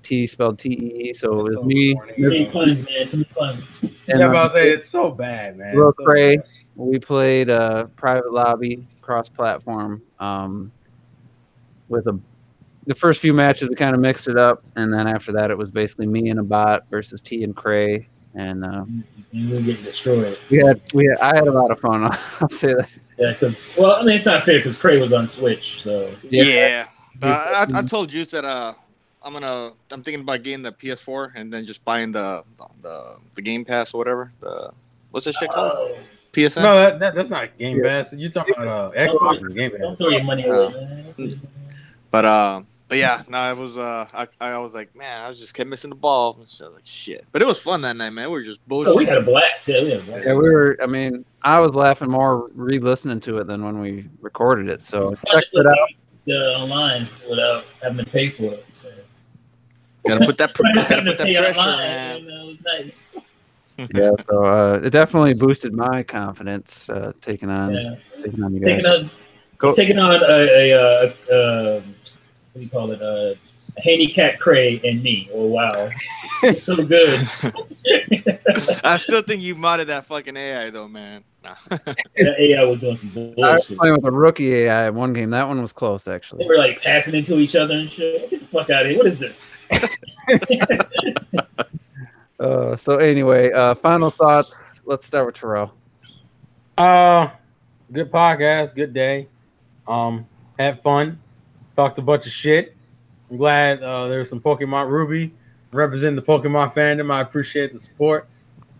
T spelled T-E-E. So it was me. Too many puns, man. Too many puns. And Yeah, but I'll say it's so bad, man. Little It's so Cray. bad. We played private lobby cross-platform with the first few matches. We kind of mixed it up, and then after that, it was basically me and a bot versus T and Cray. And we're getting destroyed. I had a lot of fun. I'll say that. Yeah, because I mean, it's not fair because Cray was on Switch, so Yeah. I told Juice that I'm thinking about getting the PS4 and then just buying the Game Pass or whatever. What's this shit called? PSN. No, that's not Game Pass. You're talking about Xbox and Game don't Pass. throw your money away, man. But yeah, no, it was I was like, man, I just kept missing the ball. So I was like, shit. But it was fun that night, man. We were just bullshit. Oh, we had a blast. Yeah, we had a blast. Yeah, we were. I mean, I was laughing more re-listening to it than when we recorded it. So check it out. Online without having to pay for it. So. Gotta put that pressure, Online, man. It was nice. Yeah, so it definitely boosted my confidence taking on you guys. Taking on a what do you call it? A handicap Cray and me. Oh wow, so good. I still think you modded that fucking AI though, man. Nah. That AI was doing some bullshit. I was playing with a rookie AI in one game. That one was close, actually. They were like passing into each other and shit. Get the fuck out of here! What is this? So anyway, final thoughts. Let's start with Terrell. Good podcast, good day. Had fun, talked a bunch of shit. I'm glad there was some Pokemon Ruby representing the Pokemon fandom. I appreciate the support.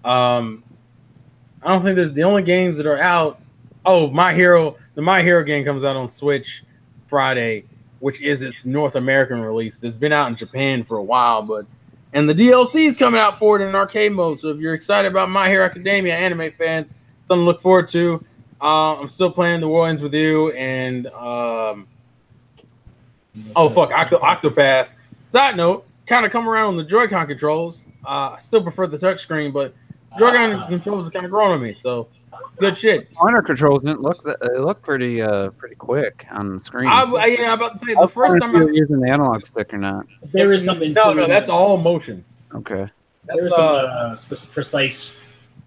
I don't think there's the only games that are out. Oh, the My Hero game comes out on Switch Friday, which is its North American release. It's been out in Japan for a while, and the DLC is coming out for it in arcade mode. So if you're excited about My Hero Academia, anime fans, something to look forward to. I'm still playing The War Ends With You and Octopath. Side note, kind of come around on the Joy-Con controls. I still prefer the touchscreen, but Joy-Con controls are kind of growing on me. So good shit. Pointer controls didn't look. They look pretty quick on the screen. I'm about to say the first time I'm using the analog stick or not. There is something. No, that's all motion. Okay. There's some precise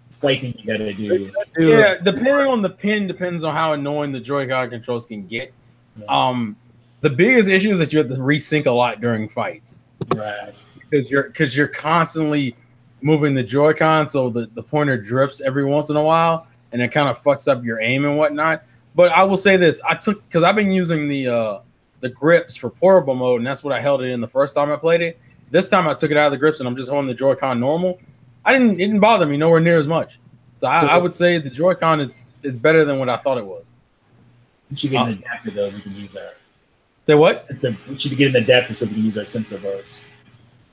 swiping you gotta do. Yeah, depending on the pin, depends on how annoying the Joy-Con controls can get. Yeah. The biggest issue is that you have to resync a lot during fights. Right. Because you're constantly moving the Joy-Con, so the pointer drips every once in a while, and it kind of fucks up your aim and whatnot. But I will say this: because I've been using the grips for portable mode, and that's what I held it in the first time I played it. This time I took it out of the grips and I'm just holding the Joy-Con normal. It didn't bother me nowhere near as much. So I would say the Joy-Con is better than what I thought it was. We should get an adapter though. We can use our. Say what? We should get an adapter so we can use our sensor bars.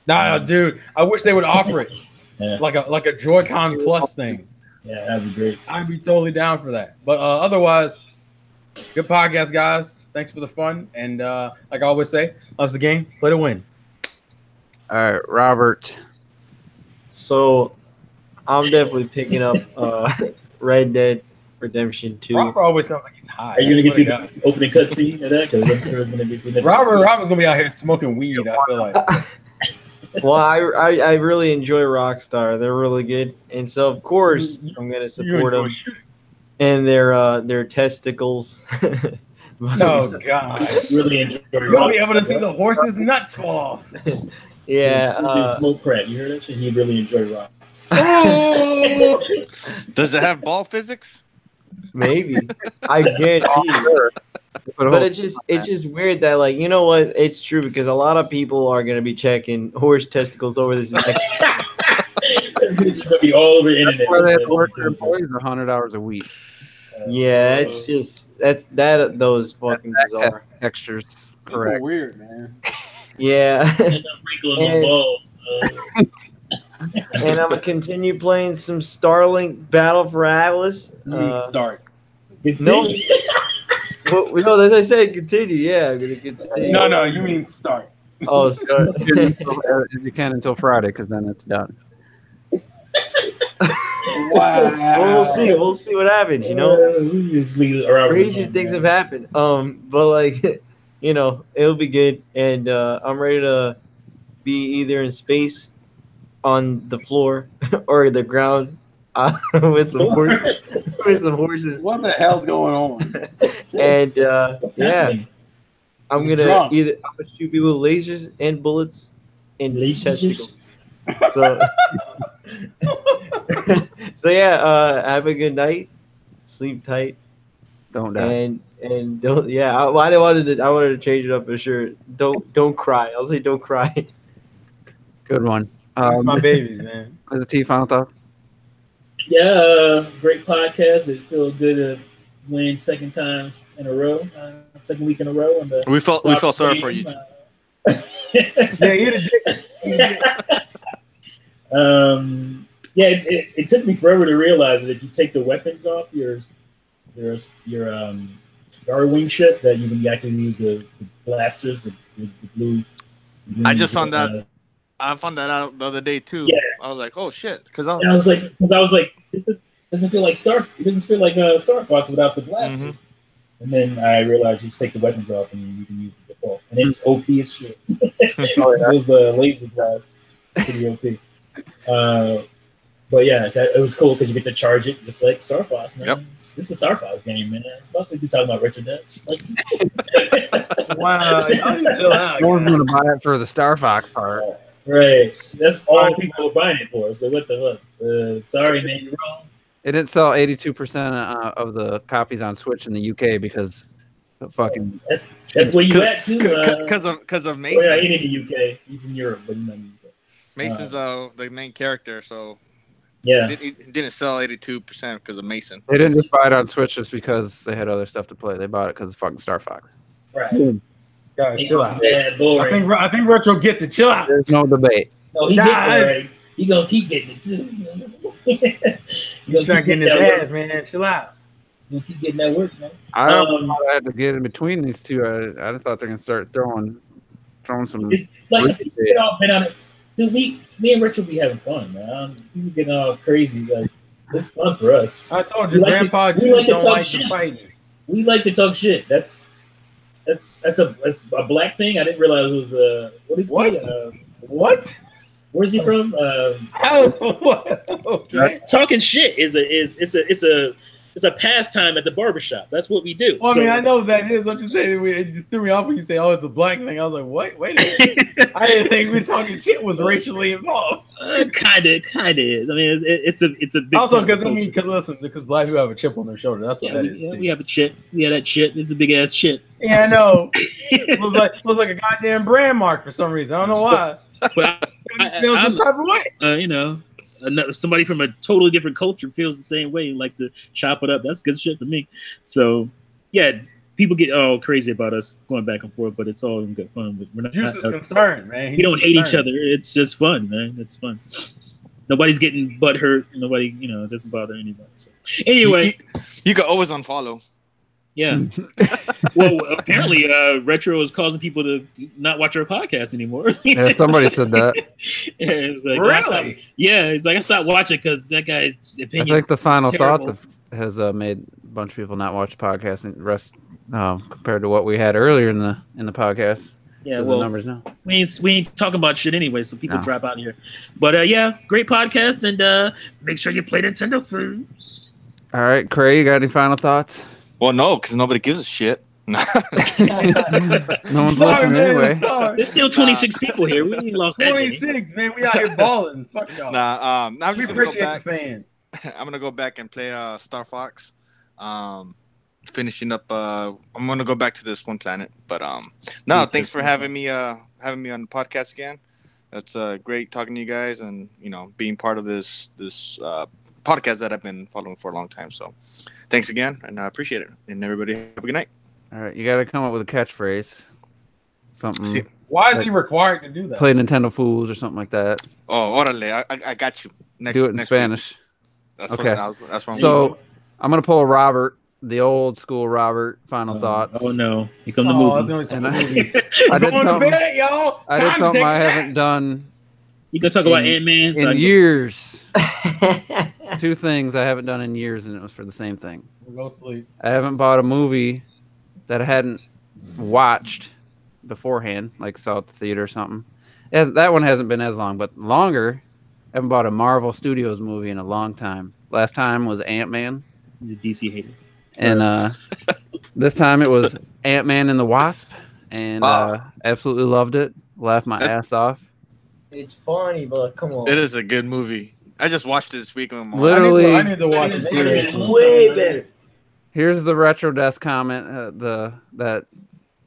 Nah, dude. I wish they would offer it like a Joy-Con Plus thing. Yeah, that'd be great. I'd be totally down for that. But otherwise, good podcast, guys. Thanks for the fun. And like I always say, loves the game, play to win. All right, Robert. So I'm definitely picking up Red Dead Redemption 2. Robert always sounds like he's high. Are you gonna get through the opening cutscene of that? Because I'm sure it's gonna be significant. Robert's gonna be out here smoking weed. I feel like. Well, I really enjoy Rockstar. They're really good, and so of course I'm gonna support them and their testicles. Oh God! Really enjoy. You'll be able to see the horse's nuts fall off. Yeah. Smoke crack. You heard that shit? He really enjoyed rocks. Oh! Does it have ball physics? Maybe. I guarantee you. But it's just weird that, like, you know what? It's true because a lot of people are gonna be checking horse testicles over this next. It's gonna be all over the internet. Where they have to work their employees 100 hours a week. Yeah, it's just those fucking bizarre. Extras, People correct. weird, man. Yeah. And I'm wrinkling my ball. And I'm gonna continue playing some Starlink Battle for Atlas. You need to start. No, no, as I said, continue. Yeah, I'm gonna continue. No, you mean start. Oh, start. If you can until Friday, because then it's done. Well, we'll see what happens. You know, crazy Crazy things have happened. But like, you know, it'll be good, and I'm ready to be either in space, on the floor, or the ground, with some horses. With some horses. What the hell's going on? And yeah, I'm He's gonna drunk. shoot people with lasers and bullets and Lasers? testicles. So, so yeah, have a good night, sleep tight, Don't die. and don't. Yeah, I wanted to change it up for sure. Don't cry. I'll say don't cry. Good one. It's my babies, man. The T final thought. Yeah, great podcast. It feels good to win second time in a row, second week in a row. We felt sorry for you. Yeah, eat a dick. It took me forever to realize that if you take the weapons off your Darwing ship, that you can actually use the blasters, the blue. I just found that. I found that out the other day too. Yeah. I was like, oh shit, because I was like, this doesn't feel like Star. It doesn't feel like Star Fox without the blaster. Mhm. And then I realized you just take the weapons off and you can use the default, and it's OP as shit. Those laser blasts, pretty OP. But yeah, it was cool because you get to charge it just like Star Fox. Man. Yep. This is a Star Fox game, man. Fuck, you talking about Richard Death? Like, Wow, y'all need to chill out. No one's man. going to buy it for the Star Fox part. right. That's all people are buying it for. So what the fuck? Sorry, man, you're wrong. It didn't sell 82% of the copies on Switch in the UK because the fucking That's where you at too. because of Oh, yeah, Mason. he ain't in the UK. He's in Europe, but he's not in the UK. Mason's the main character, so Yeah. it didn't sell 82% because of Mason. they didn't just buy it on Switch just because they had other stuff to play. They bought it because it's fucking Star Fox. Right. Guys, chill out. Bad boy. I think Retro gets it. Chill out. There's no debate. No, he Nah, gets it already. He gonna keep getting it too. He's trying to get in his ass, man. Chill out. You keep getting that work, man. I don't know how I had to get in between these two. I thought they're gonna start throwing some. It's like people get all bent on it. Dude, me and Richard be having fun, man. People getting all crazy. Like, it's fun for us. I told you, We like Grandpa to- we Juice like to don't talk like shit. the fighting. We like to talk shit. That's a black thing. I didn't realize it was what is What? it? What? Where's he from? How is what? Okay. Talking shit it's a pastime at the barbershop. That's what we do. Well, I So- mean, I know what that is. I'm just saying, it just threw me off when you say, "Oh, it's a black thing." I was like, "What? Wait a minute." I didn't think we talking shit was racially involved. Kind of is. I mean, it's a big. Also, part of because the culture. listen, because black people have a chip on their shoulder. That's what Yeah, that is. too. we have a chit. We have that shit. It's a big ass shit. Yeah, I know. looks like a goddamn brand mark for some reason. I don't know why. But Feels some type of way. somebody from a totally different culture feels the same way and likes to chop it up. That's good shit to me. So, yeah, people get all crazy about us going back and forth, but it's all in good fun. But we're not. Juice is concerned, man. We don't hate each other. It's just fun, man. It's fun. Nobody's getting butt hurt. Nobody, it doesn't bother anybody. So. Anyway, You can always unfollow. yeah. Well, apparently, Retro is causing people to not watch our podcast anymore. Yeah, somebody said that. Yeah, it's like, Really? it's like I stopped watching because that guy's I opinion. think the final terrible. thoughts has made a bunch of people not watch the podcast and rest compared to what we had earlier in the podcast. Yeah, to the well, numbers now. we ain't talking about shit anyway, so people No. drop out here. But yeah, great podcast, and make sure you play Nintendo Foods. All right, Craig, you got any final thoughts? Well, no, because nobody gives a shit. No one's Sorry, listening man, anyway. sorry. There's still 26 people here. We ain't lost that many. 26, man. We out here balling. Fuck y'all. I'm We just gonna go appreciate back. the fans. I'm gonna go back and play Star Fox. Finishing up. I'm gonna go back to this one planet. But no, thanks for having me. Having me on the podcast again. That's great talking to you guys, and being part of this podcast that I've been following for a long time. So, thanks again, and I appreciate it. And everybody have a good night. All right, you got to come up with a catchphrase. Something. See- Why is he required to do that? Play Nintendo Fools or something like that. Oh, orale, I got you. Next, Do it in next week. Spanish. That's Okay. That's what I'm So I'm gonna pull a Robert, the old school Robert. Final thoughts. Oh no, here come the Oh, I was movies. gonna And I- say I did Going to something. bed, y'all. I did Time to something take I a nap. haven't done You gonna talk about In- Ant-Man? in years. 2 things I haven't done in years, and it was for the same thing. We'll go sleep. I haven't bought a movie that I hadn't watched beforehand, like saw at the theater or something. That one hasn't been as long, but longer. I haven't bought a Marvel Studios movie in a long time. Last time was Ant-Man, He's a DC hater. and this time it was Ant-Man and the Wasp, and absolutely loved it. Laughed my ass off. It's funny, but come on. It is a good movie. I just watched it this week. And Literally, I need to watch it. It's way better. Here's the retro death comment. That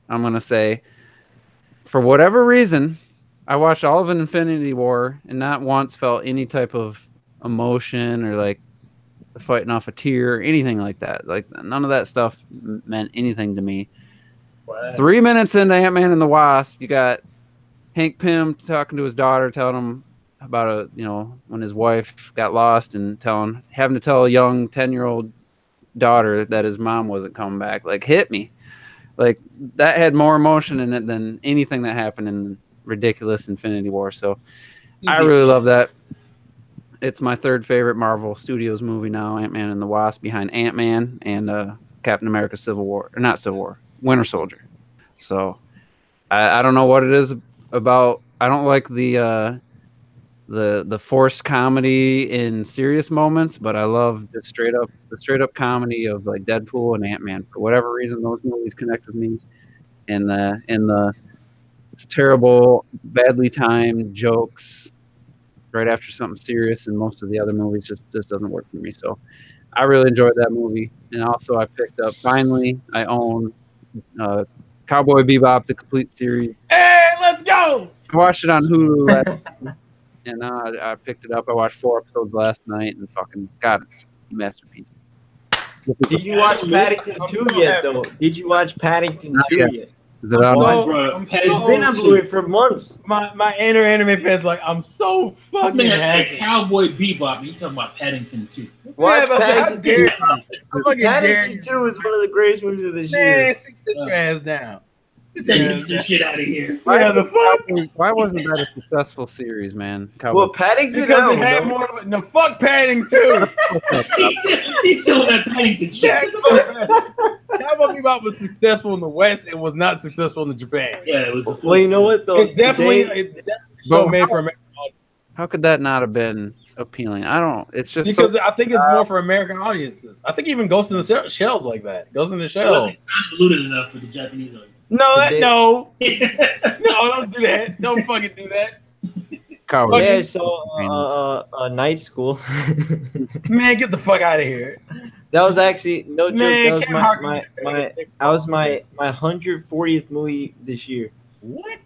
I'm gonna say. For whatever reason, I watched all of an Infinity War and not once felt any type of emotion or like fighting off a tear or anything like that. Like none of that stuff meant anything to me. Wow. 3 minutes into Ant-Man and the Wasp, you got Hank Pym talking to his daughter, telling him about when his wife got lost and having to tell a young 10-year-old daughter that his mom wasn't coming back. Like hit me. Like that had more emotion in it than anything that happened in ridiculous Infinity War. So I really love that. It's my 3rd favorite Marvel Studios movie now, Ant-Man and the Wasp, behind Ant-Man and Captain America Winter Soldier. So I don't know what it is about. I don't like the forced comedy in serious moments, but I love the straight up comedy of like Deadpool and Ant-Man. For whatever reason, those movies connect with me. And the it's terrible, badly timed jokes right after something serious, and most of the other movies just doesn't work for me. So I really enjoyed that movie. And also I picked up, finally, I own Cowboy Bebop, the complete series. Hey, let's go. I watched it on Hulu last night, and I picked it up. I watched 4 episodes last night, and fucking God, it's a masterpiece. Did you watch Paddington 2 yet, though? Did you watch Paddington Not 2 yet. yet? Is it on? So, Bro, I'm It's been on so, Blu-ray for months. my anime fans like I'm so This fucking man said happy. Cowboy Bebop. You talking about Paddington too? Watch but how Paddington dare 2. you? I fucking dare Paddington you. 2 is one of the greatest movies of this year. Man, sit your ass down. Sit your Get ass this down. shit out of here. Yeah, the fuck. Why wasn't that a successful series, man? Well, Paddington Because it no, had no. more of a, no, fuck padding too. He's still that Paddington Yeah, shit. Cowboy Bebop was successful in the West and was not successful in Japan. Yeah, it was. Well, you know what, though? It's definitely Today- a show But made for America How could that not have been appealing? I don't. It's just because so, I think it's more for American audiences. I think even Ghost in the Shell's like that. Ghost in the It Shell. wasn't convoluted enough for the Japanese audience. No, don't do that. Don't fucking do that. coward. Yeah, so night school. Man, get the fuck out of here. That was actually no joke. Man, That was Ken my Harker- that was my 140th movie this year. What?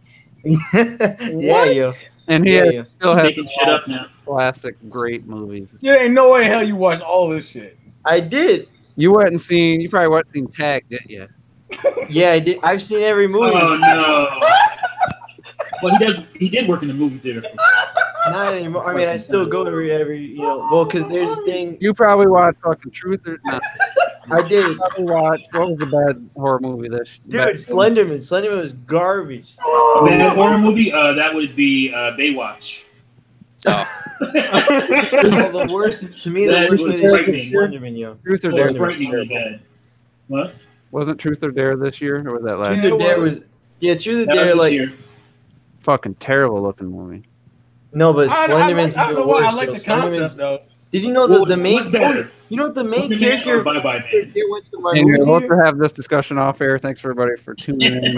Yeah, What? yo. And he Yeah, yo. still has Making shit up now. classic great movies. You ain't no way in hell you watch all this shit. I did. You probably went and seen Tag, didn't you? Yeah, I did. I've seen every movie. Oh no. Well, he did work in the movie theater. Not anymore. I mean, I still go every well, because there's a thing. You probably watched fucking Truth or not. I did. You probably watched, what was the bad horror movie this Dude, Slenderman. Slenderman was garbage. Bad horror movie? That would be Baywatch. Oh. Well, the worst to me, the That worst was movie is frightening. Slenderman, yo. Truth or It Dare? was frighteningly bad. What? Wasn't Truth or Dare this year, or was that last? Truth year? or Dare was Yeah, Truth or That was Dare, this like year. Fucking terrible looking movie. no, but I Slenderman's don't even know why I worse. like yo. the concept Slenderman's. though. Did you know What the main? was better? You know what the main Slenderman character or Bye Bye Man? went to my Anyway, movie we'll theater? have this discussion off air. Thanks everybody for tuning in.